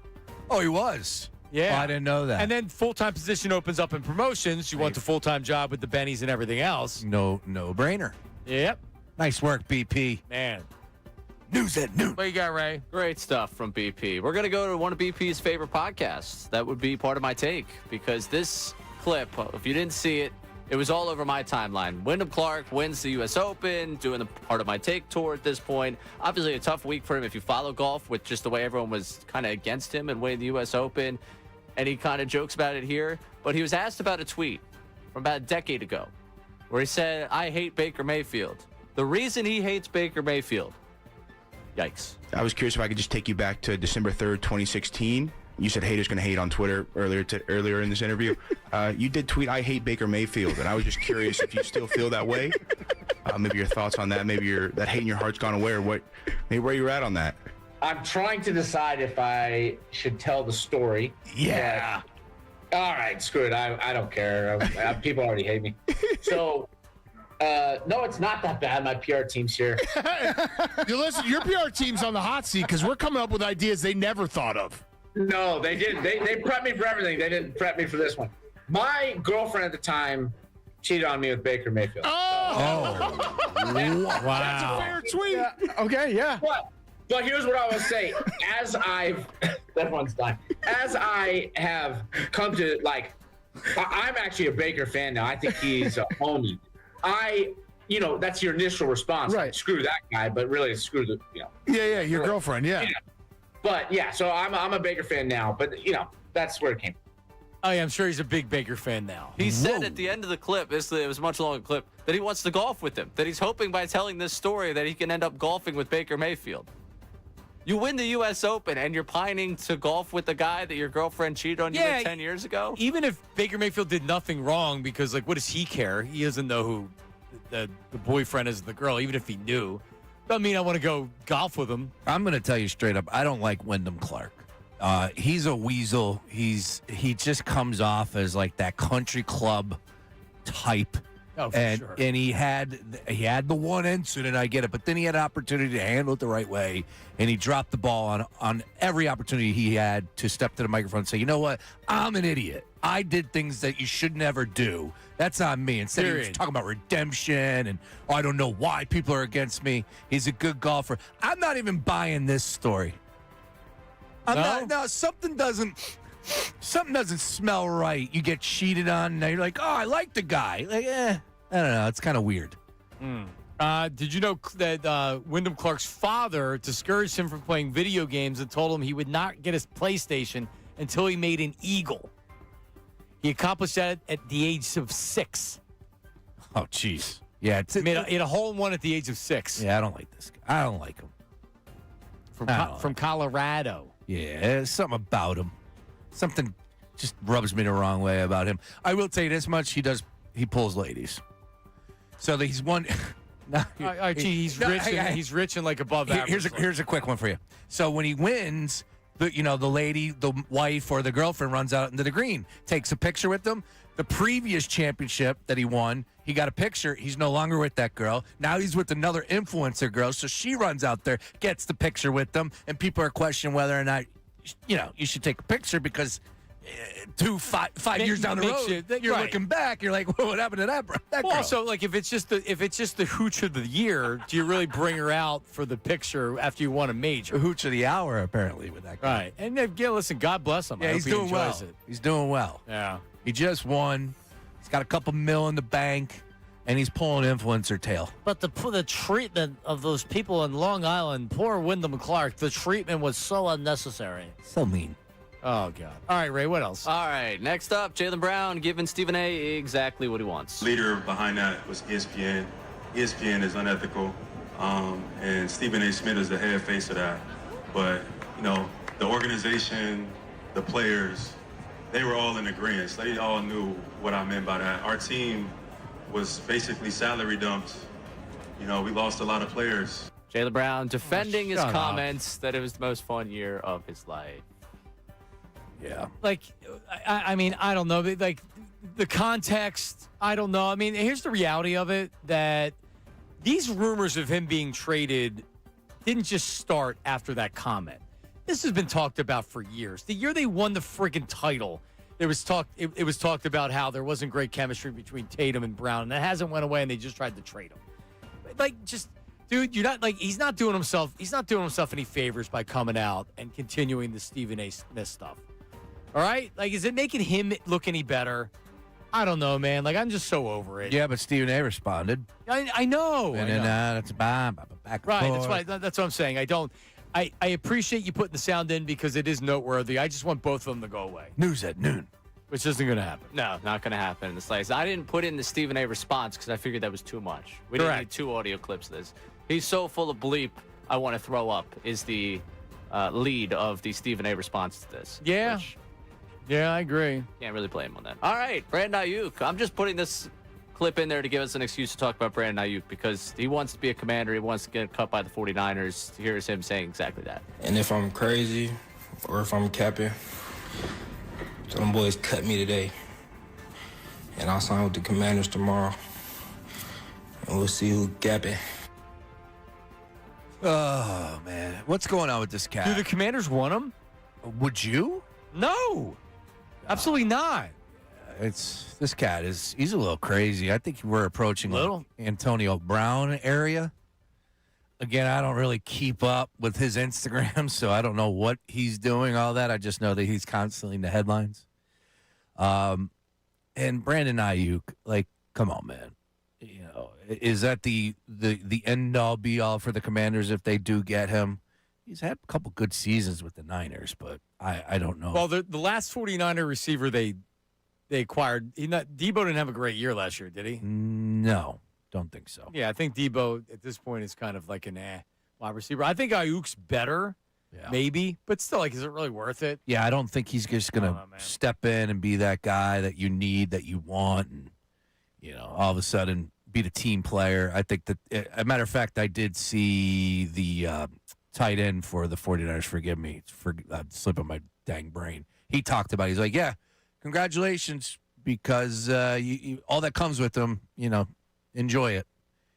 Oh, he was? Yeah. Oh, I didn't know that. And then full-time position opens up in promotions. You want the full-time job with the Bennies and everything else. No brainer. Yep. Nice work, BP. Man. News at Noon. What you got, Ray? Great stuff from BP. We're going to go to one of BP's favorite podcasts. That would be Part of My Take, because this clip, if you didn't see it, it was all over my timeline. Wyndham Clark wins the U.S. Open, doing the Part of My Take tour at this point. Obviously a tough week for him if you follow golf, with just the way everyone was kind of against him and winning the U.S. Open. And he kind of jokes about it here. But he was asked about a tweet from about a decade ago where he said, "I hate Baker Mayfield." The reason he hates Baker Mayfield. Yikes. I was curious if I could just take you back to December 3rd, 2016. You said haters going to hate on Twitter earlier in this interview. You did tweet, "I hate Baker Mayfield," and I was just curious if you still feel that way. Maybe your thoughts on that. Maybe that hate in your heart's gone away, or maybe where you're at on that. I'm trying to decide if I should tell the story. Yeah. All right, screw it. I don't care. People already hate me. So, no, it's not that bad. My PR team's here. Listen, your PR team's on the hot seat because we're coming up with ideas they never thought of. No, they didn't. They prepped me for everything. They didn't prep me for this one. My girlfriend at the time cheated on me with Baker Mayfield. Oh. Wow. That's a fair tweet. Okay, yeah. But But here's what I will say. That one's done. As I have come to, like, I'm actually a Baker fan now. I think he's a homie. That's your initial response. Right. Screw that guy, but really screw the, Yeah, your girlfriend, yeah. But, yeah, so I'm a Baker fan now. But, that's where it came from. Oh, yeah, I'm sure he's a big Baker fan now. He said at the end of the clip, it was a much longer clip, that he wants to golf with him, that he's hoping by telling this story that he can end up golfing with Baker Mayfield. You win the U.S. Open, and you're pining to golf with the guy that your girlfriend cheated on you with 10 years ago? Even if Baker Mayfield did nothing wrong, because, like, what does he care? He doesn't know who the boyfriend is of the girl, even if he knew. Doesn't mean I want to go golf with him. I'm going to tell you straight up, I don't like Wyndham Clark. He's a weasel. He just comes off as like that country club type. Oh, for sure. And he had the one incident, I get it, but then he had an opportunity to handle it the right way, and he dropped the ball on every opportunity he had to step to the microphone and say, you know what, I'm an idiot. I did things that you should never do. That's on me. Instead, he was talking about redemption and I don't know why people are against me. He's a good golfer. I'm not even buying this story. Something doesn't smell right. You get cheated on, and now you're like, oh, I like the guy. Like, I don't know. It's kind of weird. Did you know that Wyndham Clark's father discouraged him from playing video games and told him he would not get his PlayStation until he made an eagle? He accomplished that at the age of 6. Oh, jeez. Yeah. He had a hole-in-one at the age of 6. Yeah, I don't like this guy. I don't like him. From Colorado. Yeah, there's something about him. Something just rubs me the wrong way about him. I will tell you this much: he pulls ladies. So that he's one. He's rich. He's rich and like above average. Here's a quick one for you. So when he wins, the lady, the wife or the girlfriend runs out into the green, takes a picture with them. The previous championship that he won, he got a picture. He's no longer with that girl. Now he's with another influencer girl. So she runs out there, gets the picture with them, and people are questioning whether or not, you should take a picture because 5 years down the road, you're looking back, you're like, well, what happened to that girl? Well, also, like if it's just the hooch of the year, do you really bring her out for the picture after you won a major? The hooch of the hour, apparently, with that guy. Right. And listen, God bless him. Yeah, he's doing well. He's doing well. Yeah. He just won. He's got a couple mil in the bank, and he's pulling influencer tail. But the treatment of those people in Long Island, poor Wyndham Clark, the treatment was so unnecessary. So mean. Oh, God. All right, Ray, what else? All right, next up, Jaylen Brown giving Stephen A. exactly what he wants. Leader behind that was ESPN. ESPN is unethical, and Stephen A. Smith is the head face of that. But, the organization, the players, they were all in agreement. They all knew what I meant by that. Our team was basically salary dumped. We lost a lot of players. Jaylen Brown defending his comments that it was the most fun year of his life. Yeah. Like, I mean, I don't know. Like, the context, I don't know. I mean, here's the reality of it, that these rumors of him being traded didn't just start after that comment. This has been talked about for years. The year they won the friggin' title, it was talked about how there wasn't great chemistry between Tatum and Brown, and that hasn't went away, and they just tried to trade him. Like, just, dude, you're not, like, he's not doing himself any favors by coming out and continuing the Stephen A. Smith stuff. All right? Like, is it making him look any better? I don't know, man. Like, I'm just so over it. Yeah, but Stephen A. responded. I know. And then that's back and right. forth. That's what I'm saying. I appreciate you putting the sound in because it is noteworthy. I just want both of them to go away. News at noon. Which isn't going to happen. No, not going to happen in the slightest. I didn't put in the Stephen A. response because I figured that was too much. We didn't need 2 audio clips of this. He's so full of bleep, I want to throw up, is the lead of the Stephen A. response to this. Yeah. Yeah, I agree. Can't really blame him on that. All right, Brandon Ayuk. I'm just putting this clip in there to give us an excuse to talk about Brandon Ayuk because he wants to be a Commander. He wants to get cut by the 49ers. Here's him saying exactly that. And if I'm crazy or if I'm capping, so them boys cut me today. And I'll sign with the Commanders tomorrow. And we'll see who's gapping. Oh, man. What's going on with this cat? Do the Commanders want him? Would you? No. Absolutely not. This cat he's a little crazy. I think we're approaching like Antonio Brown area. Again, I don't really keep up with his Instagram, so I don't know what he's doing, all that. I just know that he's constantly in the headlines. And Brandon Ayuk, like, come on, man. You know, is that the end-all, be-all for the Commanders if they do get him? He's had a couple good seasons with the Niners, but I don't know. Well, the last 49er receiver they acquired, Debo didn't have a great year last year, did he? No, don't think so. Yeah, I think Debo at this point is kind of like an wide receiver. I think Ayuk's better, maybe, but still, like, is it really worth it? Yeah, I don't think he's just going to step in and be that guy that you need, that you want, and, you know, all of a sudden be the team player. I think that, as a matter of fact, I did see the tight end for the 49ers, forgive me, for slipping my dang brain. He talked about it. He's like, yeah, congratulations, because all that comes with him, you know, enjoy it.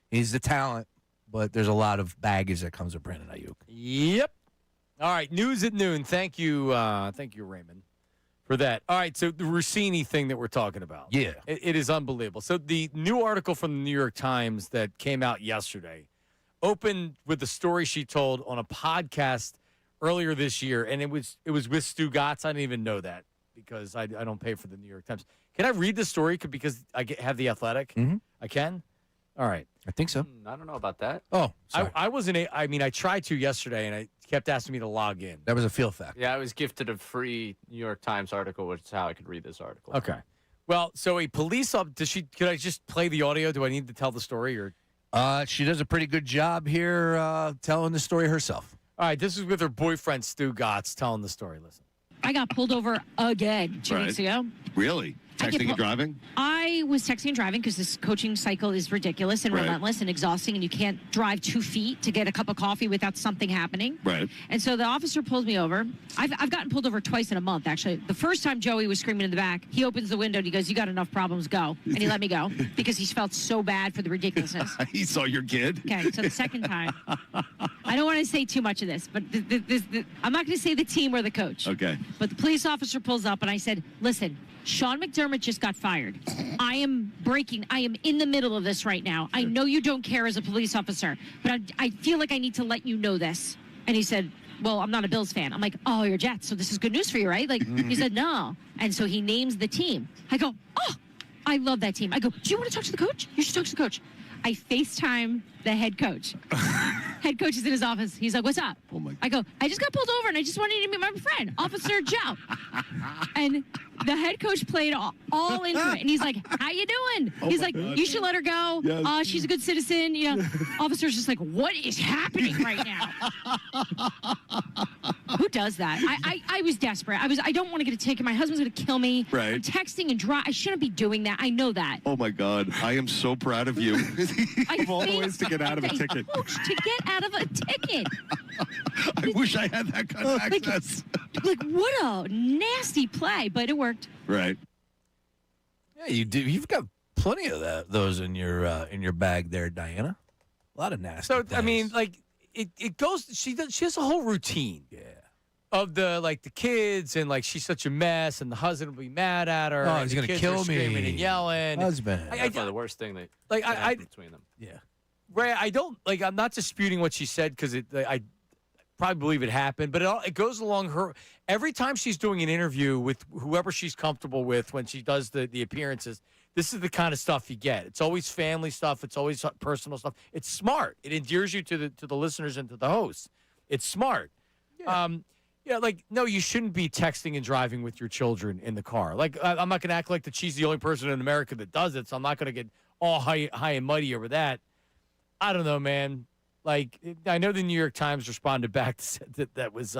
He's the talent, but there's a lot of baggage that comes with Brandon Ayuk. Yep. All right, news at noon. Thank you, Raymond, for that. All right, so the Rossini thing that we're talking about. Yeah. It is unbelievable. So the new article from the New York Times that came out yesterday opened with the story she told on a podcast earlier this year, and it was with Stu Gatz. I didn't even know that because I don't pay for the New York Times. Can I read the story because I have The Athletic? Mm-hmm. I can? All right. I think so. I don't know about that. Oh, sorry. I wasn't. I mean, I tried to yesterday, and it kept asking me to log in. That was a feel fact. Yeah, I was gifted a free New York Times article, which is how I could read this article. Okay. Well, so a police could I just play the audio? Do I need to tell the story or? She does a pretty good job here telling the story herself. All right, this is with her boyfriend, Stu Gatz, telling the story. Listen. I got pulled over again 2 weeks ago. Really? Texting and driving? I was texting and driving because this coaching cycle is ridiculous and relentless and exhausting, and you can't drive 2 feet to get a cup of coffee without something happening. Right. And so the officer pulls me over. I've gotten pulled over twice in a month, actually. The first time Joey was screaming in the back, he opens the window and he goes, "You got enough problems, go." And he let me go because he felt so bad for the ridiculousness. He saw your kid? Okay, so the second time. I don't want to say too much of this, but I'm not going to say the team or the coach. Okay. But the police officer pulls up and I said, "Listen, Sean McDermott just got fired. I am in the middle of this right now. I know you don't care as a police officer, but I feel like I need to let you know this." And he said, "Well, I'm not a Bills fan." I'm like, "Oh, you're Jets, so this is good news for you, right?" Like, he said, "No." And so he names the team. I go, "Oh, I love that team." I go, "Do you want to talk to the coach? You should talk to the coach." I FaceTime the head coach. Head coach is in his office. He's like, "What's up?" Oh my. I go, "I just got pulled over and I just wanted to meet my friend, Officer Joe." And the head coach played all into it. And he's like, "How you doing?" He's like, God. "You should let her go. Yes. She's a good citizen." You know, officer's just like, "What is happening right now?" Who does that? I was desperate. I don't want to get a ticket. My husband's going to kill me. Right. I'm texting and I shouldn't be doing that. I know that. Oh my God. I am so proud of you. Of all the ways to get out of a ticket. Coach, to get out of a ticket. I wish I had that kind of access. Like, what a nasty play, but it worked. Right. Yeah, you do. You've got plenty of those in your bag there, Diana. A lot of nasty. So plays. I mean, like it goes. She has a whole routine. Yeah. Of the kids and like she's such a mess and the husband will be mad at her. Oh, and he's the gonna kids kill are screaming me. and yelling. Husband. That's probably the worst thing that Like can I happen between them. Yeah. Ray, I don't like. I'm not disputing what she said because I probably believe it happened, but it goes along her. Every time she's doing an interview with whoever she's comfortable with when she does the appearances, this is the kind of stuff you get. It's always family stuff. It's always personal stuff. It's smart. It endears you to the listeners and to the hosts. It's smart. Yeah. Like, no, you shouldn't be texting and driving with your children in the car. Like, I'm not going to act like that she's the only person in America that does it, so I'm not going to get all high and mighty over that. I don't know, man. Like, I know the New York Times responded back to said that was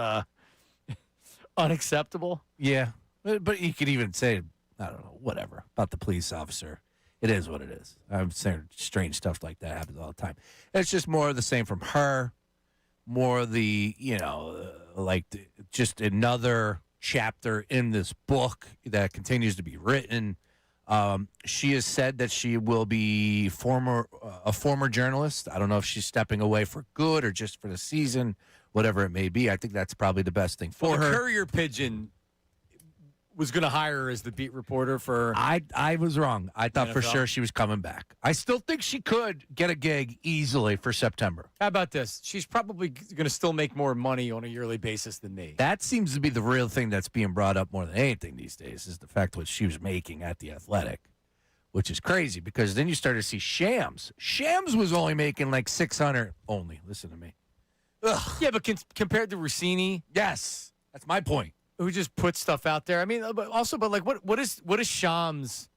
unacceptable. Yeah, but you could even say, I don't know, whatever about the police officer. It is what it is. I'm saying strange stuff like that happens all the time. It's just more of the same from her. More of the, just another chapter in this book that continues to be written. She has said that she will be a former journalist. I don't know if she's stepping away for good or just for the season, whatever it may be. I think that's probably the best thing for her. The Courier Pigeon was going to hire her as the beat reporter for. I was wrong. I thought for NFL? sure she was coming back. I still think she could get a gig easily for September. How about this? She's probably going to still make more money on a yearly basis than me. That seems to be the real thing that's being brought up more than anything these days is the fact what she was making at the Athletic, which is crazy because then you start to see Shams. Shams was only making like $600 only. Listen to me. Ugh. Yeah, but compared to Rossini, yes, that's my point. Who just put stuff out there? I mean, but like, what is Shams?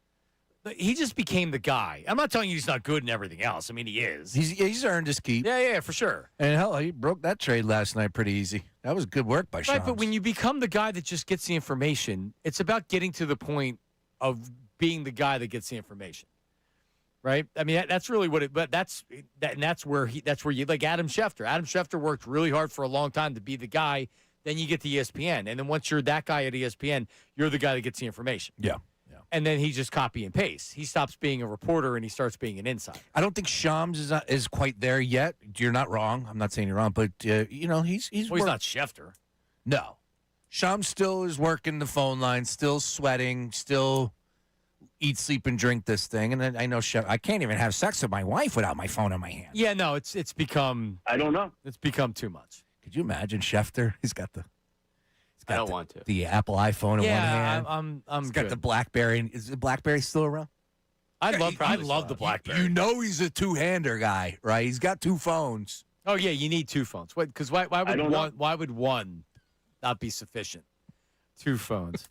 He just became the guy. I'm not telling you he's not good and everything else. I mean, he is. He's earned his keep. Yeah, for sure. And hell, he broke that trade last night pretty easy. That was good work by Shams. Right, but when you become the guy that just gets the information, it's about getting to the point of being the guy that gets the information. Right? I mean, that's really what it. But that's where you like Adam Schefter. Adam Schefter worked really hard for a long time to be the guy. Then you get to ESPN, and then once you're that guy at ESPN, you're the guy that gets the information. Yeah. And then he just copy and paste. He stops being a reporter and he starts being an insider. I don't think Shams is quite there yet. You're not wrong. I'm not saying you're wrong, but he's he's not Schefter. No, Shams still is working the phone line, still sweating, still eat, sleep, and drink this thing. And I know I can't even have sex with my wife without my phone in my hand. Yeah, no, it's become. I don't know. It's become too much. Could you imagine Schefter? He's got I don't want to. The Apple iPhone in one hand. I'm He's got the BlackBerry. Is the BlackBerry still around? I love the BlackBerry. You know he's a two-hander guy, right? He's got two phones. Oh yeah, you need two phones. Because why would one not be sufficient? Two phones.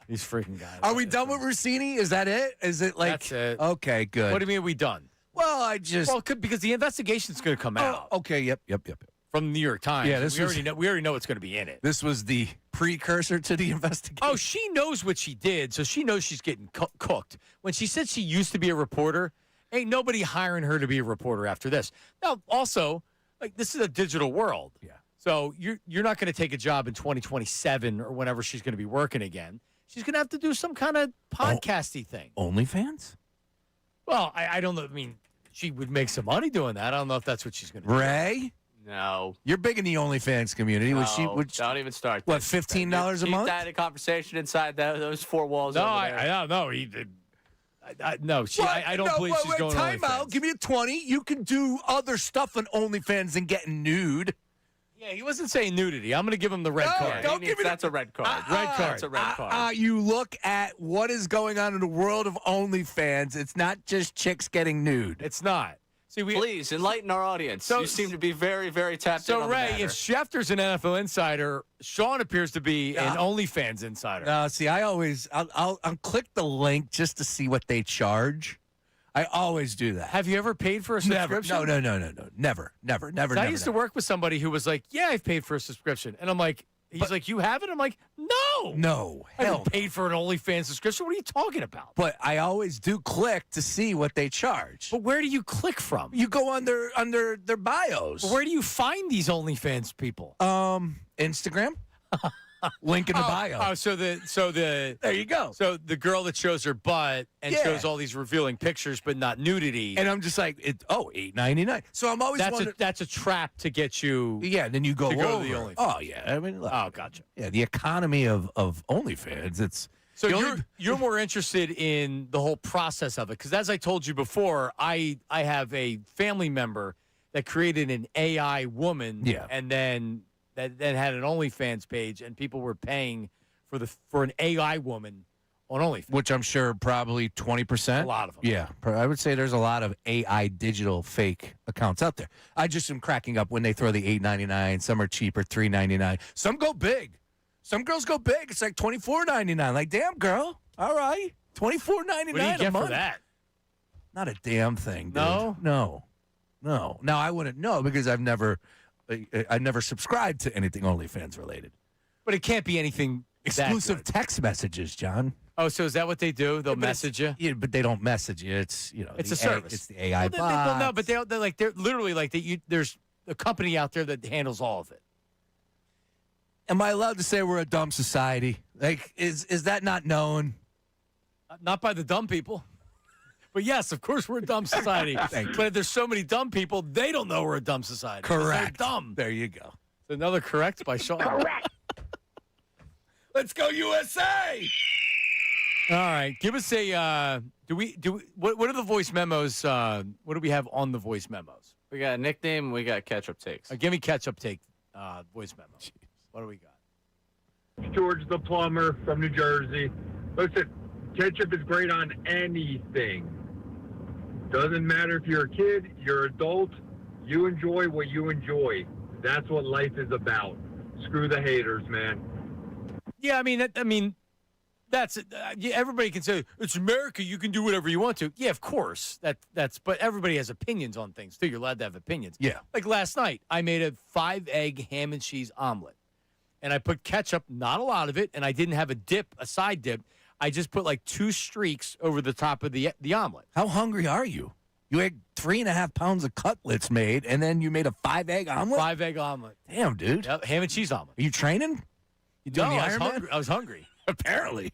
These freaking guys. Are we done with Rossini? Is that it? Is it like that's it? Okay, good. What do you mean we done? Well, because the investigation's going to come out. Okay, yep. From the New York Times. Yeah, we already know what's going to be in it. This was the precursor to the investigation. Oh, she knows what she did, so she knows she's getting cooked. When she said she used to be a reporter, ain't nobody hiring her to be a reporter after this. Now, also, like this is a digital world. Yeah. So you're not going to take a job in 2027 or whenever she's going to be working again. She's going to have to do some kind of podcasty thing. OnlyFans? Well, I don't know. I mean, she would make some money doing that. I don't know if that's what she's going to do. Ray? No. You're big in the OnlyFans community. No, don't even start. What, $15 a month? Keep that a conversation inside those four walls. No, over I don't know. He did. No, I don't believe she's going time to OnlyFans. out. Give me a 20. You can do other stuff on OnlyFans than getting nude. Yeah, he wasn't saying nudity. I'm going to give him the red card. Don't give me that's a red card. Red card. That's a red card. You look at what is going on in the world of OnlyFans. It's not just chicks getting nude. It's not. See, Please enlighten our audience. You seem to be very, very tapped in So, on the Ray, matter. if Schefter's an NFL insider, Sean appears to be an OnlyFans insider. No, see, I'll click the link just to see what they charge. I always do that. Have you ever paid for a subscription? No. Never. I used to work with somebody who was like, yeah, I've paid for a subscription. And I'm like, he's like, you haven't? I'm like, no. No. I haven't paid for an OnlyFans subscription. What are you talking about? But I always do click to see what they charge. But where do you click from? You go under their bios. Where do you find these OnlyFans people? Instagram. Link in the bio. Oh, so the there you go. So the girl that shows her butt and shows all these revealing pictures, but not nudity. And I'm just like, $8.99. So I'm always that's a trap to get you. Yeah, then you go to over. the OnlyFans. Oh yeah, I mean, look, gotcha. Yeah, the economy of OnlyFans. It's so you're more interested in the whole process of it because, as I told you before, I have a family member that created an AI woman. Yeah. And then. That had an OnlyFans page, and people were paying for an AI woman on OnlyFans. Which I'm sure probably 20%. A lot of them. Yeah, I would say there's a lot of AI digital fake accounts out there. I just am cracking up when they throw the $8.99. Some are cheaper, $3.99. Some go big. Some girls go big. It's like $24.99. Like, damn, girl. All right, $24.99 What do you get a month. for that? Not a damn thing, dude. No? No. Now, I wouldn't know because I've never subscribed to anything OnlyFans related. But it can't be anything exclusive text messages, John. Oh, so is that what they do? They'll message you? Yeah, but they don't message you. It's it's a service. It's the AI bot. No, but they're literally like there's a company out there that handles all of it. Am I allowed to say we're a dumb society? Like, is that not known? Not by the dumb people. But yes, of course, we're a dumb society. But if there's so many dumb people, they don't know we're a dumb society. Correct. They're dumb. There you go. Another correct by Sean. Correct. Let's go USA. All right, give us a. What are the voice memos? What do we have on the voice memos? We got a nickname. We got ketchup takes. Give me ketchup take voice memo. Jeez. What do we got? George the plumber from New Jersey. Listen, ketchup is great on anything. Doesn't matter if you're a kid, you're an adult. You enjoy what you enjoy. That's what life is about. Screw the haters, man. Yeah, I mean, that's everybody can say it's America. You can do whatever you want to. Yeah, of course. But everybody has opinions on things too. You're allowed to have opinions. Yeah. Like last night, I made a 5-egg ham and cheese omelet, and I put ketchup, not a lot of it, and I didn't have a side dip. I just put like 2 streaks over the top of the omelet. How hungry are you? You had 3.5 pounds of cutlets made, and then you made a 5-egg omelet? 5-egg omelet. Damn, dude. Yep, ham and cheese omelet. Are you training? You doing the Ironman? I was hungry. Apparently.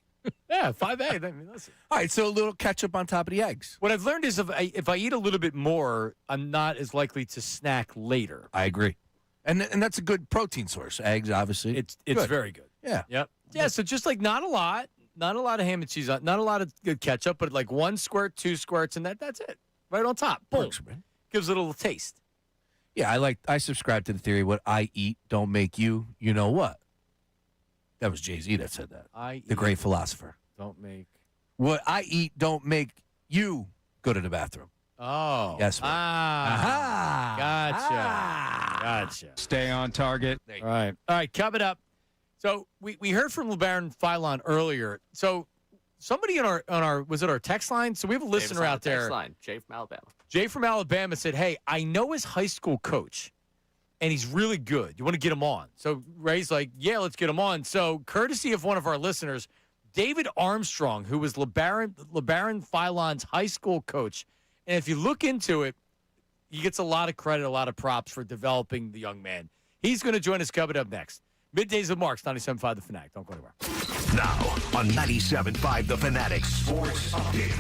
Yeah, 5-egg. I mean, listen. All right, so a little ketchup on top of the eggs. What I've learned is if I eat a little bit more, I'm not as likely to snack later. I agree. And that's a good protein source. Eggs, obviously. It's very good. Yeah. Yep. Yeah, so just like not a lot of ham and cheese, not a lot of good ketchup, but like 1 squirt, 2 squirts, and that's it. Right on top. Boom. Works, man. Gives it a little taste. Yeah, I subscribe to the theory, what I eat don't make you, you know what? That was Jay-Z that said that. The great philosopher. Don't make. What I eat don't make you go to the bathroom. Oh. Yes. Gotcha. Stay on target. All right, coming up. So we heard from LeBaron Philon earlier. So somebody on our was it our text line? So we have a listener out there. Text line. Jay from Alabama. Jay from Alabama said, "Hey, I know his high school coach, and he's really good. You want to get him on?" So Ray's like, "Yeah, let's get him on." So courtesy of one of our listeners, David Armstrong, who was LeBaron Philon's high school coach, and if you look into it, he gets a lot of credit, a lot of props for developing the young man. He's going to join us coming up next. Middays with Marks, 97.5 The Fanatic. Don't go anywhere. Now on 97.5 The Fanatic Sports Update.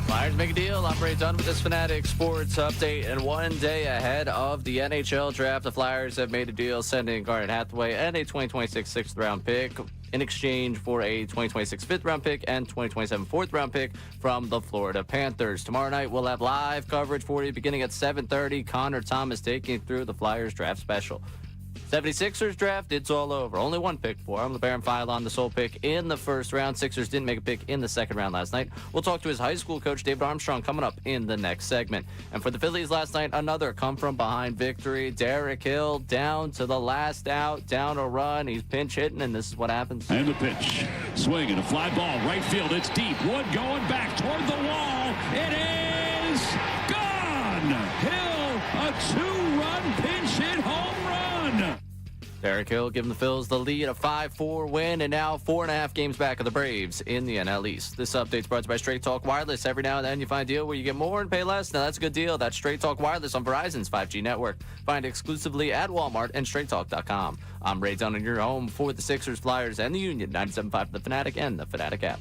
Flyers make a deal. I'm Ray Dunn with this Fanatic Sports Update. And 1 day ahead of the NHL draft, the Flyers have made a deal sending Garnet Hathaway and a 2026 6th-round pick in exchange for a 2026 5th-round pick and 2027 4th-round pick from the Florida Panthers. Tomorrow night, we'll have live coverage for you beginning at 7:30. Connor Thomas taking you through the Flyers draft special. 76ers draft, it's all over. Only 1 pick for him. LeBaron Philon, the sole pick in the 1st round. Sixers didn't make a pick in the 2nd round last night. We'll talk to his high school coach, David Armstrong, coming up in the next segment. And for the Phillies last night, another come-from-behind victory. Derek Hill down to the last out, down a run. He's pinch hitting, and this is what happens. And the pitch. Swing and a fly ball. Right field. It's deep. Wood going back toward the wall. It is gone. Hill, a 2-run pinch hit home run. Derek Hill giving the Phils the lead, a 5-4 win, and now 4.5 games back of the Braves in the NL East. This update's brought to you by Straight Talk Wireless. Every now and then you find a deal where you get more and pay less. Now that's a good deal. That's Straight Talk Wireless on Verizon's 5G network. Find it exclusively at Walmart and StraightTalk.com. I'm Ray Dunn in your home for the Sixers, Flyers, and the Union. 97.5 The Fanatic and the Fanatic app.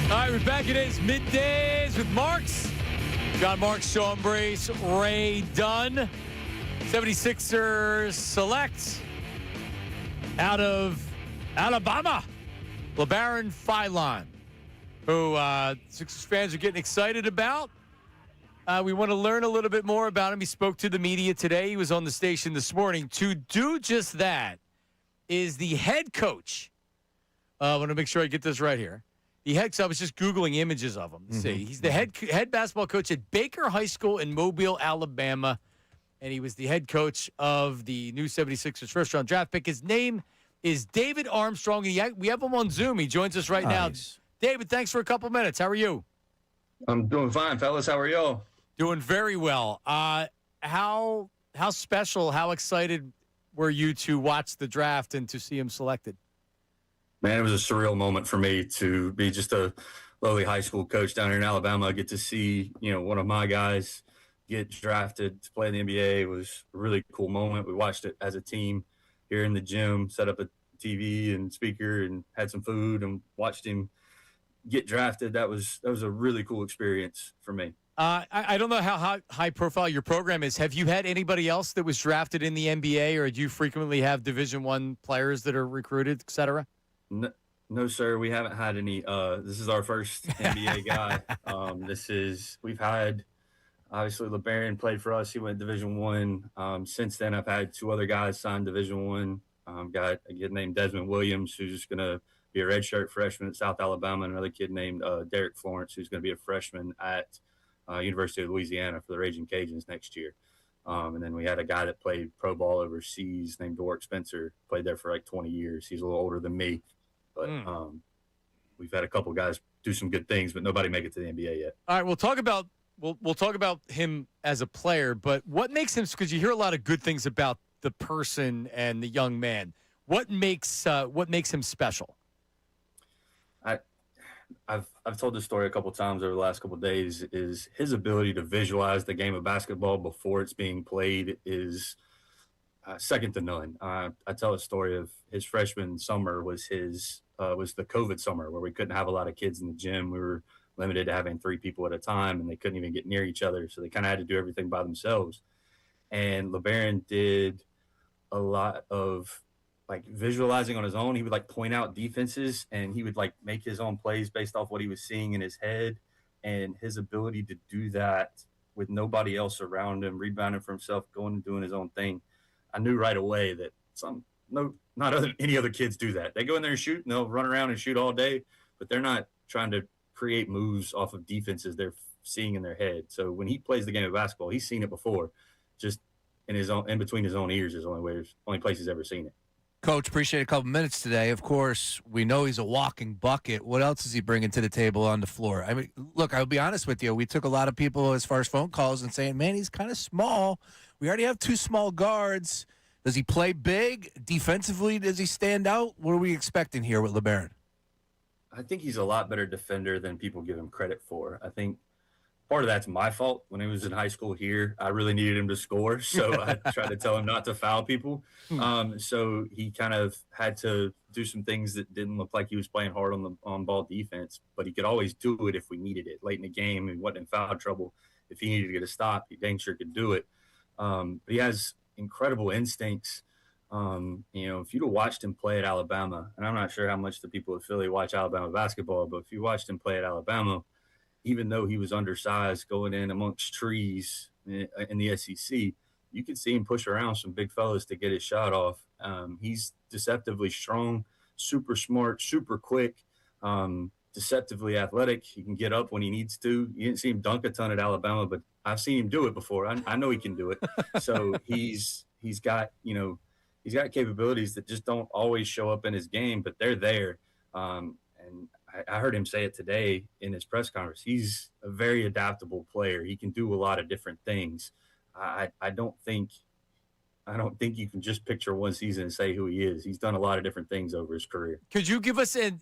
All right, we're back. It is Middays with Marks. John Marks, Sean Brace, Ray Dunn. 76ers select out of Alabama, LeBaron Philon, who Sixers fans are getting excited about. We want to learn a little bit more about him. He spoke to the media today. He was on the station this morning. To do just that is the head coach. I want to make sure I get this right here. I was just Googling images of him. See, he's the head basketball coach at Baker High School in Mobile, Alabama. And he was the head coach of the new 76ers first-round draft pick. His name is David Armstrong. We have him on Zoom. He joins us right now. David, thanks for a couple minutes. How are you? I'm doing fine, fellas. How are y'all? Doing very well. How special, how excited were you to watch the draft and to see him selected? Man, it was a surreal moment for me to be just a lowly high school coach down here in Alabama. I get to see, one of my guys get drafted to play in the NBA. It was a really cool moment. We watched it as a team here in the gym, set up a TV and speaker and had some food and watched him get drafted. That was a really cool experience for me. I don't know how high profile your program is. Have you had anybody else that was drafted in the NBA, or do you frequently have Division I players that are recruited, et cetera? No, sir. We haven't had any. This is our first NBA guy. We've had, obviously, LeBaron played for us. He went Division I. Since then, I've had two other guys sign Division I. Got a kid named Desmond Williams, who's just going to be a redshirt freshman at South Alabama, and another kid named Derek Florence, who's going to be a freshman at University of Louisiana for the Raging Cajuns next year. And then we had a guy that played pro ball overseas named Doric Spencer, played there for like 20 years. He's a little older than me, but we've had a couple guys do some good things, but nobody make it to the NBA yet. All right, we'll talk about him as a player, but what makes him, because you hear a lot of good things about the person and the young man. What makes him special? I've told this story a couple times over the last couple of days. Is his ability to visualize the game of basketball before it's being played is second to none. I tell a story of his freshman summer was the COVID summer where we couldn't have a lot of kids in the gym. We were limited to having 3 people at a time, and they couldn't even get near each other, so they kind of had to do everything by themselves. And LeBaron did a lot of visualizing on his own. He would point out defenses, and he would make his own plays based off what he was seeing in his head. And his ability to do that with nobody else around him, rebounding for himself, going and doing his own thing. I knew right away that any other kids do that. They go in there and shoot, and they'll run around and shoot all day, but they're not trying to create moves off of defenses they're seeing in their head. So when he plays the game of basketball, he's seen it before. Just in between his own ears is the only place he's ever seen it. Coach, appreciate a couple minutes today. Of course, we know he's a walking bucket. What else is he bringing to the table on the floor? I mean, look, I'll be honest with you. We took a lot of people as far as phone calls and saying, man, he's kind of small. We already have 2 small guards. Does he play big? Defensively, does he stand out? What are we expecting here with LeBaron? I think he's a lot better defender than people give him credit for. I think part of that's my fault. When he was in high school here, I really needed him to score, so I tried to tell him not to foul people. So he kind of had to do some things that didn't look like he was playing hard on ball defense, but he could always do it if we needed it. Late in the game, he wasn't in foul trouble. If he needed to get a stop, he dang sure could do it. But he has incredible instincts. If you'd have watched him play at Alabama, and I'm not sure how much the people of Philly watch Alabama basketball, but if you watched him play at Alabama, even though he was undersized going in amongst trees in the SEC, you could see him push around some big fellas to get his shot off. He's deceptively strong, super smart, super quick, deceptively athletic. He can get up when he needs to. You didn't see him dunk a ton at Alabama, but I've seen him do it before. I know he can do it. So he's got capabilities that just don't always show up in his game, but they're there. And I heard him say it today in his press conference. He's a very adaptable player. He can do a lot of different things. I don't think you can just picture one season and say who he is. He's done a lot of different things over his career. Could you give us an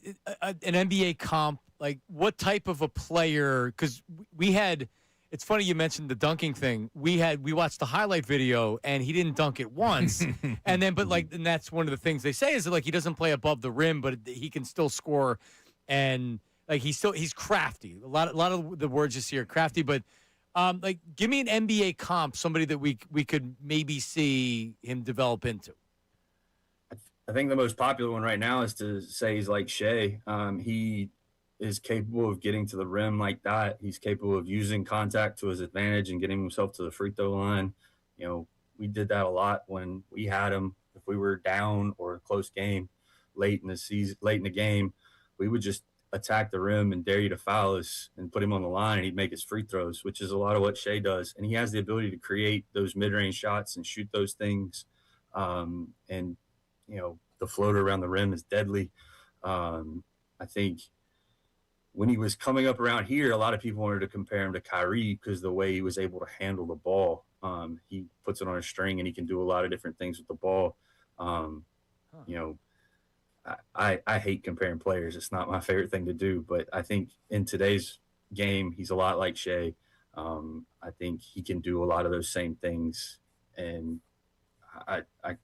NBA comp? Like what type of a player? Because we had. It's funny you mentioned the dunking thing. We watched the highlight video and he didn't dunk it once, and that's one of the things they say is that he doesn't play above the rim, but he can still score. And like he's crafty. A lot of the words you see are crafty, but like give me an NBA comp, somebody that we could maybe see him develop into. I think the most popular one right now is to say he's like Shea. He is capable of getting to the rim like that. He's capable of using contact to his advantage and getting himself to the free throw line. You know, we did that a lot when we had him. If we were down or a close game late in the game, we would just attack the rim and dare you to foul us and put him on the line, and he'd make his free throws, which is a lot of what Shea does. And he has the ability to create those mid-range shots and shoot those things. And you know, the floater around the rim is deadly. I think when he was coming up around here, a lot of people wanted to compare him to Kyrie because the way he was able to handle the ball. He puts it on a string and he can do a lot of different things with the ball. You know, I hate comparing players. It's not my favorite thing to do, but I think in today's game, he's a lot like Shea. I think he can do a lot of those same things, and I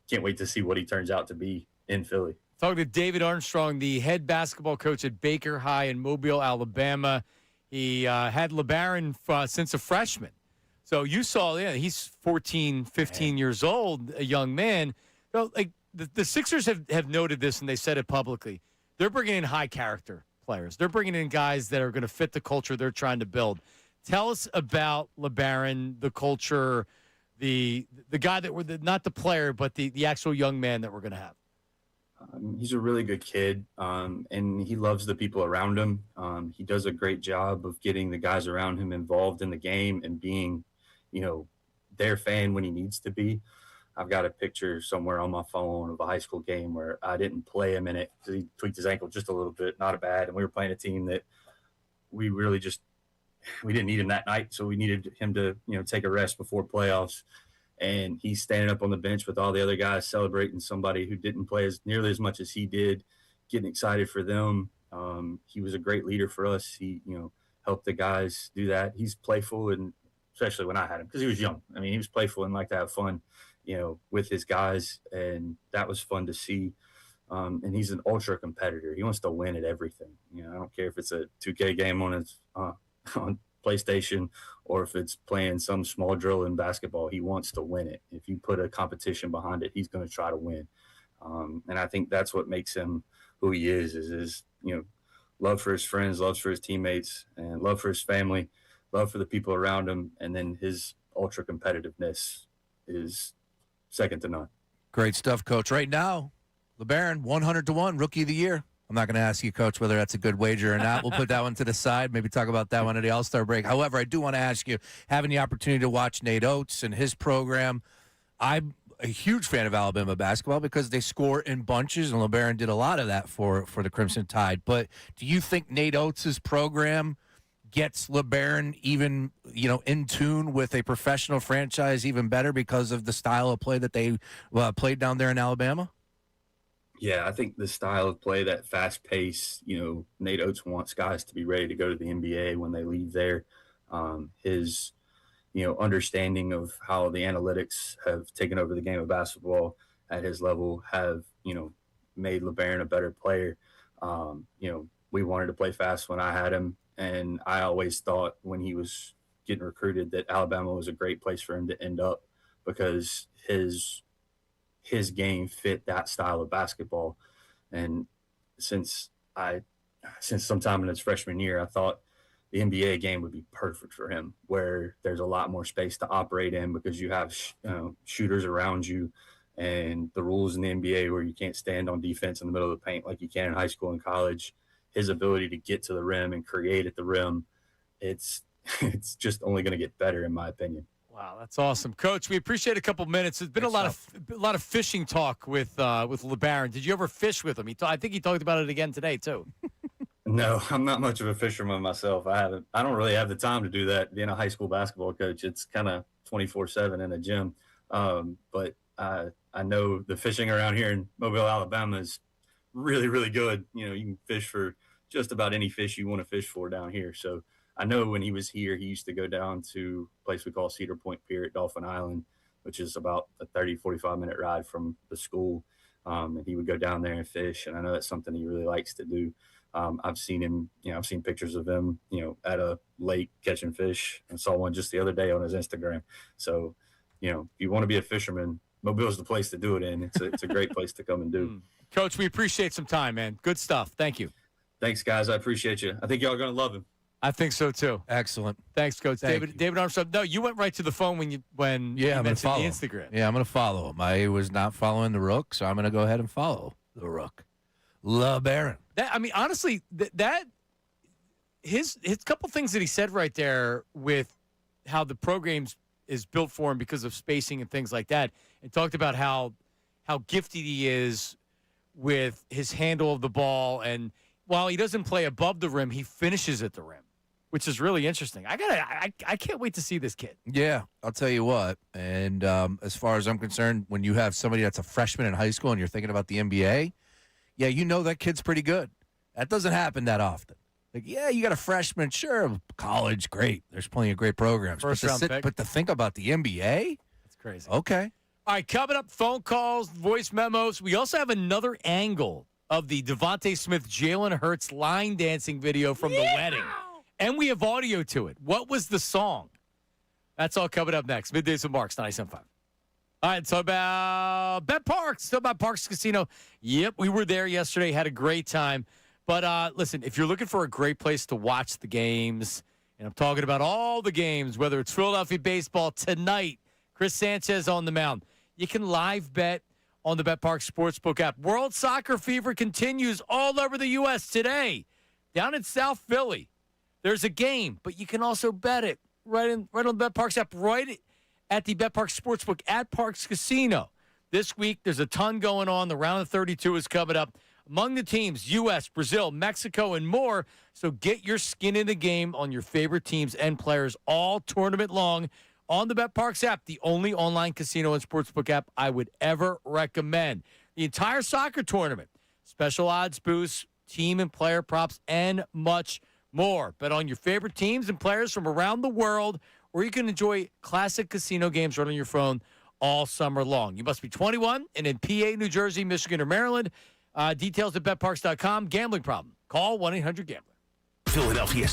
can't wait to see what he turns out to be in Philly. Talking to David Armstrong, the head basketball coach at Baker High in Mobile, Alabama. He had LeBaron since a freshman. So you saw, he's 14, 15 years old, a young man. So, like, the Sixers have noted this, and they said it publicly. They're bringing in high-character players. They're bringing in guys that are going to fit the culture they're trying to build. Tell us about LeBaron, the culture, the guy that we're not the player, but the actual young man that we're going to have. He's a really good kid, and he loves the people around him. He does a great job of getting the guys around him involved in the game and being, you know, their fan when he needs to be. I've got a picture somewhere on my phone of a high school game where I didn't play him in it because he tweaked his ankle just a little bit, not bad, and we were playing a team that we really we didn't need him that night, so we needed him to, you know, take a rest before playoffs. And he's standing up on the bench with all the other guys celebrating somebody who didn't play nearly as much as he did, getting excited for them. He was a great leader for us. He, you know, helped the guys do that. He's playful, and especially when I had him, because he was young. I mean, he was playful and liked to have fun, you know, with his guys, and that was fun to see. And he's an ultra competitor. He wants to win at everything. You know, I don't care if it's a 2K game on his on PlayStation or if it's playing some small drill in basketball. He wants to win it. If you put a competition behind it, he's going to try to win. And I think that's what makes him who he is his, you know, love for his friends, love for his teammates, and love for his family, love for the people around him. And then his ultra competitiveness is second to none. Great stuff, Coach. Right now, LeBaron, 100-1, Rookie of the Year. I'm not going to ask you, Coach, whether that's a good wager or not. We'll put that one to the side. Maybe talk about that one at the All-Star break. However, I do want to ask you, having the opportunity to watch Nate Oates and his program, I'm a huge fan of Alabama basketball because they score in bunches, and LeBaron did a lot of that for the Crimson Tide. But do you think Nate Oates' program gets LeBaron even, you know, in tune with a professional franchise even better because of the style of play that they played down there in Alabama? Yeah, I think the style of play, that fast pace, you know, Nate Oates wants guys to be ready to go to the NBA when they leave there. His, you know, understanding of how the analytics have taken over the game of basketball at his level have, you know, made LeBaron a better player. You know, we wanted to play fast when I had him, and I always thought when he was getting recruited that Alabama was a great place for him to end up because his game fit that style of basketball. And since sometime in his freshman year, I thought the NBA game would be perfect for him, where there's a lot more space to operate in because you have shooters around you, and the rules in the NBA where you can't stand on defense in the middle of the paint like you can in high school and college. His ability to get to the rim and create at the rim, it's just only going to get better, in my opinion. Wow, that's awesome, Coach. We appreciate a couple minutes. There's been a lot of fishing talk with LeBaron. Did you ever fish with him? I think he talked about it again today too. No, I'm not much of a fisherman myself. I don't really have the time to do that. Being a high school basketball coach, it's kind of 24/7 in a gym. But I know the fishing around here in Mobile, Alabama is really, really good. You know, you can fish for just about any fish you want to fish for down here. So I know when he was here, he used to go down to a place we call Cedar Point Pier at Dolphin Island, which is about a 30, 45-minute ride from the school. And he would go down there and fish, and I know that's something he really likes to do. I've seen him, I've seen pictures of him, at a lake catching fish, and saw one just the other day on his Instagram. So, if you want to be a fisherman, Mobile's the place to do it in. It's a great place to come and do. Coach, we appreciate some time, man. Good stuff. Thank you. Thanks, guys. I appreciate you. I think y'all are going to love him. I think so too. Excellent. Thanks, Coach. David Armstrong. No, you went right to the phone when you I'm mentioned gonna the follow Instagram. Yeah, I'm going to follow him. I was not following the Rook, so I'm going to go ahead and follow the Rook. LeBaron. Honestly, his couple things that he said right there with how the program is built for him because of spacing and things like that, and talked about how gifted he is with his handle of the ball, and while he doesn't play above the rim, he finishes at the rim, which is really interesting. I can't wait to see this kid. Yeah, I'll tell you what. And as far as I'm concerned, when you have somebody that's a freshman in high school and you're thinking about the NBA, yeah, that kid's pretty good. That doesn't happen that often. Like, yeah, you got a freshman, sure, college, great. There's plenty of great programs. First-round pick. But to think about the NBA? That's crazy. Okay. All right, coming up, phone calls, voice memos. We also have another angle of the Devontae Smith, Jalen Hurts line dancing video from the wedding. And we have audio to it. What was the song? That's all coming up next. Middays with Marks, 97.5. All right, so about Bet Parks. So about Parks Casino. Yep, we were there yesterday, had a great time. But listen, if you're looking for a great place to watch the games, and I'm talking about all the games, whether it's Philadelphia baseball tonight, Chris Sanchez on the mound, you can live bet on the Bet Parks Sportsbook app. World Soccer Fever continues all over the U.S. today. Down in South Philly, there's a game, but you can also bet it right on the Bet Parks app, right at the Bet Parks Sportsbook at Parks Casino. This week, there's a ton going on. The round of 32 is coming up. Among the teams, U.S., Brazil, Mexico, and more. So get your skin in the game on your favorite teams and players all tournament long on the Bet Parks app, the only online casino and sportsbook app I would ever recommend. The entire soccer tournament, special odds boosts, team and player props, and much more. Bet on your favorite teams and players from around the world, or you can enjoy classic casino games right on your phone all summer long. You must be 21 and in PA, New Jersey, Michigan, or Maryland. Details at betparks.com. Gambling problem? Call 1-800-GAMBLER. Philadelphia.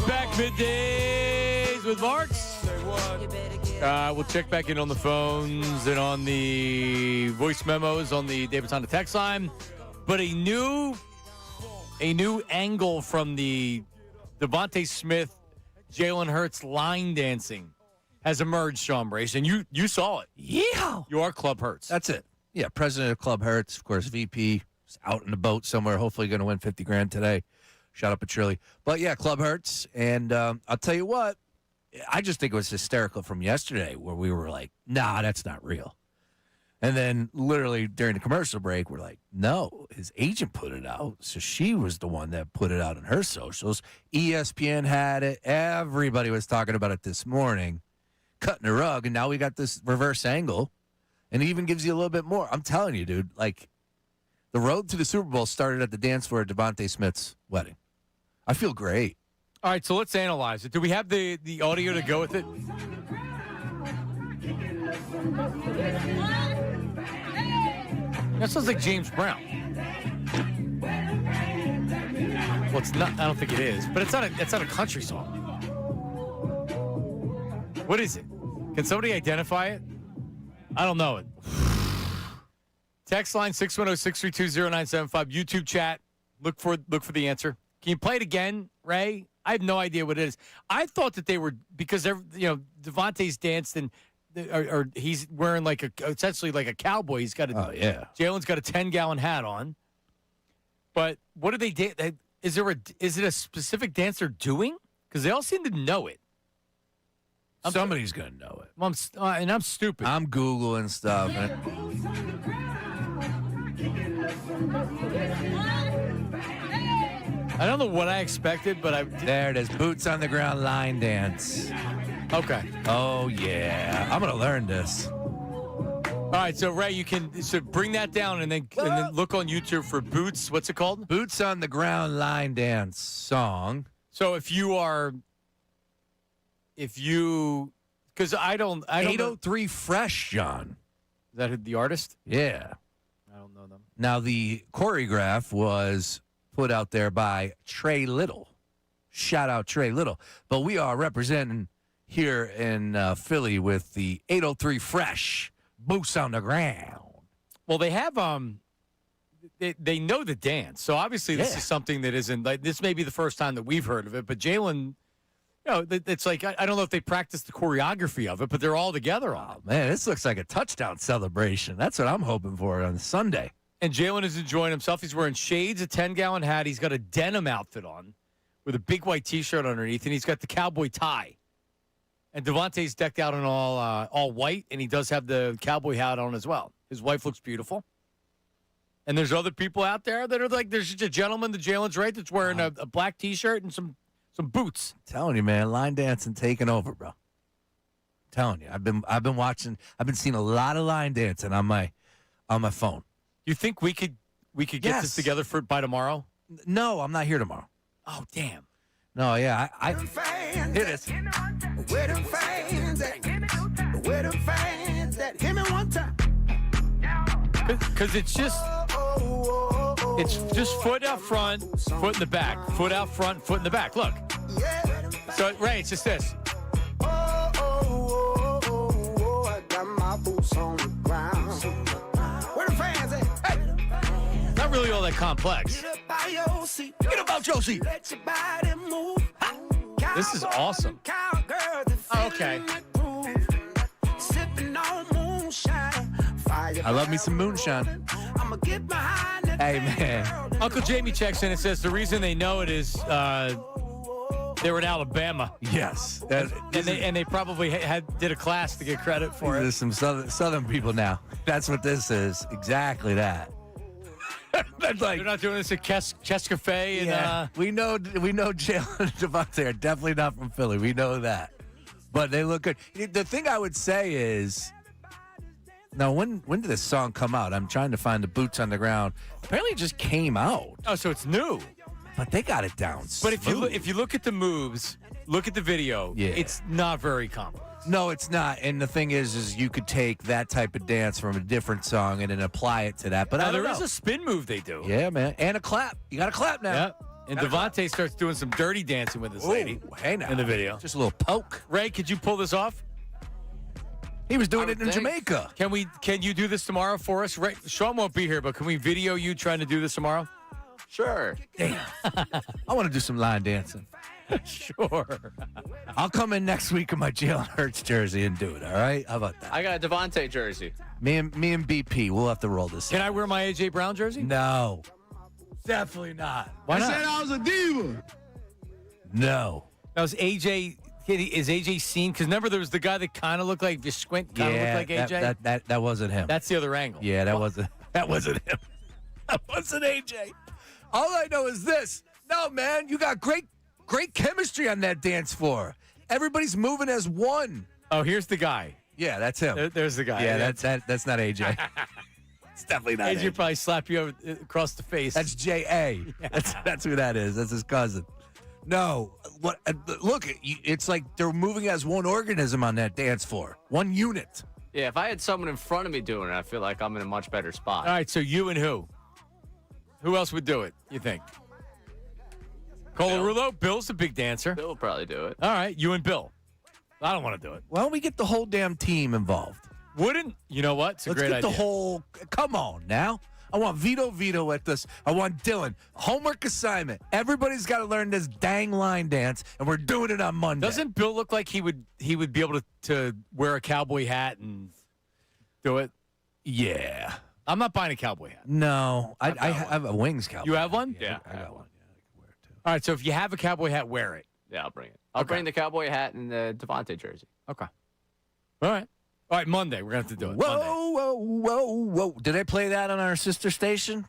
We're back, Middays with Marks. We'll check back in on the phones and on the voice memos on the David's on the text line. But a new angle from the Devontae Smith, Jalen Hurts line dancing has emerged, Sean Brace, and you saw it. Yeah. You are Club Hurts. That's it. Yeah, president of Club Hurts, of course, VP, is out in the boat somewhere, hopefully going to win $50,000 today. Shout out Petrilli. But, yeah, Club Hurts, and I'll tell you what, I just think it was hysterical from yesterday where we were like, nah, that's not real. And then literally during the commercial break, we're like, no, his agent put it out. So she was the one that put it out on her socials. ESPN had it. Everybody was talking about it this morning, cutting the rug. And now we got this reverse angle. And it even gives you a little bit more. I'm telling you, dude, like the road to the Super Bowl started at the dance floor at Devontae Smith's wedding. I feel great. All right, so let's analyze it. Do we have the audio to go with it? That sounds like James Brown. Well, it's not. I don't think it is, but it's not a country song. What is it? Can somebody identify it? I don't know it. Text line 610-632-0975. YouTube chat. Look for the answer. Can you play it again, Ray? I have no idea what it is. I thought that they were because Devontae's danced and or he's wearing essentially like a cowboy. He's got Jalen's got a 10-gallon hat on. But what do they dance? Is it a specific dance they're doing? Because they all seem to know it. Somebody's gonna know it. Well, I'm stupid. I'm Googling stuff. I don't know what I expected, but there it is. Boots on the ground line dance. Okay. Oh yeah, I'm gonna learn this. All right, so Ray, you can bring that down and then look on YouTube for Boots. What's it called? Boots on the ground line dance song. So because I don't 803 Fresh, John. Is that the artist? Yeah. I don't know them. Now the choreograph was put out there by Trey Little. Shout out Trey Little. But we are representing here in Philly with the 803 Fresh, Boots on the Ground. Well, they have they know the dance. So obviously this is something that isn't like this may be the first time that we've heard of it, but Jalen, it's like I don't know if they practiced the choreography of it, but they're all together on it. Man, this looks like a touchdown celebration. That's what I'm hoping for on Sunday. And Jalen is enjoying himself. He's wearing shades, a 10-gallon hat. He's got a denim outfit on with a big white T-shirt underneath, and he's got the cowboy tie. And Devontae's decked out in all white, and he does have the cowboy hat on as well. His wife looks beautiful. And there's other people out there that are like, there's just a gentleman, the Jalen's right, that's wearing a black T-shirt and some boots. I'm telling you, man, line dancing taking over, bro. I'm telling you, I've been watching. I've been seeing a lot of line dancing on my phone. You think we could get this together by tomorrow? No, I'm not here tomorrow. Oh, damn. No, yeah, here it is. Where them fans at? Where them fans at? Hit me one time. Because it's just foot out front, foot in the back, foot out front, foot in the back. Look. So Ray, it's just this. I got my boots on the ground. Where the fans at? Hey. Not really all that complex. Get up out your seat. Let your body move. This is awesome. Oh, okay. Sipping on moonshine. I love me some moonshine. I'ma get behind it. Hey, man. Uncle Jamie checks in and says the reason they know it is they were in Alabama. Yes. And they probably did a class to get credit for it. There's some southern people now. That's what this is. Exactly that. That's like, they're not doing this at Chess Cafe. And, we know Jalen and Devontae are definitely not from Philly. We know that. But they look good. The thing I would say is, now, when did this song come out? I'm trying to find the Boots on the Ground. Apparently it just came out. Oh, so it's new. But they got it down But if you look at the moves, look at the video, it's not very complex. No, it's not. And the thing is you could take that type of dance from a different song and then apply it to that. But there is a spin move they do. Yeah, man. And a clap. You got to clap now. Yeah. And Devontae starts doing some dirty dancing with this lady. Hey now. In the video. Just a little poke. Ray, could you pull this off? He was doing it in Jamaica. Can you do this tomorrow for us? Ray, Sean won't be here, but can we video you trying to do this tomorrow? Sure. Damn. I want to do some line dancing. Sure. I'll come in next week in my Jalen Hurts jersey and do it, all right? How about that? I got a Devontae jersey. Me and BP, we'll have to roll this. Can I wear my A.J. Brown jersey? No. Definitely not. Why not? I said I was a diva. No. Now, is AJ seen? Because remember, there was the guy that kind of looked like, if you squint, kind of looked like AJ? That wasn't him. That's the other angle. Yeah, that wasn't him. That wasn't AJ. All I know is this. No, man, you got great chemistry on that dance floor. Everybody's moving as one. Oh, here's the guy. Yeah, that's him. There's the guy. Yeah, that's not AJ. It's definitely not AJ. AJ. Probably slap you across the face. That's J.A. That's who that is. That's his cousin. No, what? Look, it's like they're moving as one organism on that dance floor, one unit. Yeah, if I had someone in front of me doing it, I feel like I'm in a much better spot. All right, so you and who? Who else would do it, you think? Colarulo? Bill's a big dancer. Bill will probably do it. All right, you and Bill. I don't want to do it. Why don't we get the whole damn team involved? Wouldn't? You know what? It's a Let's great get idea. the whole. Come on now. I want Vito at this. I want Dylan. Homework assignment. Everybody's got to learn this dang line dance, and we're doing it on Monday. Doesn't Bill look like he would be able to wear a cowboy hat and do it? Yeah. I'm not buying a cowboy hat. No, I have a wings cowboy. You have one? Yeah, I got one. Yeah, I can wear it too. All right, so if you have a cowboy hat, wear it. Yeah, I'll bring it. I'll bring the cowboy hat and the Devontae jersey. Okay. All right. All right, Monday. We're going to have to do it. Whoa. Did I play that on our sister station?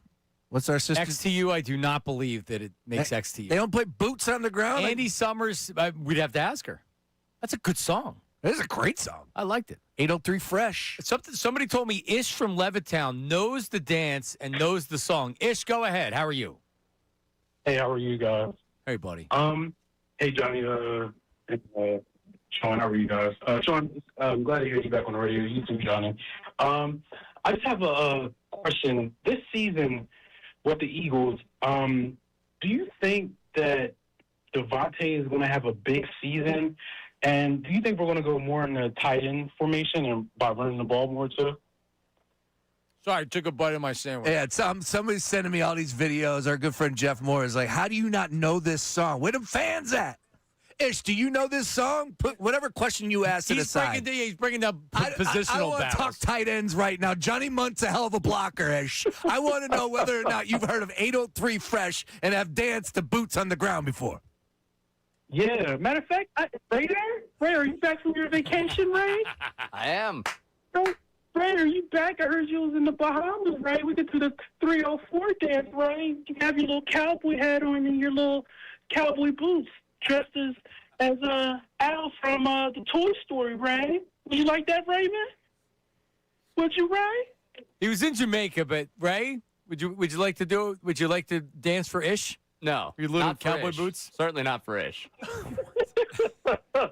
What's our sister? XTU, I do not believe that it makes XTU. They don't play Boots on the Ground? Andy Summers, we'd have to ask her. That's a good song. It is a great song. I liked it. 803 Fresh. Somebody told me Ish from Levittown knows the dance and knows the song. Ish, go ahead. How are you? Hey, how are you guys? Hey, buddy. Hey, Johnny, Sean, how are you guys? Sean, I'm glad to hear you back on the radio. You too, Johnny. I just have a question. This season with the Eagles, do you think that Devontae is going to have a big season? And do you think we're going to go more in the tight end formation and by running the ball more too? Sorry, I took a bite of my sandwich. Yeah, somebody's sending me all these videos. Our good friend Jeff Moore is like, how do you not know this song? Where them fans at? Ish, do you know this song? Put whatever question you ask to the side. He's bringing up positional I don't want to talk tight ends right now. Johnny Munt's a hell of a blocker, Ish. I want to know whether or not you've heard of 803 Fresh and have danced to Boots on the Ground before. Yeah. Matter of fact, Ray, are you back from your vacation, Ray? I am. Ray, are you back? I heard you was in the Bahamas, Ray. We could do the 304 dance, Ray. You can have your little cowboy hat on and your little cowboy boots, dressed as Al from the Toy Story, Ray. Would you like that, Ray, man? Would you, Ray? He was in Jamaica, but Ray, would you like to do it? Would you like to dance for Ish? No. Your little not for cowboy Ish. boots? Certainly not for Ish. All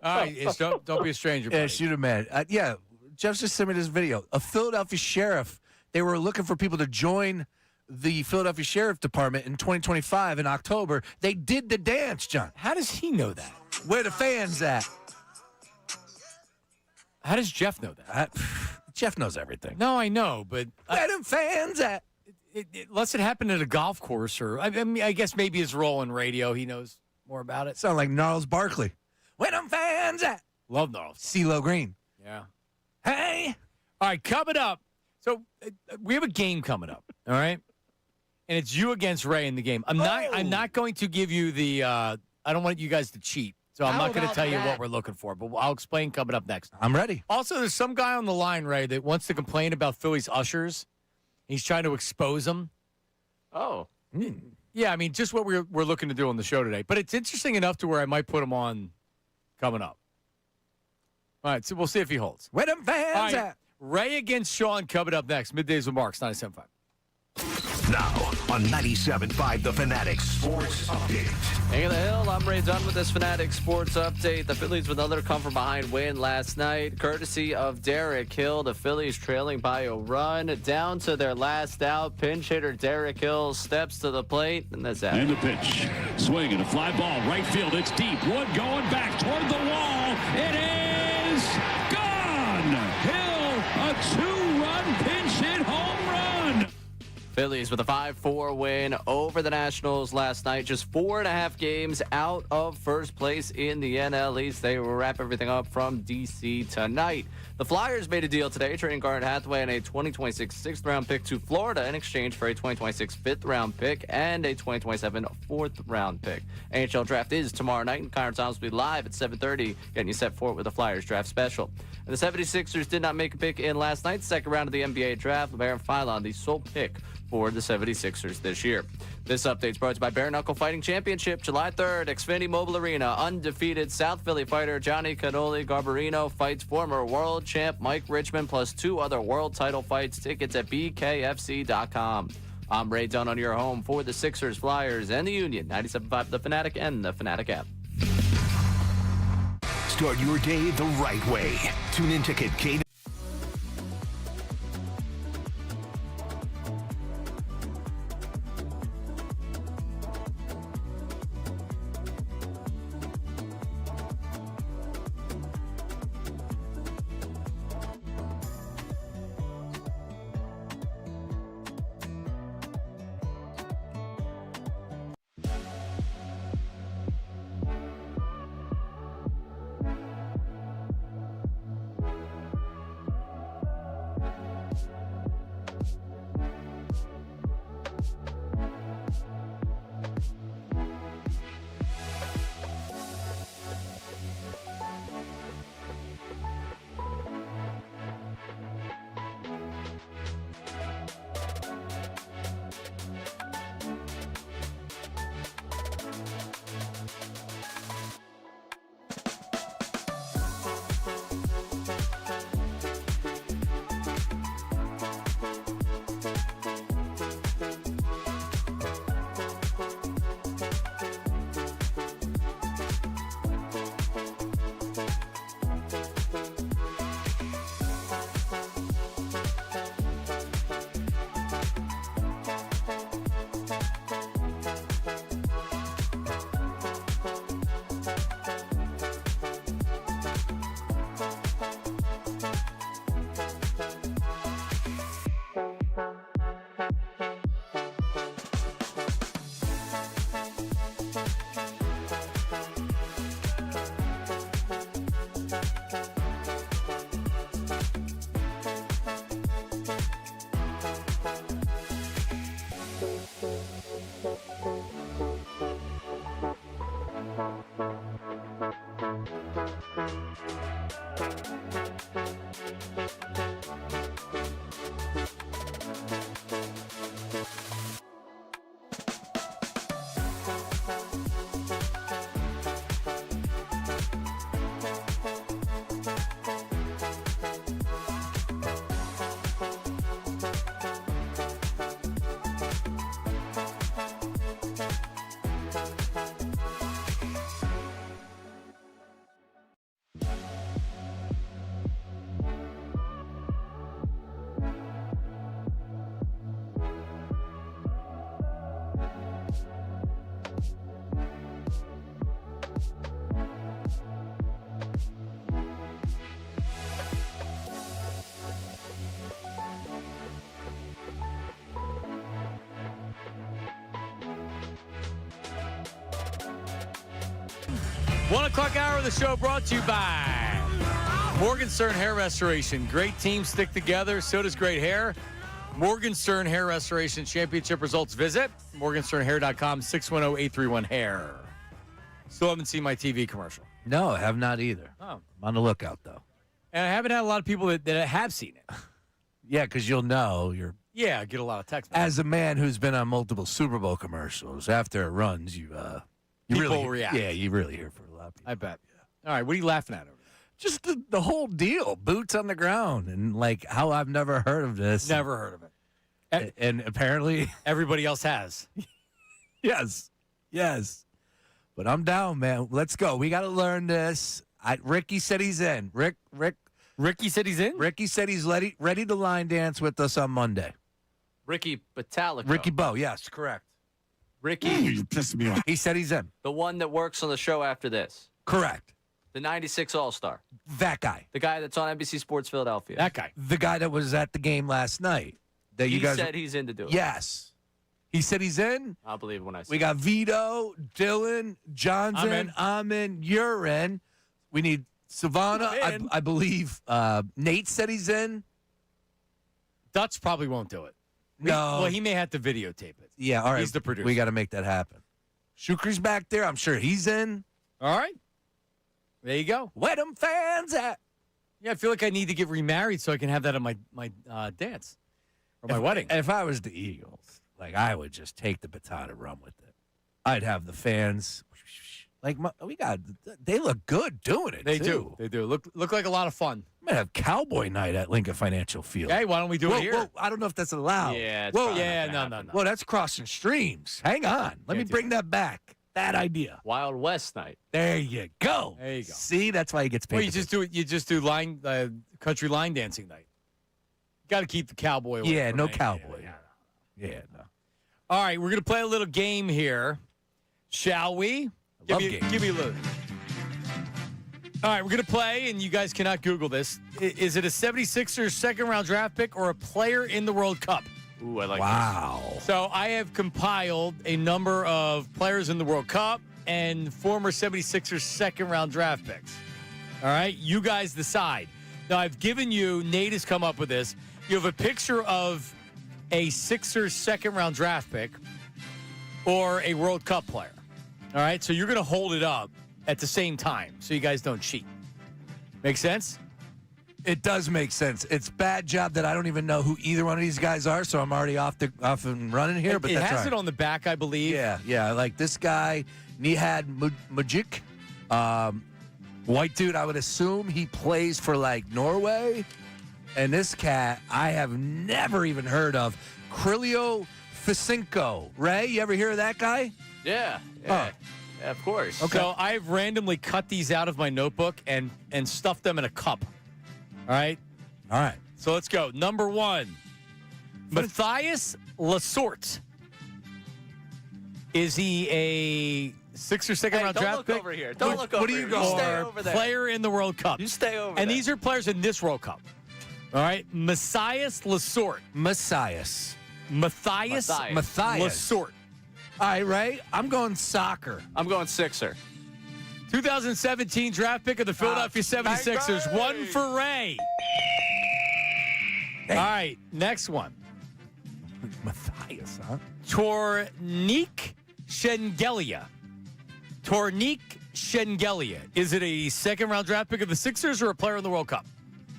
right, Ish, don't be a stranger, buddy. Yeah, shoot him, man. Yeah, Jeff just sent me this video. A Philadelphia sheriff, they were looking for people to join the Philadelphia Sheriff Department in 2025 in October. They did the dance, John. How does he know that? Where the fans at? How does Jeff know that? Jeff knows everything. No, I know, but where the fans at? Unless it happened at a golf course, or I mean, I guess maybe his role in radio, he knows more about it. Sound like Gnarls Barkley. Where them fans at? Love Gnarls. CeeLo Green. Yeah. Hey. All right, coming up. So we have a game coming up. All right, and it's you against Ray in the game. I'm not going to give you the. I don't want you guys to cheat, so I'm not going to tell you what we're looking for. But I'll explain coming up next. I'm ready. Also, there's some guy on the line, Ray, that wants to complain about Phillies ushers. He's trying to expose them. Oh. Yeah, I mean, just what we're looking to do on the show today. But it's interesting enough to where I might put him on coming up. All right, so we'll see if he holds. Where them fans at? Ray against Sean coming up next. Middays with Marks, 97.5. Now on 97.5 The Fanatic Sports Update. King of the Hill, I'm Ray Dunn with this Fanatic Sports Update. The Phillies with another come-from-behind win last night, courtesy of Derek Hill. The Phillies trailing by a run down to their last out. Pinch hitter Derek Hill steps to the plate, and that's that. And the pitch. Swing and a fly ball. Right field. It's deep. Wood going back toward the wall. It is gone. Hill, a 2-run pinch hit home run. Phillies with a 5-4 win over the Nationals last night. Just 4.5 games out of first place in the NL East. They will wrap everything up from D.C. tonight. The Flyers made a deal today, trading Garrett Hathaway and a 2026 6th-round pick to Florida in exchange for a 2026 5th-round pick and a 2027 4th-round pick. NHL draft is tomorrow night, and Kyron Thomas will be live at 7:30, getting you set for it with the Flyers draft special. And the 76ers did not make a pick in last night's second round of the NBA draft. LeBaron Philon, the sole pick for the 76ers this year. This update is brought to you by Bare Knuckle Fighting Championship, July 3rd, Xfinity Mobile Arena. Undefeated South Philly fighter Johnny Cannoli Garbarino fights former world champ Mike Richmond, plus 2 other world title fights. Tickets at bkfc.com. I'm Ray Dunn on your home for the Sixers, Flyers, and the Union. 97.5 The Fanatic and the Fanatic app. Start your day the right way. Tune in to Kincade. One o'clock hour of the show brought to you by Morgenstern Hair Restoration. Great teams stick together. So does great hair. Morgenstern Hair Restoration Championship results. Visit morgensternhair.com, 610-831-HAIR. Still haven't seen my TV commercial. No, I have not either. Oh. I'm on the lookout, though. And I haven't had a lot of people that have seen it. Yeah, because you'll know. Yeah, I get a lot of text. As a man who's been on multiple Super Bowl commercials, after it runs, you people really react. Yeah, you really hear from a lot of people. I bet. All right, what are you laughing at over there? Just the whole deal, boots on the ground, and like how I've never heard of this. Never heard of it. And apparently everybody else has. Yes. But I'm down, man. Let's go. We got to learn this. Ricky said he's in. Ricky said he's in? Ricky said he's ready to line dance with us on Monday. Ricky Batalico. Ricky Bo, yes, correct. Ricky. You're pissing me off. He said he's in. The one that works on the show after this. Correct. The 96 All-Star. That guy. The guy that's on NBC Sports Philadelphia. That guy. The guy that was at the game last night. That He you guys said he's in to do it. Yes. He said he's in. I'll believe when I see We got Vito, Dylan, Johnson. I'm in. You're in. We need Savannah. I believe Nate said he's in. Dutch probably won't do it. No. Well, he may have to videotape it. Yeah, all right. He's the producer. We got to make that happen. Shuker's back there. I'm sure he's in. All right. There you go. Where them fans at? Yeah, I feel like I need to get remarried so I can have that at my dance or my wedding. If I was the Eagles, I would just take the baton and run with it. I'd have the fans. They look good doing it. They too. do. They do. Look like a lot of fun. I'm gonna have Cowboy Night at Lincoln Financial Field. Hey, why don't we do it here? Whoa, I don't know if that's allowed. Yeah. No. Well, that's crossing streams. Hang on. Let me bring that back. That idea. Wild West night. There you go. There you go. See, that's why he gets paid. Well, you just do line country line dancing night. Got to keep the cowboy away. Yeah, from no me. cowboy. Yeah, no. All right, we're gonna play a little game here, shall we? Love games. Give me a little. All right, we're going to play, and you guys cannot Google this. Is it a 76ers second-round draft pick or a player in the World Cup? Ooh, I like Wow. So I have compiled a number of players in the World Cup and former 76ers second-round draft picks. All right, you guys decide. Now, I've given you, Nate has come up with this. You have a picture of a Sixers second-round draft pick or a World Cup player. All right, so you're going to hold it up at the same time so you guys don't cheat. Make sense? It does make sense. It's bad job that I don't even know who either one of these guys are, so I'm already off and running here. But it that's has right. it on the back, I believe. Yeah. Like this guy, Nihad Mujic, white dude. I would assume he plays for Norway. And this cat, I have never even heard of, Krilio Fisinko. Ray, you ever hear of that guy? Yeah. Yeah, of course. Okay. So I've randomly cut these out of my notebook and stuffed them in a cup. All right? All right. So let's go. Number 1, Matthias Lasorte. Is he a Sixers second-round draft pick? Don't look over here. Don't look over here. What do you go? Stay over there. Player in the World Cup. You stay over And there. these are players in this World Cup. All right? Matthias Lasorte. Matthias. Matthias Lasorte. All right, Ray, I'm going soccer. I'm going Sixer. 2017 draft pick of the Philadelphia 76ers. bang. One for Ray. All right, next one. Matthias, huh? Tornik Shengelia. Tornik Shengelia. Is it a second-round draft pick of the Sixers or a player in the World Cup?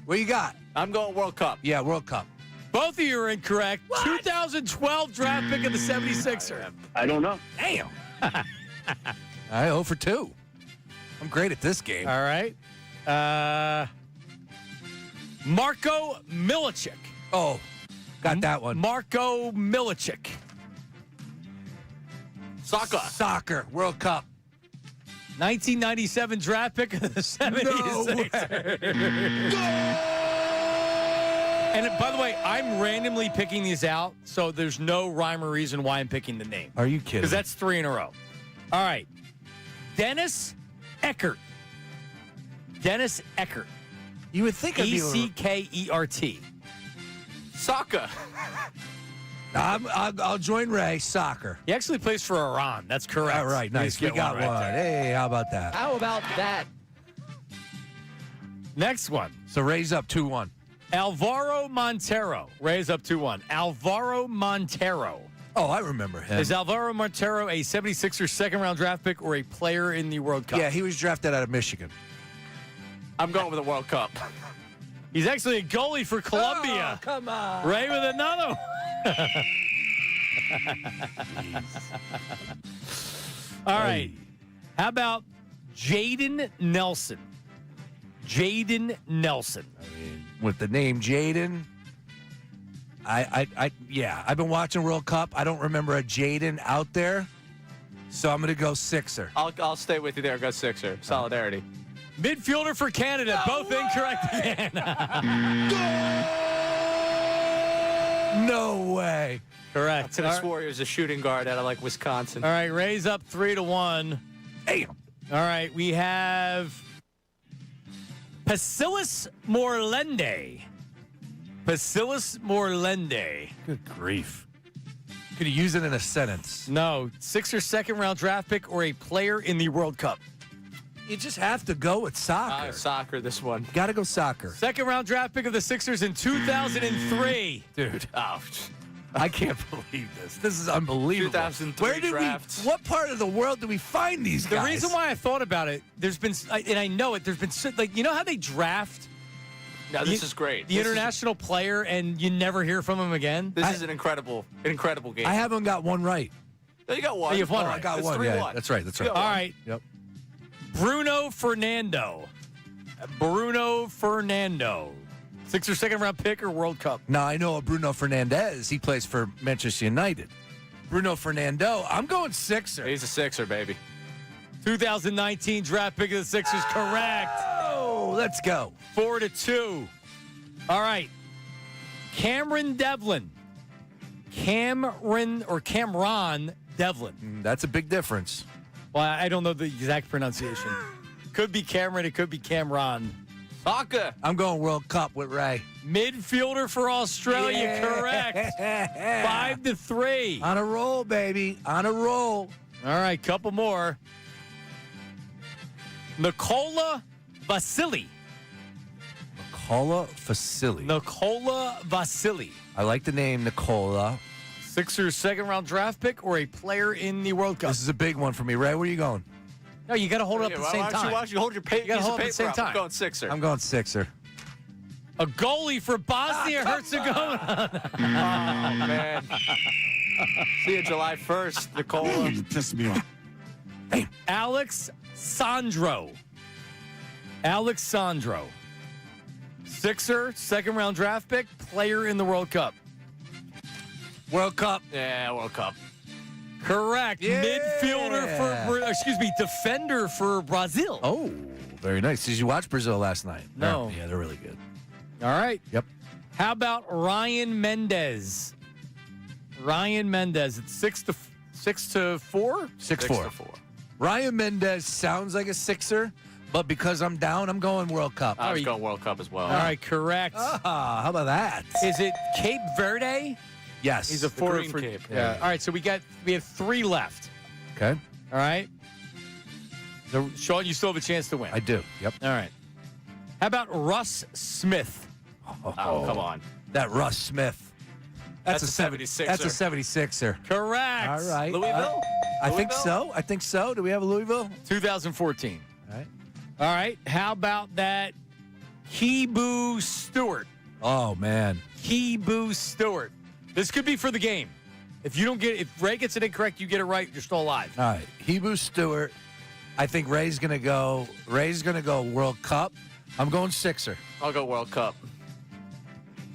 What you got? I'm going World Cup. Yeah, World Cup. Both of you are incorrect. What? 2012 draft pick of the 76ers. I don't know. Damn. All right, 0 for 2. I'm great at this game. All right. Marko Milicic. Oh, got that one. Marko Milicic. Soccer, World Cup. 1997 draft pick of the 76ers. And by the way, I'm randomly picking these out, so there's no rhyme or reason why I'm picking the name. Are you kidding? Because that's 3 in a row. All right. Dennis Eckert. Dennis Eckert. You would think I'd be Eckert. Soccer. I'll join Ray. Soccer. He actually plays for Iran. That's correct. All right, nice. We got one. Right there. Hey, how about that? How about that? Next one. So Ray's up 2-1. Alvaro Montero. Ray's up 2-1. Alvaro Montero. Oh, I remember him. Is Alvaro Montero a 76ers second-round draft pick or a player in the World Cup? Yeah, he was drafted out of Michigan. I'm going with the World Cup. He's actually a goalie for Colombia. Oh, come on. Ray with another one. All right. How about Jaden Nelson? Jaden Nelson. With the name Jaden, I've been watching World Cup. I don't remember a Jaden out there. So I'm going to go Sixer. I'll stay with you there. Go Sixer. Solidarity. Midfielder for Canada. Both incorrect again. No way. Correct. This Warriors a shooting guard out of like Wisconsin. All right, Rays up 3-1. Damn. All right, we have Bacillus Morlende. Bacillus Morlende. Good grief. Could you use it in a sentence? No. Sixer second-round draft pick or a player in the World Cup? You just have to go with soccer. Soccer, this one. Got to go soccer. Second-round draft pick of the Sixers in 2003. Dude. Oh, I can't believe this. This is unbelievable. 2003 Where did draft. what part of the world do we find these guys? The reason why I thought about it, there's been, and I know it, there's been, like, you know how they draft No, this is great. the international player and you never hear from him again? This is an incredible game. I haven't got one right. No, you got one. Oh, you have one Oh, right. I got It's one. 3-1. Yeah, that's right. That's right. You got All one. right. Yep. Bruno Fernando. Sixer second-round pick or World Cup? Now, I know Bruno Fernandez. He plays for Manchester United. Bruno Fernando, I'm going Sixer. He's a Sixer, baby. 2019 draft pick of the Sixers, correct. Oh, let's go. 4-2. All right. Cameron Devlin. Cameron Devlin. That's a big difference. Well, I don't know the exact pronunciation. Could be Cameron. It could be Cameron. Soccer. I'm going World Cup with Ray. Midfielder for Australia, Yeah. correct. 5-3. On a roll, baby. On a roll. All right, couple more. Nikola Vasily. Nikola Vasily. Nikola Vasily. I like the name Nikola. Sixers second-round draft pick or a player in the World Cup? This is a big one for me. Ray, where are you going? No, you got to hold it up at the same time. Why don't you hold your piece You gotta of hold it paper at the same up? time. I'm going Sixer. I'm going Sixer. A goalie for Bosnia-Herzegovina. Oh, man. See you July 1st, Nicola. You pissed me off. Alex Sandro. Sixer, second-round draft pick, player in the World Cup. World Cup. Yeah, World Cup. Correct. Yeah. Defender for Brazil. Oh, very nice. Did you watch Brazil last night? No. Yeah, they're really good. All right. Yep. How about Ryan Mendez? It's 6-4? 6-4. Ryan Mendez sounds like a Sixer, but because I'm down, I'm going World Cup. I was going World Cup as well. All right, correct. Ah, how about that? Is it Cape Verde? Yes. He's a forward Green for Cape. Yeah. All right, so we have 3 left. Okay. All right. So, Sean, you still have a chance to win. I do. Yep. All right. How about Russ Smith? Oh, come on. That Russ Smith. That's a 76er. That's a 76er. Correct. All right. Louisville? I think Louisville? so. I think so. Do we have a Louisville? 2014. All right. All right. How about that Kibu Stewart? Oh, man. Kibu Stewart. This could be for the game. If Ray gets it incorrect, you get it right, you're still alive. All right. Hebu Stewart. I think Ray's going to go World Cup. I'm going Sixer. I'll go World Cup.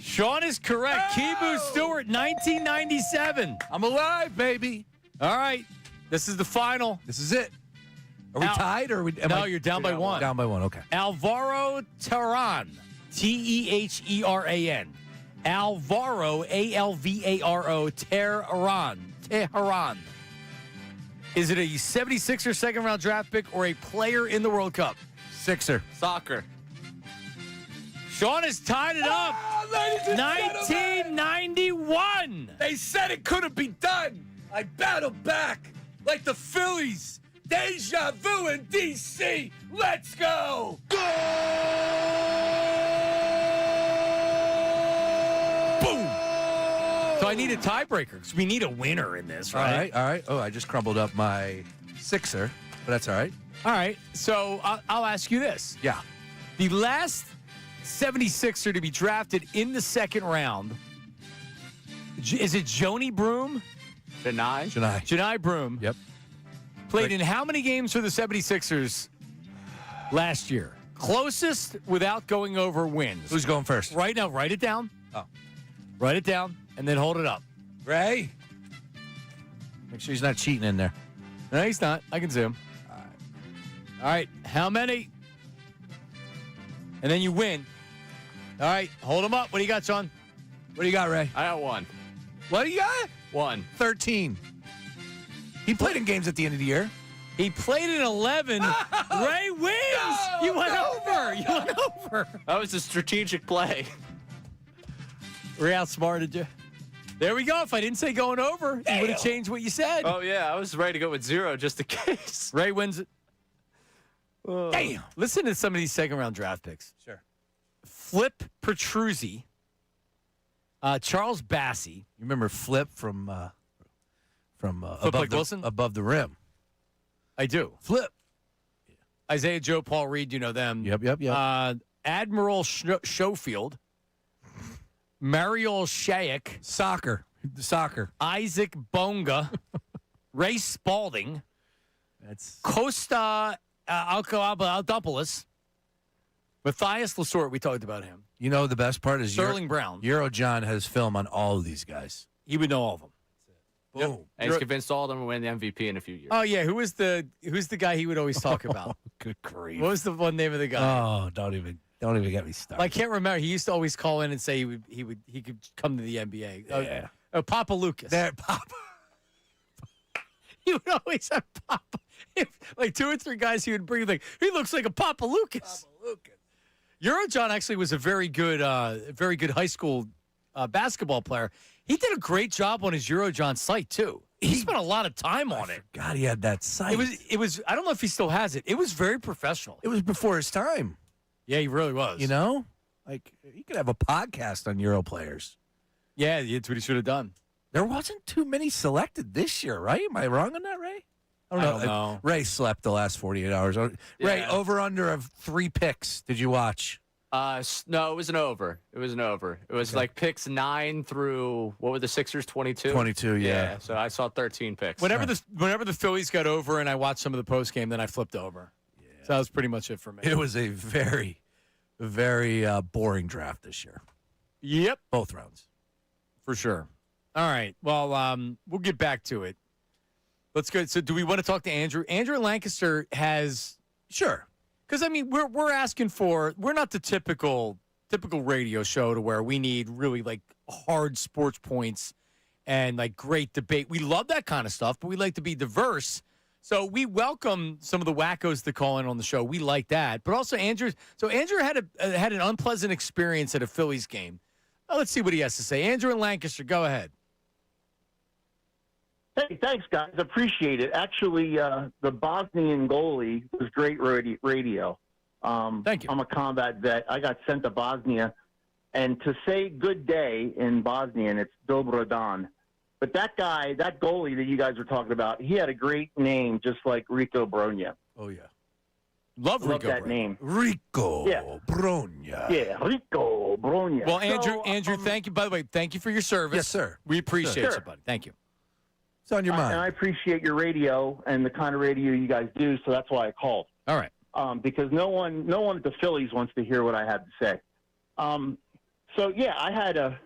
Sean is correct. Kibu Stewart, 1997. I'm alive, baby. All right. This is the final. This is it. Are we tied or are we? You're down by one. Down by one. Okay. Alvaro Terran. Teheran. Alvaro, Alvaro, Tehran. Is it a 76er second-round draft pick or a player in the World Cup? Sixer. Soccer. Sean has tied it up. 1991. They said it couldn't be done. I battled back like the Phillies. Deja vu in D.C. Let's go. Boom. So I need a tiebreaker because we need a winner in this, right? All right. Oh, I just crumbled up my Sixer, but that's all right. All right. So I'll ask you this. Yeah. The last 76er to be drafted in the second round, is it Joni Broom? Janai Broom. Yep. Played in how many games for the 76ers last year? Closest without going over wins. Who's going first? Right now, write it down. Oh. Write it down and then hold it up. Ray. Make sure he's not cheating in there. No, he's not. I can see him. All right. How many? And then you win. All right. Hold him up. What do you got, Sean? What do you got, Ray? I got 1. What do you got? 1. 13. He played in games at the end of the year. He played in 11. Ray wins. You went over. You went over. That was a strategic play. Ray outsmarted you. There we go. If I didn't say going over, you would have changed what you said. Oh, yeah. I was ready to go with 0 just in case. Ray wins it. Damn. Listen to some of these second-round draft picks. Sure. Flip Petruzzi. Charles Bassey. You remember Flip from Flip Wilson? Above the rim. I do. Flip. Isaiah Joe, Paul Reed, you know them. Yep. Admiral Schofield. Mariel Shaik. Soccer. Isaac Bonga. Ray Spalding. That's Costa Aldopoulos. Matthias Lasort, we talked about him. You know the best part is Sterling Brown. Eurojohn has film on all of these guys. He would know all of them. Boom. Yep. And he's convinced all of them will win the MVP in a few years. Oh yeah, who's the guy he would always talk about? Good grief. What was the one name of the guy? Oh, don't even get me started. I can't remember. He used to always call in and say he could come to the NBA. Yeah. Papa Lucas. There, Papa. He would always have Papa. Like 2 or 3 guys he would bring. Like he looks like a Papa Lucas. Eurojohn actually was a very good high school basketball player. He did a great job on his Eurojohn site too. He spent a lot of time on it. God, he had that site. It was. I don't know if he still has it. It was very professional. It was before his time. Yeah, he really was. You know, like he could have a podcast on Euro players. Yeah, that's what he should have done. There wasn't too many selected this year, right? Am I wrong on that, Ray? I don't know. Ray slept the last 48 hours. Ray, over under of 3 picks. Did you watch? No, it was an over. It was like picks 9 through, what were the Sixers, 22? 22, yeah. So I saw 13 picks. Whenever the Phillies got over and I watched some of the post game, then I flipped over. Yeah. So that was pretty much it for me. It was a very, very boring draft this year. Yep. Both rounds. For sure. All right. Well, we'll get back to it. Let's go. So do we want to talk to Andrew? Andrew Lancaster has... Sure. Because, I mean, we're asking for... We're not the typical radio show to where we need really, like, hard sports points and, like, great debate. We love that kind of stuff, but we like to be diverse. So we welcome some of the wackos to call in on the show. We like that. But also, Andrew had an unpleasant experience at a Phillies game. Let's see what he has to say. Andrew in Lancaster, go ahead. Hey, thanks, guys. Appreciate it. Actually, the Bosnian goalie was great radio. Thank you. I'm a combat vet. I got sent to Bosnia. And to say good day in Bosnian, it's Dobro dan. But that guy, that goalie that you guys were talking about, he had a great name, just like Rico Bronya. Oh, yeah. Love Rico that Bronya. name. Rico Bronya. Yeah, Rico Bronya. Well, Andrew, thank you. By the way, thank you for your service. Yes, sir. We appreciate Sure. you, buddy. Thank you. It's on your mind. And I appreciate your radio and the kind of radio you guys do, so that's why I called. All right. Because no one at the Phillies wants to hear what I had to say. So yeah, I had a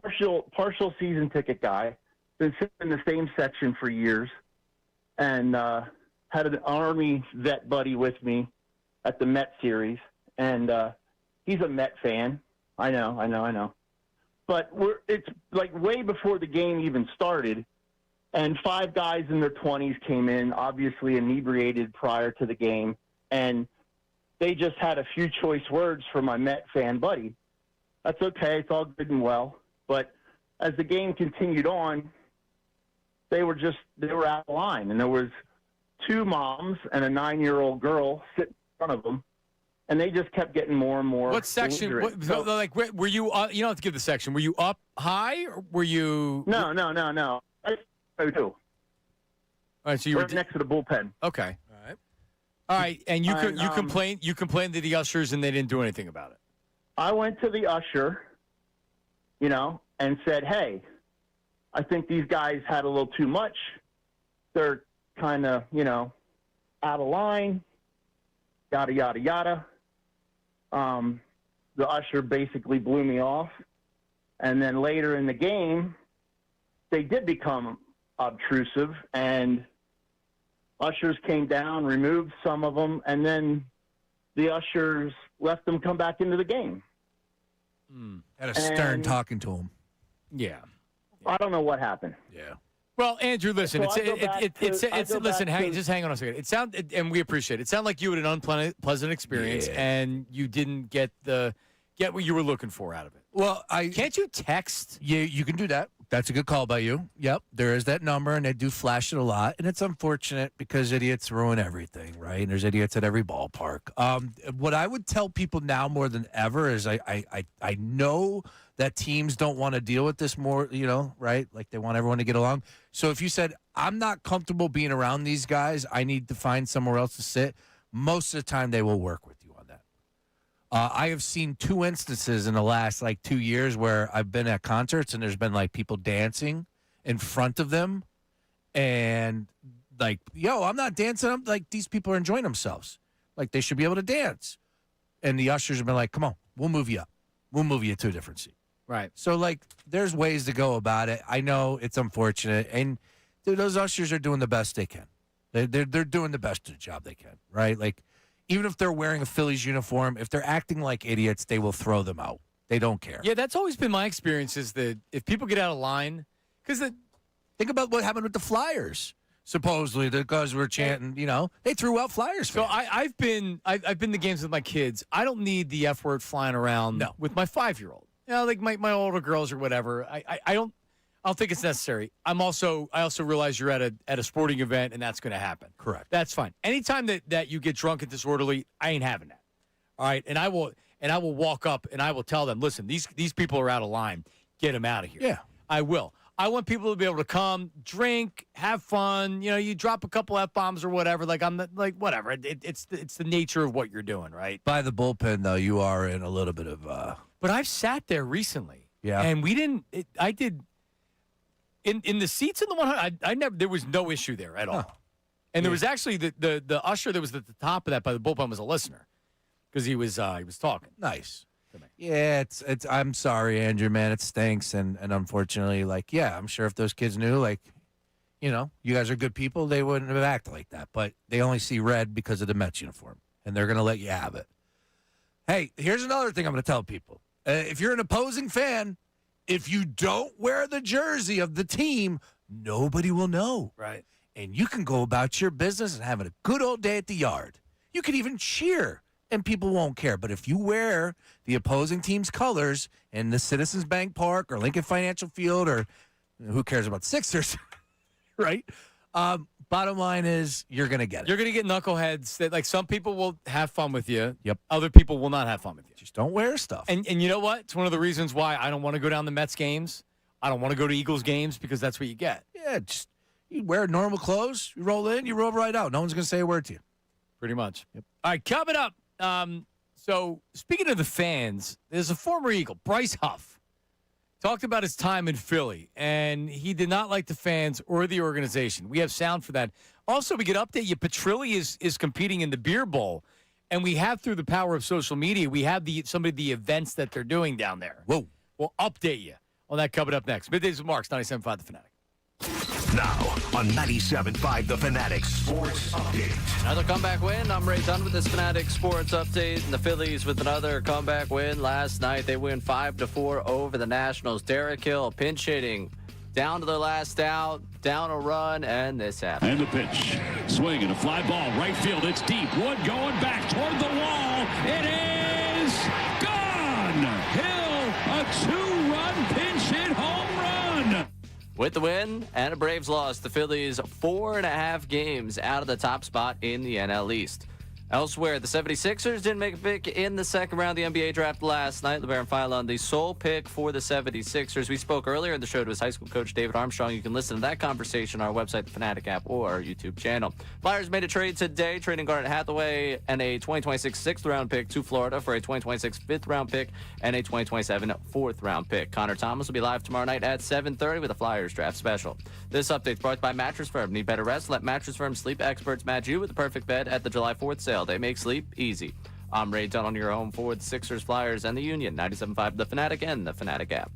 partial season ticket guy, been sitting in the same section for years, and had an Army vet buddy with me at the Met series, and he's a Met fan. I know. But it's like way before the game even started, and 5 guys in their 20s came in, obviously inebriated prior to the game, and they just had a few choice words for my Met fan buddy. That's okay. It's all good and well. But as the game continued on, they were out of line. And there was 2 moms and a 9-year-old girl sitting in front of them, and they just kept getting more and more. What section? Were you? You don't have to give the section. Were you up high, or were you? No. I do. All right, so you were next to the bullpen. Okay. All right, and you complained. You complained to the ushers, and they didn't do anything about it. I went to the usher, and said, "Hey, I think these guys had a little too much. They're kind of, out of line. Yada yada yada." The usher basically blew me off, and then later in the game, they did become obtrusive, and ushers came down, removed some of them, and then the ushers let them come back into the game. Had a stern talking to him. Yeah. I don't know what happened. Yeah. Well, Andrew, listen. So Listen. Just hang on a second. It sounded, and we appreciate it. It sounded like you had an unpleasant experience, and you didn't get what you were looking for out of it. Well, can't you text? Yeah, you can do that. That's a good call by you. Yep, there is that number, and they do flash it a lot, and it's unfortunate because idiots ruin everything, right? And there's idiots at every ballpark. What I would tell people now more than ever is I know that teams don't want to deal with this more, right? Like they want everyone to get along. So if you said, I'm not comfortable being around these guys, I need to find somewhere else to sit, most of the time they will work with you on that. I have seen 2 instances in the last 2 years where I've been at concerts and there's been people dancing in front of them and I'm not dancing. I'm these people are enjoying themselves. They should be able to dance. And the ushers have been come on, we'll move you up. We'll move you to a different seat. Right. So, there's ways to go about it. I know it's unfortunate. And, dude, those ushers are doing the best they can. They're doing the best of the job they can, right? Even if they're wearing a Phillies uniform, if they're acting like idiots, they will throw them out. They don't care. Yeah, that's always been my experience is that if people get out of line, because think about what happened with the Flyers. Supposedly, the guys were chanting, they threw out Flyers fans. So I've been to games with my kids. I don't need the F word flying around with my 5-year-old. My older girls or whatever. I don't think it's necessary. I also realize you're at a sporting event and that's going to happen. Correct. That's fine. Anytime that you get drunk and disorderly, I ain't having that. All right, and I will walk up and I will tell them, listen, these people are out of line. Get them out of here. Yeah, I will. I want people to be able to come, drink, have fun. You drop a couple F-bombs or whatever. Whatever. It's the nature of what you're doing, right? By the bullpen, though, you are in a little bit of. But I've sat there recently. Yeah. And we didn't. I did. In the seats in the 100, I never. There was no issue there at all. And there was actually the usher that was at the top of that by the bullpen was a listener because he was talking. Nice. Yeah, it's. I'm sorry, Andrew, man. It stinks, and unfortunately, I'm sure if those kids knew, you guys are good people, they wouldn't have acted like that. But they only see red because of the Mets uniform, and they're gonna let you have it. Hey, here's another thing I'm gonna tell people: if you're an opposing fan, if you don't wear the jersey of the team, nobody will know. Right. And you can go about your business and having a good old day at the yard. You can even cheer. And people won't care. But if you wear the opposing team's colors in the Citizens Bank Park or Lincoln Financial Field or who cares about Sixers, right? Bottom line is you're going to get it. You're going to get knuckleheads that some people will have fun with you. Yep. Other people will not have fun with you. Just don't wear stuff. And you know what? It's one of the reasons why I don't want to go down the Mets games. I don't want to go to Eagles games because that's what you get. Yeah, just you wear normal clothes, you roll in, you roll right out. No one's going to say a word to you. Pretty much. Yep. All right, coming up. So speaking of the fans, there's a former Eagle, Bryce Huff, talked about his time in Philly, and he did not like the fans or the organization. We have sound for that. Also, we could update you. Petrilli is competing in the Beer Bowl, and we have, through the power of social media, we have some of the events that they're doing down there. Whoa. We'll update you on that coming up next. Middays with Marks, 97.5 The Fanatic. Now on 97.5 The Fanatic Sports Update. Another comeback win. I'm Ray Dunn with this Fanatic Sports Update. And the Phillies with another comeback win last night. They win 5-4 over the Nationals. Derek Hill pinch hitting down to their last out, down a run, and this happened. And the pitch. Swing and a fly ball. Right field. It's deep. Wood going back toward the wall. It is gone. Hill, a 2-run pinch hit home run. With the win and a Braves loss, the Phillies 4.5 games out of the top spot in the NL East. Elsewhere, the 76ers didn't make a pick in the second round of the NBA draft last night. LeBaron Philon, the sole pick for the 76ers. We spoke earlier in the show to his high school coach, David Armstrong. You can listen to that conversation on our website, the Fanatic app, or our YouTube channel. Flyers made a trade today, trading Garnet Hathaway and a 2026 6th-round pick to Florida for a 2026 5th-round pick and a 2027 4th-round pick. Connor Thomas will be live tomorrow night at 7:30 with a Flyers draft special. This update is brought by Mattress Firm. Need better rest? Let Mattress Firm sleep experts match you with the perfect bed at the July 4th sale. They make sleep easy. I'm Ray Dunn on your home for the Sixers, Flyers, and the Union. 97.5 The Fanatic and the Fanatic app.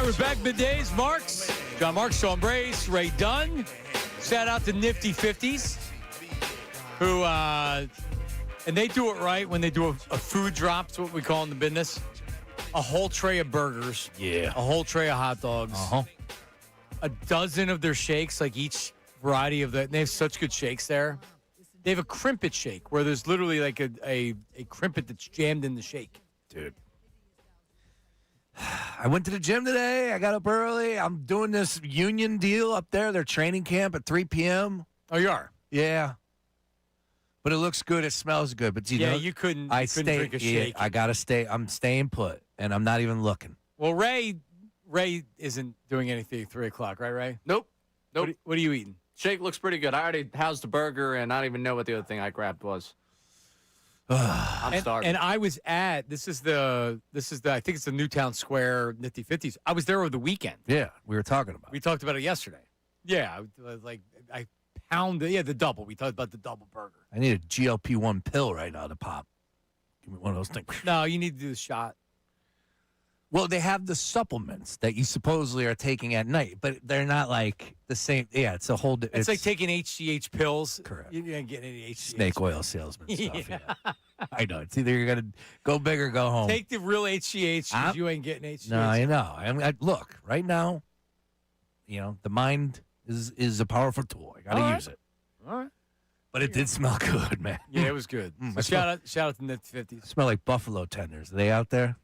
We're back middays. Marks, John Marks, Sean Brace, Ray Dunn. Shout out to Nifty 50s, who, and they do it right when they do a food drop. It's what we call in the business. A whole tray of burgers. Yeah. A whole tray of hot dogs. Uh-huh. A dozen of their shakes, like each variety of the. They have such good shakes there. They have a crimpet shake where there's literally like a crimpet that's jammed in the shake. Dude. I went to the gym today. I got up early. I'm doing this union deal up there. Their training camp at 3 p.m. Oh, you are? Yeah. But it looks good. It smells good. But you couldn't drink a shake. I got to stay. I'm staying put, and I'm not even looking. Well, Ray isn't doing anything at 3 o'clock, right, Ray? Nope. What are you eating? Shake looks pretty good. I already housed the burger, and I don't even know what the other thing I grabbed was. I'm starving. And I was at this is the I think it's the Newtown Square Nifty 50s. I was there over the weekend. Yeah, we were talking about. We talked about it yesterday. Yeah, I pounded. Yeah, the double. We talked about the double burger. I need a GLP-1 pill right now to pop. Give me one of those things. No, you need to do the shot. Well, they have the supplements that you supposedly are taking at night, but they're not like the same. Yeah, it's a whole. It's like taking HGH pills. Correct. You're not getting any HGH. Snake oil salesman stuff. Yeah. I know. It's either you're gonna go big or go home. Take the real HGH because you ain't getting HGH. No, I know. Look, right now, the mind is a powerful tool. I got to use it. All right. But it did smell good, man. Yeah, it was good. So shout out to Nifty 50s. Smell like buffalo tenders. Are they out there?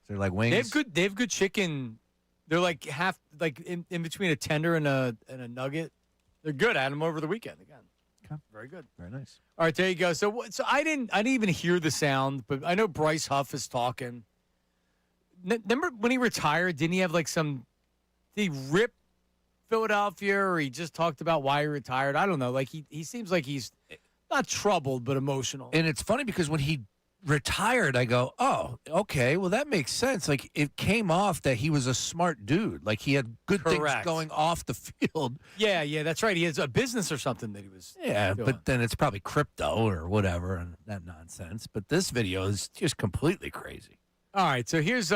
They're like wings. They have good chicken. They're like half in between a tender and a nugget. They're good. I had them over the weekend again. Okay. Very good. Very nice. All right, there you go. So I didn't even hear the sound, but I know Bryce Huff is talking. Remember when he retired? Didn't he have like did he rip Philadelphia, or he just talked about why he retired? I don't know. Like he seems like he's not troubled but emotional. And it's funny because when he retired, I go, oh, okay, well, that makes sense. Like, it came off that he was a smart dude. Like, he had good things going off the field. Yeah, that's right. He has a business or something that he was doing. But then it's probably crypto or whatever and that nonsense. But this video is just completely crazy. All right, so here's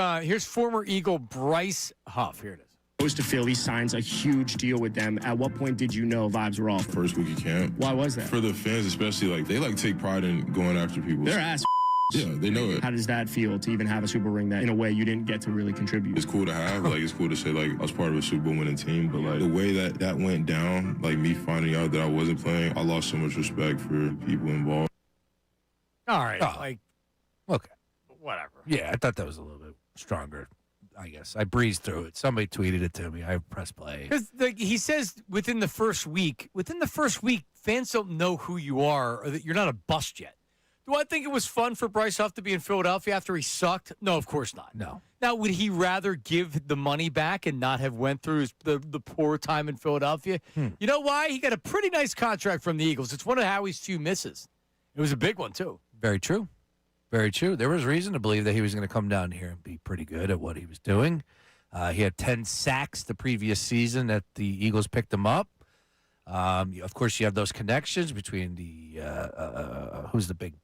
former Eagle Bryce Huff. Here it is. Goes to Philly, signs a huge deal with them. At what point did you know vibes were off? First week of camp. Why was that? For the fans especially, they take pride in going after people. They're ass. Yeah, they know it. How does that feel to even have a Super ring that, in a way, you didn't get to really contribute? It's cool to have. It's cool to say, I was part of a Super Bowl winning team. But, the way that went down, me finding out that I wasn't playing, I lost so much respect for people involved. All right. Okay. Whatever. Yeah, I thought that was a little bit stronger, I guess. I breezed through it. Somebody tweeted it to me. I pressed play. Because he says within the first week, fans don't know who you are or that you're not a bust yet. Do I think it was fun for Bryce Huff to be in Philadelphia after he sucked? No, of course not. No. Now, would he rather give the money back and not have went through the poor time in Philadelphia? You know why? He got a pretty nice contract from the Eagles. It's one of Howie's few misses. It was a big one, too. Very true. Very true. There was reason to believe that he was going to come down here and be pretty good at what he was doing. He had 10 sacks the previous season that the Eagles picked him up. Of course, you have those connections between who's the big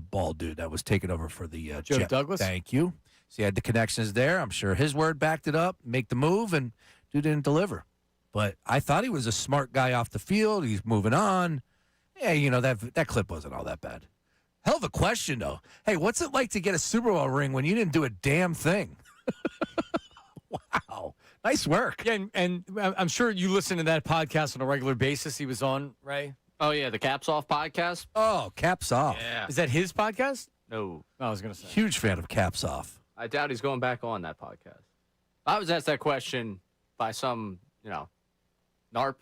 bald dude that was taking over for the Joe Douglas. Thank you. So you had the connections there. I'm sure his word backed it up, make the move, and dude didn't deliver. But I thought he was a smart guy off the field. He's moving on. Yeah, that clip wasn't all that bad. Hell of a question, though. Hey, what's it like to get a Super Bowl ring when you didn't do a damn thing? Wow. Nice work. Yeah, and I'm sure you listen to that podcast on a regular basis he was on, Ray. Oh, yeah, the Caps Off podcast. Oh, Caps Off. Yeah. Is that his podcast? No. I was going to say. Huge fan of Caps Off. I doubt he's going back on that podcast. I was asked that question by some, NARP,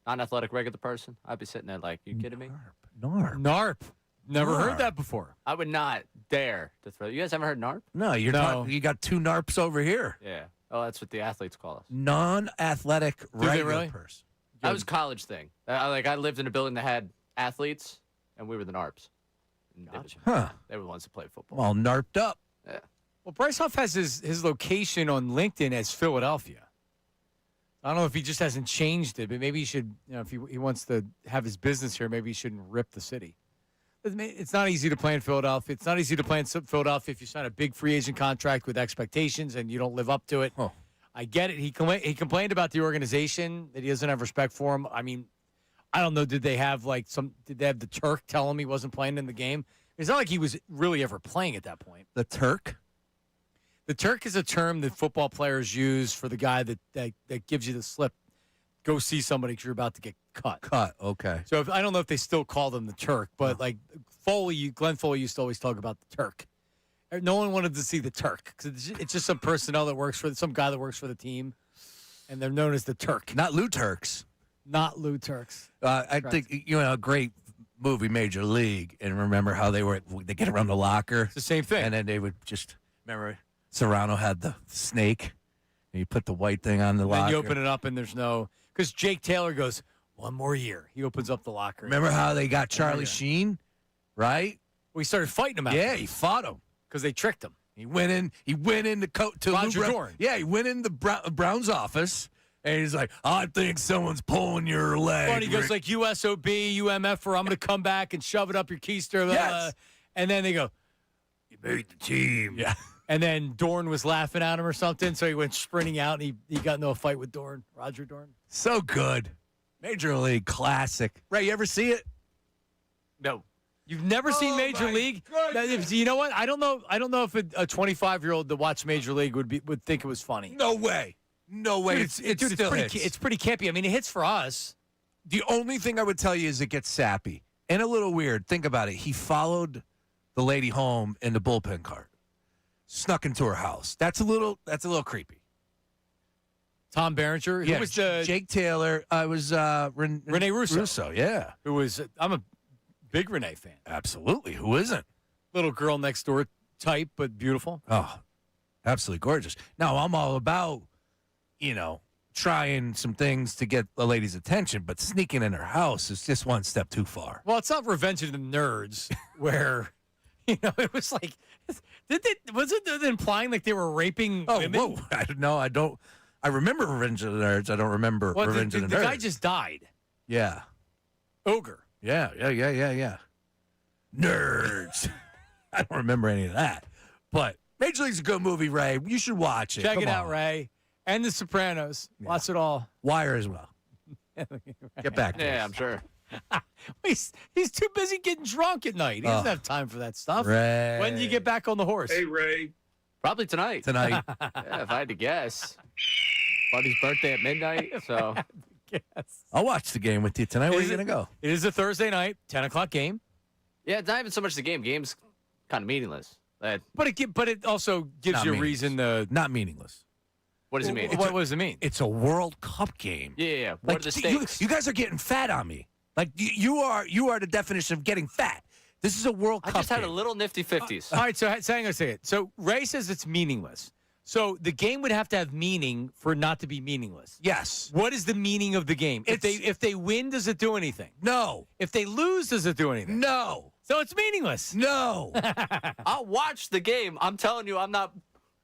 non-athletic regular person. I'd be sitting there like, you kidding me? NARP. Never heard that before. I would not dare to throw. You guys haven't heard NARP? No, you got two NARPs over here. Yeah. Oh, that's what the athletes call us. Non-athletic regular really? person. That was a college thing. I lived in a building that had athletes, and we were the NARPs. Huh. They were the ones that played football. All NARPed up. Yeah. Well, Bryce Huff has his location on LinkedIn as Philadelphia. I don't know if he just hasn't changed it, but maybe he should, if he wants to have his business here, maybe he shouldn't rip the city. It's not easy to play in Philadelphia. It's not easy to play in Philadelphia if you sign a big free agent contract with expectations and you don't live up to it. Oh. I get it. He complained about the organization, that he doesn't have respect for him. I mean, I don't know. Did they have the Turk tell him he wasn't playing in the game? It's not like he was really ever playing at that point. The Turk? The Turk is a term that football players use for the guy that gives you the slip. Go see somebody because you're about to get cut. Cut, okay. So I don't know if they still call them the Turk, but like Glenn Foley used to always talk about the Turk. No one wanted to see the Turk because it's just some personnel that works for some guy that works for the team, and they're known as the Turk. Not Lou Turks. Not Lou Turks. I think a great movie, Major League, and remember how they get around the locker. It's the same thing, and then they would just remember Serrano had the snake, and you put the white thing on the locker. And you open it up, and there's no because Jake Taylor goes 1 more year. He opens up the locker. Remember how they got Charlie Sheen, right? Well, he started fighting him. Yeah, he fought him. Because they tricked him. He went in to Roger Lou Dorn. Yeah, he went in the Brown's office, and he's like, I think someone's pulling your leg. And he goes like USOB, UMF, or I'm going to come back and shove it up your keister. Yes. And then they go, you made the team. Yeah. And then Dorn was laughing at him or something, so he went sprinting out, and he got into a fight with Dorn, Roger Dorn. So good. Major League classic. Ray, you ever see it? No. You've never seen Major League? You know what? I don't know if a 25-year-old that watched Major League would think it was funny. No way. No way. Dude, it's pretty campy. I mean, it hits for us. The only thing I would tell you is it gets sappy and a little weird. Think about it. He followed the lady home in the bullpen cart, snuck into her house. That's a little creepy. Tom Berenger, who was Jake Taylor. I was Rene Russo. Yeah, I'm a big Renee fan. Absolutely. Who isn't? Little girl next door type, but beautiful. Oh, absolutely gorgeous. Now, I'm all about, trying some things to get a lady's attention, but sneaking in her house is just one step too far. Well, it's not Revenge of the Nerds where, it was like, was it implying like they were raping women? Whoa. I don't. I remember Revenge of the Nerds. I don't remember Revenge of the Nerds. The guy just died. Yeah. Ogre. Yeah. Nerds. I don't remember any of that. But Major League's a good movie, Ray. You should watch it. Check it out, Ray. And The Sopranos. Yeah. Watch it all. Wire as well. Get back to I'm sure. He's too busy getting drunk at night. He doesn't have time for that stuff. Ray. When do you get back on the horse? Hey, Ray. Probably tonight. Tonight. Yeah, if I had to guess. Buddy's birthday at midnight, so. I'll watch the game with you tonight. Where are you going to go? It is a Thursday night, 10 o'clock game. Yeah, it's not even so much the game. Game's kind of meaningless. But it also gives you a reason to. Not meaningless. What does it mean? What does it mean? It's a World Cup game. Yeah. What are the stakes? You guys are getting fat on me. Like, you are the definition of getting fat. This is a World Cup I just had game. a little nifty 50s. All right, so hang on a second. So Ray says it's meaningless. So the game would have to have meaning for it not to be meaningless. Yes. What is the meaning of the game? If they win, does it do anything? No. If they lose, does it do anything? No. So it's meaningless. No. I'll watch the game. I'm telling you, I'm not.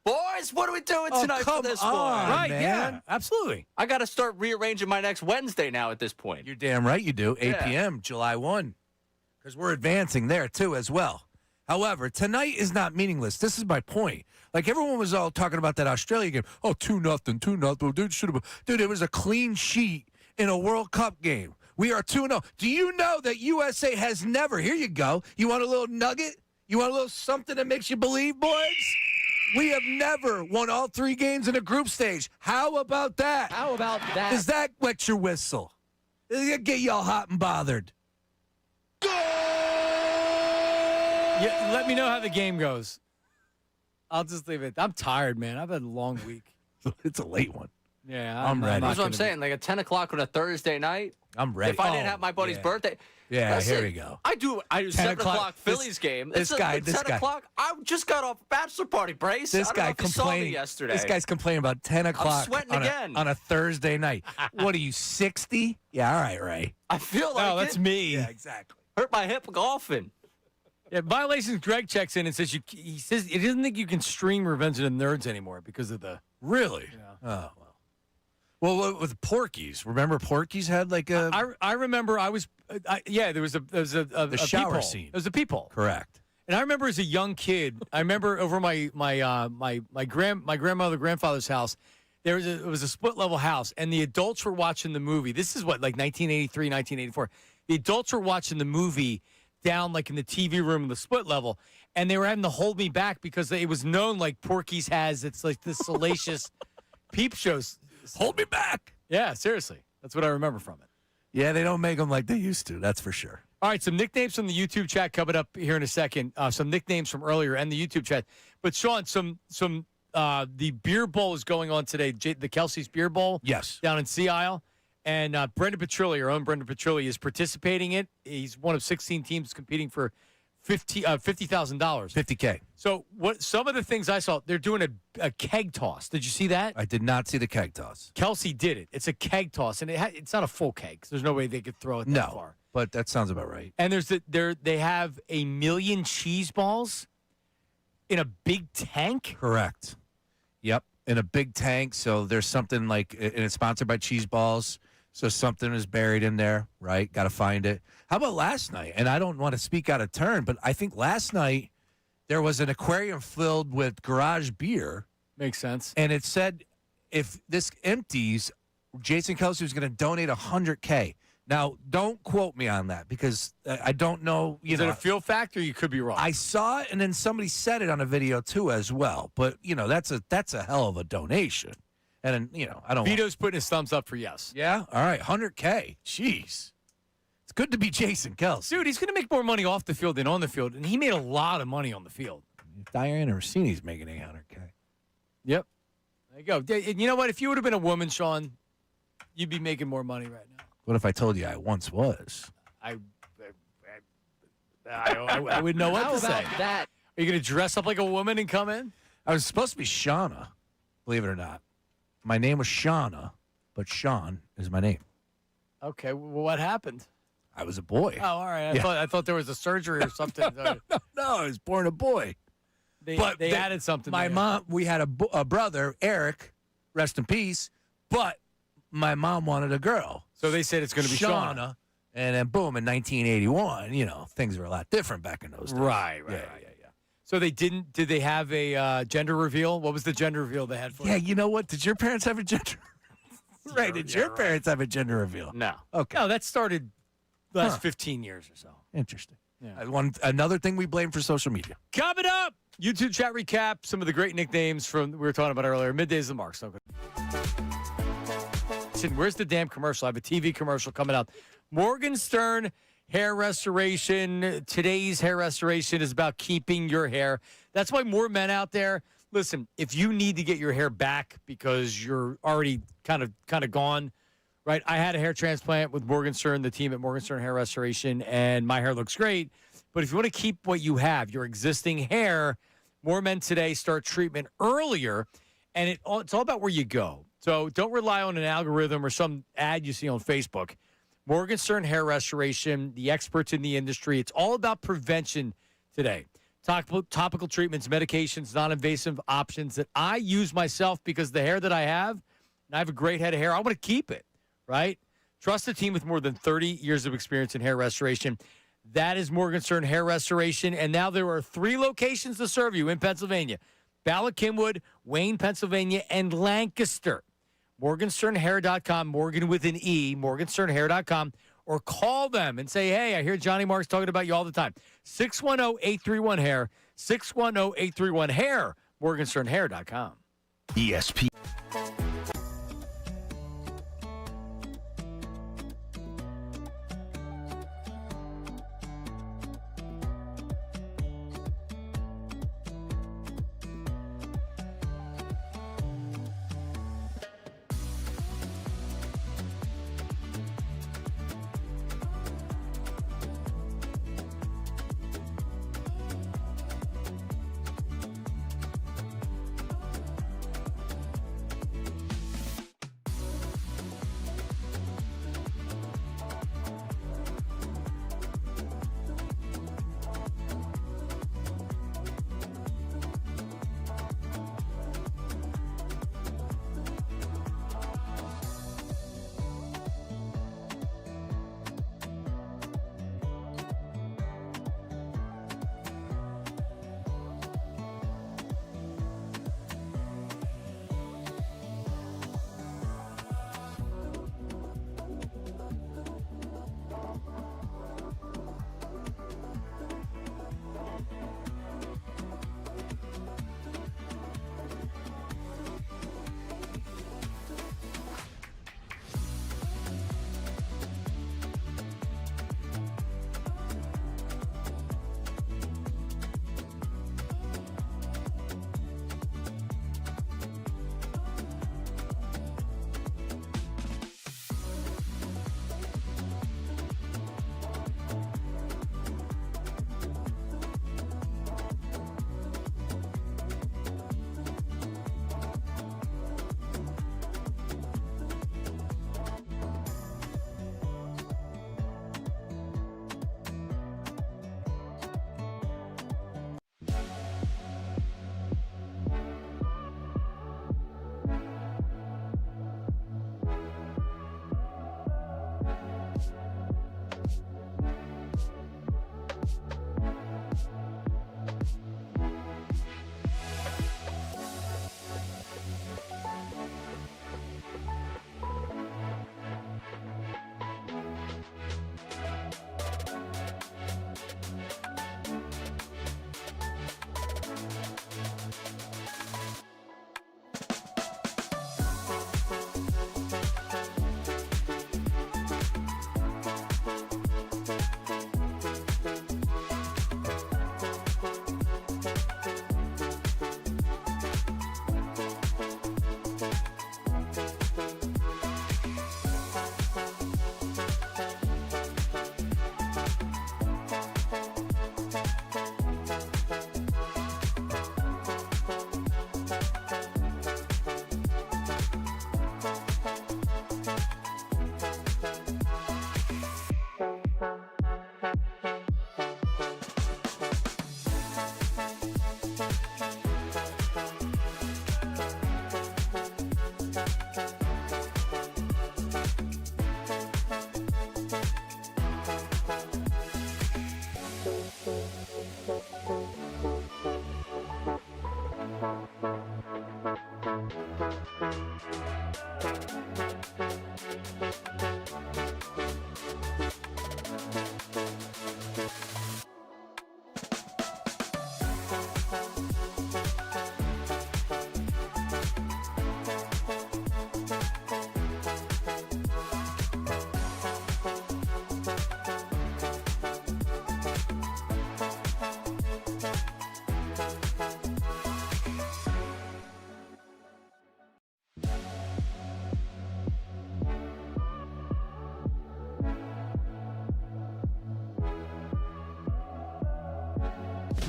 Boys, what are we doing tonight for this one? Right, man. yeah, absolutely. I got to start rearranging my next Wednesday now at this point. You're damn right you do. 8 Yeah. p.m., July 1. Because we're advancing there, too, as well. However, tonight is not meaningless. This is my point. Like, everyone was all talking about that Australia game. Oh, 2-0, 2-0. Dude, it was a clean sheet in a World Cup game. We are 2-0. Do you know that USA has never, here you go. You want a little nugget? You want a little something that makes you believe, boys? We have never won all 3 games in a group stage. How about that? How about that? Does that wet your whistle? Does it get y'all hot and bothered? Yeah, let me know how the game goes. I'll just leave it. I'm tired, man. I've had a long week. It's a late one. Yeah, I'm ready. That's what I'm saying. Like at 10 o'clock on a Thursday night. I'm ready. If I didn't have my buddy's birthday. Yeah, Listen, here we go. I do 7 o'clock Phillies game. This guy. 10 o'clock. I just got off a bachelor party, Brace. This guy complaining yesterday. This guy's complaining about 10 o'clock sweating on on a Thursday night. What are you, 60? Yeah, all right, Ray. I feel like that's me. Yeah, exactly. Hurt my hip golfing. Yeah, violations. Greg checks in and says he says he doesn't think you can stream Revenge of the Nerds anymore because of the Really? Yeah. Oh well. Well, with Porky's, remember Porky's had like a. I remember there was a shower peephole. scene. There was a peephole. Correct. And I remember as a young kid, I remember over my grandfather's house, it was a split level house, and the adults were watching the movie. This is what, like 1983, 1984. The adults were watching the movie down like in the TV room in the split level, and they were having to hold me back because it was known like Porky's has it's like this salacious peep shows. Hold me back. Yeah, seriously. That's what I remember from it. Yeah, they don't make them like they used to. That's for sure. All right, some nicknames from the YouTube chat coming up here in a second. Some nicknames from earlier and the YouTube chat. But Sean, the beer bowl is going on today. The Kelsey's Beer Bowl. Yes. Down in Sea Isle. And Brendan Petrilli, our own Brendan Petrilli, is participating in it. He's one of 16 teams competing for $50,000. $50K. So some of the things I saw, they're doing a keg toss. Did you see that? I did not see the keg toss. Kelsey did it. It's a keg toss, and it's not a full keg. There's no way they could throw it that far. But that sounds about right. And they have 1 million cheese balls in a big tank. Correct. Yep, in a big tank. So there's something like, and it's sponsored by Cheese Balls. So something is buried in there, right? Got to find it. How about last night? And I don't want to speak out of turn, but I think last night there was an aquarium filled with garage beer. Makes sense. And it said if this empties, Jason Kelsey was going to donate $100K. Now, don't quote me on that because I don't know. Is it a feel factor? You could be wrong. I saw it, and then somebody said it on a video too as well. But that's a hell of a donation. And I don't. Vito's putting his thumbs up for yes. Yeah. All right. $100K. Jeez. It's good to be Jason Kelsey. Dude, he's going to make more money off the field than on the field, and he made a lot of money on the field. Diana Rossini's making $800K. Yep. There you go. You know what? If you would have been a woman, Sean, you'd be making more money right now. What if I told you I once was? I wouldn't know what to say. That? Are you going to dress up like a woman and come in? I was supposed to be Shauna, believe it or not. My name was Shauna, but Sean is my name. Okay, well, what happened? I was a boy. Oh, all right. I thought there was a surgery or something. No, I was born a boy. They added something. My mom, we had a brother, Eric, rest in peace, but my mom wanted a girl. So they said it's going to be Shauna. And then, boom, in 1981, things were a lot different back in those days. Right. So they didn't. Did they have a gender reveal? What was the gender reveal they had for you? Yeah, you know what? Did your parents have a gender? Right. Did your parents have a gender reveal? No. Okay. No, that started last 15 years or so. Interesting. Yeah. Another thing we blame for social media. Coming up, YouTube chat recap, some of the great nicknames from we were talking about earlier. Middays and Marks. Okay. Listen, where's the damn commercial? I have a TV commercial coming up. Morgenstern Hair Restoration. Today's hair restoration is about keeping your hair. That's why more men out there, listen, if you need to get your hair back because you're already kind of gone, right? I had a hair transplant with Morgenstern, the team at Morgenstern Hair Restoration, and my hair looks great. But if you want to keep what you have, your existing hair, more men today start treatment earlier, and it's all about where you go. So don't rely on an algorithm or some ad you see on Facebook. Morgenstern Hair Restoration, the experts in the industry. It's all about prevention today. Topical treatments, medications, non-invasive options that I use myself because the hair that I have, and I have a great head of hair, I want to keep it, right? Trust a team with more than 30 years of experience in hair restoration. That is Morgenstern Hair Restoration. And now there are 3 locations to serve you in Pennsylvania. Ballard, Kenwood, Wayne, Pennsylvania, and Lancaster. MorgensternHair.com, Morgan with an E, MorgensternHair.com, or call them and say, hey, I hear Johnny Marks talking about you all the time. 610-831-HAIR, 610-831-HAIR, MorgensternHair.com. ESP.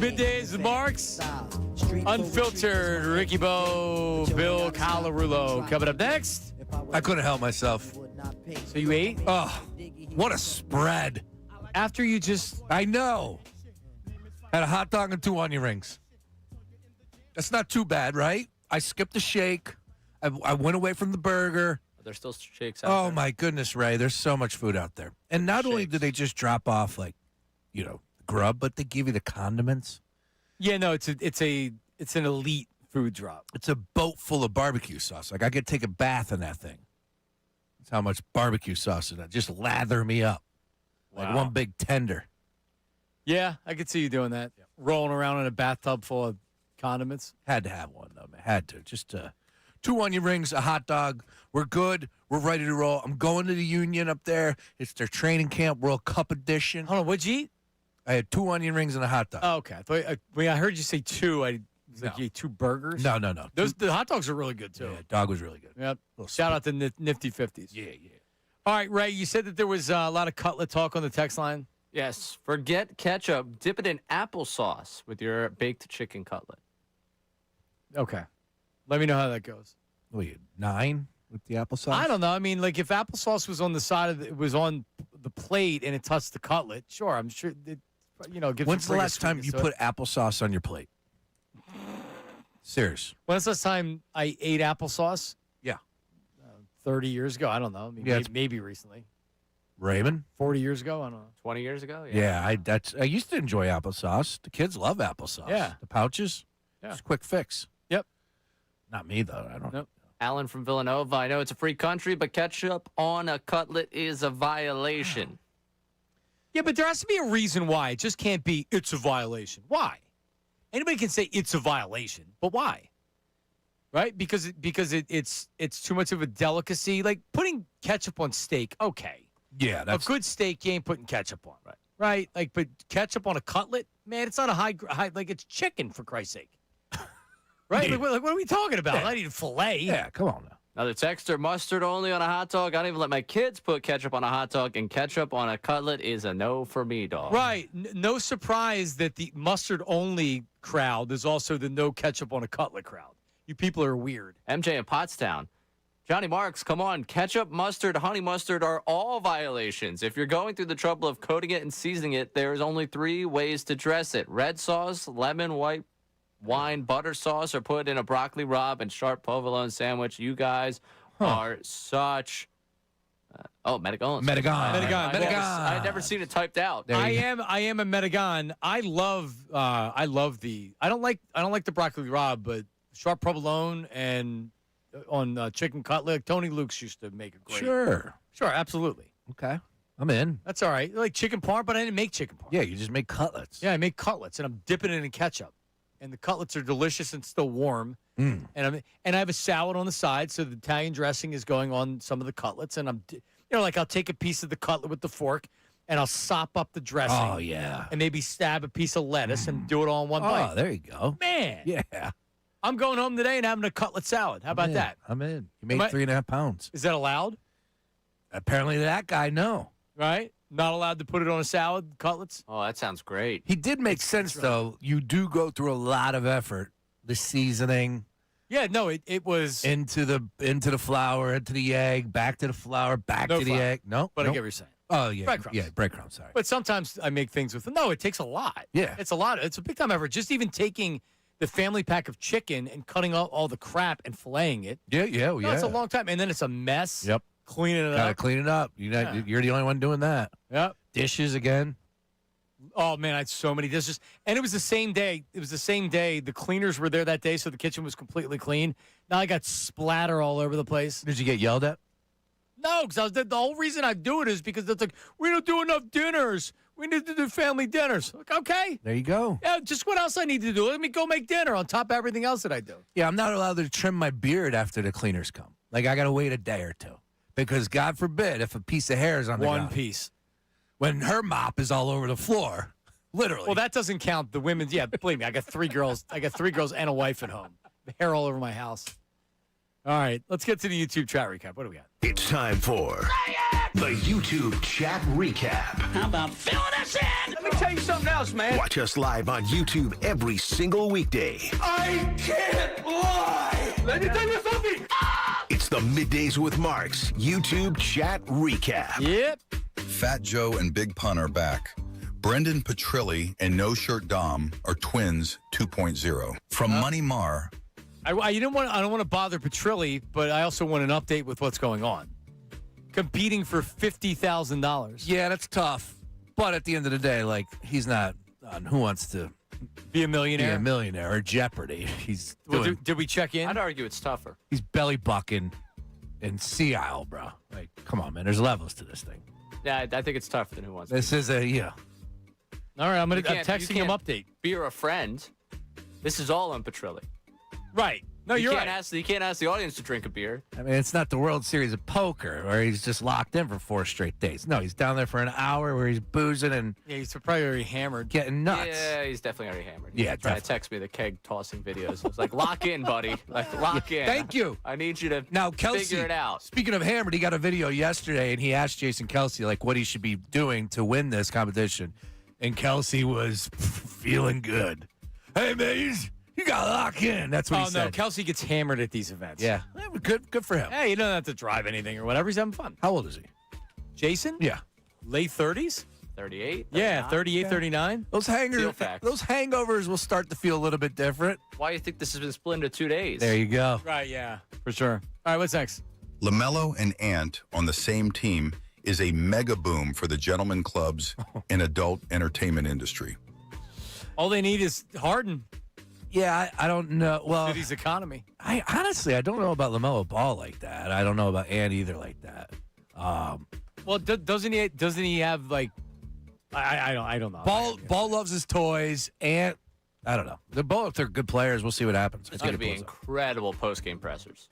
Middays with Marks. Unfiltered Ricky Bo, Bill Colarulo. Coming up next. I couldn't help myself. So you ate? Oh, what a spread. After you just... I know. Had a hot dog and 2 onion rings. That's not too bad, right? I skipped the shake. I went away from the burger. There's still shakes out Oh, there. my goodness, Ray. There's so much food out there. And not only do they just drop off, like, grub, but they give you the condiments. Yeah, no, it's an elite food drop. It's a boat full of barbecue sauce. Like, I could take a bath in that thing. That's how much barbecue sauce is in it. Just lather me up. Like Wow. one big tender. Yeah, I could see you doing that. Rolling around in a bathtub full of condiments. Had to have one, though, man. Had to. Just 2 onion rings, a hot dog. We're good. We're ready to roll. I'm going to the Union up there. It's their training camp World Cup edition. Hold on, what'd you eat? I had 2 onion rings and a hot dog. Oh, okay. I heard you say 2. I was like, you ate 2 burgers? No. The hot dogs are really good, too. Yeah, dog was really good. Yep. Shout out to Nifty 50s. Yeah. All right, Ray, you said that there was a lot of cutlet talk on the text line. Yes. Forget ketchup. Dip it in applesauce with your baked chicken cutlet. Okay. Let me know how that goes. What are you, 9 with the applesauce? I don't know. I mean, like if applesauce was on the side of it was on the plate and it touched the cutlet, sure, I'm sure it, gives When's the bring a last time you sweetness put applesauce on your plate? Serious. When's the last time I ate applesauce? Yeah. 30 years ago. I don't know. I mean, Yeah, maybe recently. Raymond? 40 years ago. I don't know. 20 years ago? Yeah, I used to enjoy applesauce. The kids love applesauce. Yeah. The pouches. Yeah. It's a quick fix. Yep. Not me, though. I don't know. Nope. Alan from Villanova. I know it's a free country, but ketchup on a cutlet is a violation. Yeah, but there has to be a reason why. It just can't be, it's a violation. Why? Anybody can say it's a violation, but why? Right? Because it's too much of a delicacy. Like putting ketchup on steak, okay. Yeah, that's a good steak you ain't putting ketchup on. Right? Like, but ketchup on a cutlet, man, it's not a high like it's chicken for Christ's sake. Right? Yeah. Like, what are we talking about? Yeah. Not even filet. Yeah, come on now. Another texter, mustard only on a hot dog. I don't even let my kids put ketchup on a hot dog, and ketchup on a cutlet is a no for me, dog. Right. No surprise that the mustard only crowd is also the no ketchup on a cutlet crowd. You people are weird. MJ in Pottstown. Johnny Marks, come on. Ketchup, mustard, honey mustard are all violations. If you're going through the trouble of coating it and seasoning it, there's only 3 ways to dress it. Red sauce, lemon, white wine, butter sauce, or put in a broccoli rabe and sharp provolone sandwich. You guys are such... Metagon. Metagon. I had never seen it typed out. I am a Metagon. I love the... I don't like the broccoli rabe, but sharp provolone and on chicken cutlet. Tony Luke's used to make a great. Sure, absolutely. Okay, I'm in. That's all right. I like chicken parm, but I didn't make chicken parm. Yeah, you just make cutlets. Yeah, I make cutlets, and I'm dipping it in ketchup. And the cutlets are delicious and still warm. And I have a salad on the side, so the Italian dressing is going on some of the cutlets. And I'll take a piece of the cutlet with the fork, and I'll sop up the dressing. Oh, yeah. And maybe stab a piece of lettuce and do it all in one bite. Oh, there you go. Man. Yeah. I'm going home today and having a cutlet salad. How about that? I'm in. You made 3.5 pounds. Is that allowed? Apparently that guy, no. Right? Not allowed to put it on a salad, cutlets? Oh, that sounds great. He did make sense, though. You do go through a lot of effort. The seasoning. Yeah, no, it was... Into the flour, into the egg, back to the flour, back to the egg. No? But I Nope. get what you're saying. Oh, yeah. Breadcrumbs. Yeah, breadcrumbs, sorry. But sometimes I make things with... No, it takes a lot. Yeah. It's a lot. It's a big time effort. Just even taking the family pack of chicken and cutting out all the crap and filleting it. Yeah. It's a long time. And then it's a mess. Yep. Cleaning it Gotta up. clean it up. You're the only one doing that. Yep. Dishes again. Oh, man, I had so many dishes. And it was the same day. The cleaners were there that day, so the kitchen was completely clean. Now I got splatter all over the place. Did you get yelled at? No, because the whole reason I do it is because it's like, we don't do enough dinners. We need to do family dinners. Like, okay. There you go. Yeah, just what else I need to do? Let me go make dinner on top of everything else that I do. Yeah, I'm not allowed to trim my beard after the cleaners come. Like, I got to wait a day or two. Because God forbid if a piece of hair is on the One ground. piece. When her mop is all over the floor. Literally. Well, that doesn't count the women's. Yeah, believe me, I got 3 girls. I got 3 girls and a wife at home. Hair all over my house. All right, let's get to the YouTube chat recap. What do we got? It's time for The YouTube chat recap. How about filling us in? Let me tell you something else, man. Watch us live on YouTube every single weekday. I can't lie. Let me tell you something. It's the Middays with Marks YouTube chat recap. Yep. Fat Joe and Big Pun are back. Brendan Petrilli and No Shirt Dom are twins 2.0. From Money Mar. I don't want to bother Petrilli, but I also want an update with what's going on. Competing for $50,000. Yeah, that's tough. But at the end of the day, like, he's not on Who Wants to Be a Millionaire? Be a Millionaire or Jeopardy. He's Well, doing, did we check in? I'd argue it's tougher. he's belly bucking in Sea Isle, bro. Like, come on, man. There's levels to this thing. Yeah, I think it's tougher than Who Wants to This is a, yeah. All right, I'm You texting him can't update. Beer a friend. This is all on Petrilli. Right. No, you you're can't right. You can't ask the audience to drink a beer. I mean, it's not the World Series of Poker where he's just locked in for 4 straight days. No, he's down there for an hour where he's boozing and Yeah, he's probably already hammered. getting nuts. Yeah, he's definitely already hammered. Yeah, Trying to text me the keg tossing videos. I was like, lock in, buddy. Like, lock in. Thank you. I need you to Now, Kelsey, figure it out. Speaking of hammered, he got a video yesterday, and he asked Jason Kelsey, like, what he should be doing to win this competition. And Kelsey was feeling good. Hey, Maze, you got to lock in. That's what he said. No, Kelsey gets hammered at these events. Yeah. Good for him. Hey, you don't have to drive anything or whatever. He's having fun. How old is he? Jason? Yeah. Late 30s? 38? Yeah, 38, 39. Those hangovers will start to feel a little bit different. Why do you think this has been split into 2 days? There you go. Right, yeah, for sure. All right, what's next? LaMelo and Ant on the same team is a mega boom for the gentleman clubs and adult entertainment industry. All they need is Harden. Yeah, I don't know. Well, City's economy. I honestly, I don't know about LaMelo Ball like that. I don't know about Ant either like that. Well, doesn't he have like I don't know. Ball loves his toys. Ant, I don't know. They're good players. We'll see what happens. It's going to be incredible post-game pressers.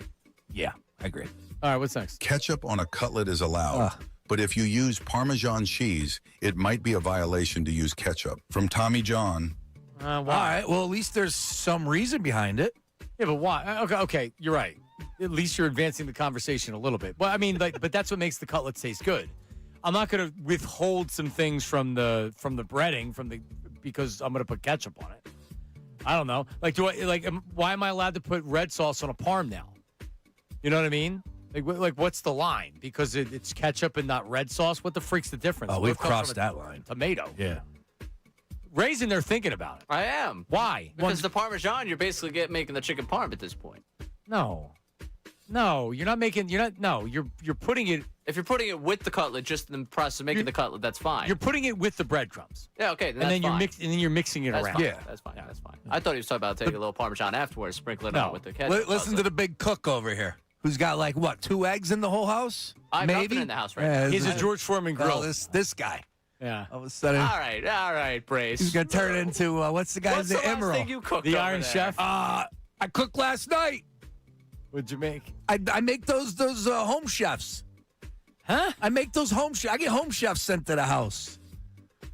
Yeah, I agree. All right, what's next? Ketchup on a cutlet is allowed, but if you use Parmesan cheese, it might be a violation to use ketchup. From Tommy John. Why? All right. Well, at least there's some reason behind it. Yeah, but why? Okay, you're right. At least you're advancing the conversation a little bit. Well, I mean, like, but that's what makes the cutlets taste good. I'm not going to withhold some things from the breading because I'm going to put ketchup on it. I don't know. Like, why am I allowed to put red sauce on a parm now? You know what I mean? Like what's the line? Because it's ketchup and not red sauce. What the freak's the difference? Oh, we've crossed that line. Tomato. Yeah. Raisin, they're thinking about it. I am. Why? Because the Parmesan, you're basically making the chicken parm at this point. No, you're not making. You're not. No, you're putting it. If you're putting it with the cutlet, just in the process of making the cutlet, that's fine. You're putting it with the breadcrumbs. Yeah, okay, and then fine. you're mixing it That's around. fine. Yeah. That's fine. That's fine. I thought he was talking about taking a little Parmesan afterwards, sprinkling it on with the ketchup. Listen to the big cook over here, who's got like what, 2 eggs in the whole house? I have Maybe nothing in the house right now. He's a George Foreman grill. Oh, this guy. Yeah. All of a sudden, All right, Brace. he's gonna turn into what's the guy's What's the name? last Emerald. thing you cooked The over Iron there? Chef. I cooked last night. What'd you make? I make those home chefs. Huh? I make those home chefs. I get home chefs sent to the house.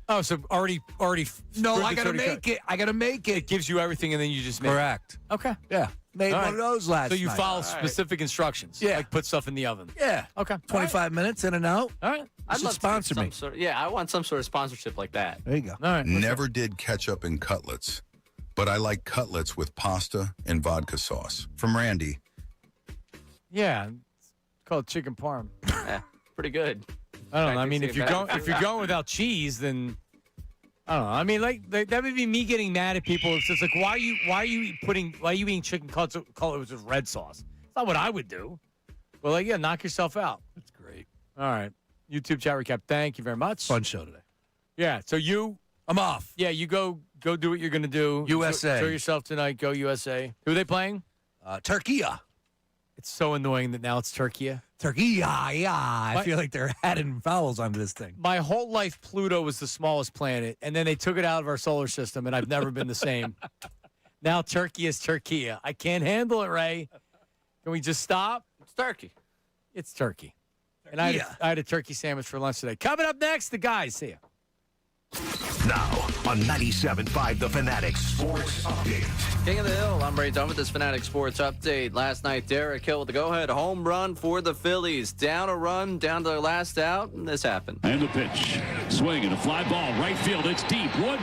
Oh, so already. No, I it's gotta already make cooked. it. I gotta make It it. gives you everything, and then you just make Correct. it. Okay. Yeah. Made All one right. of those last So you night. follow specific instructions. Yeah. Like put stuff in the oven. Yeah. Okay. 25 minutes in and out. All right. I'd Should love sponsor to me. get some sort I want some sort of sponsorship like that. There you go. All right. Never did ketchup in cutlets, but I like cutlets with pasta and vodka sauce. From Randy. Yeah. It's called chicken parm. Yeah, pretty good. I don't know. I Practicing mean, if you're going without cheese, then I don't know. I mean, like that would be me getting mad at people. It's just like, why are you eating chicken cutlets with red sauce? It's not what I would do. Well, like, yeah, knock yourself out. That's great. All right. YouTube chat recap. Thank you very much. Fun show today. Yeah. So I'm off. Yeah, you go do what you're gonna do. USA. Show yourself tonight. Go USA. Who are they playing? Turkey. It's so annoying that now it's Turkey. Turkey. Yeah. I feel like they're adding vowels onto this thing. My whole life, Pluto was the smallest planet, and then they took it out of our solar system, and I've never been the same. Now Turkey is Turkey. I can't handle it, Ray. Can we just stop? It's turkey. It's turkey. And I had a turkey sandwich for lunch today. Coming up next, the guys. See ya. Now, on 97.5 The Fanatic Sports Update. King of the Hill, I'm Ray Dunn with this Fanatic Sports Update. Last night, Derek Hill with the go-ahead home run for the Phillies. Down a run, down to their last out, and this happened. And the pitch. Swing and a fly ball. Right field. It's deep. One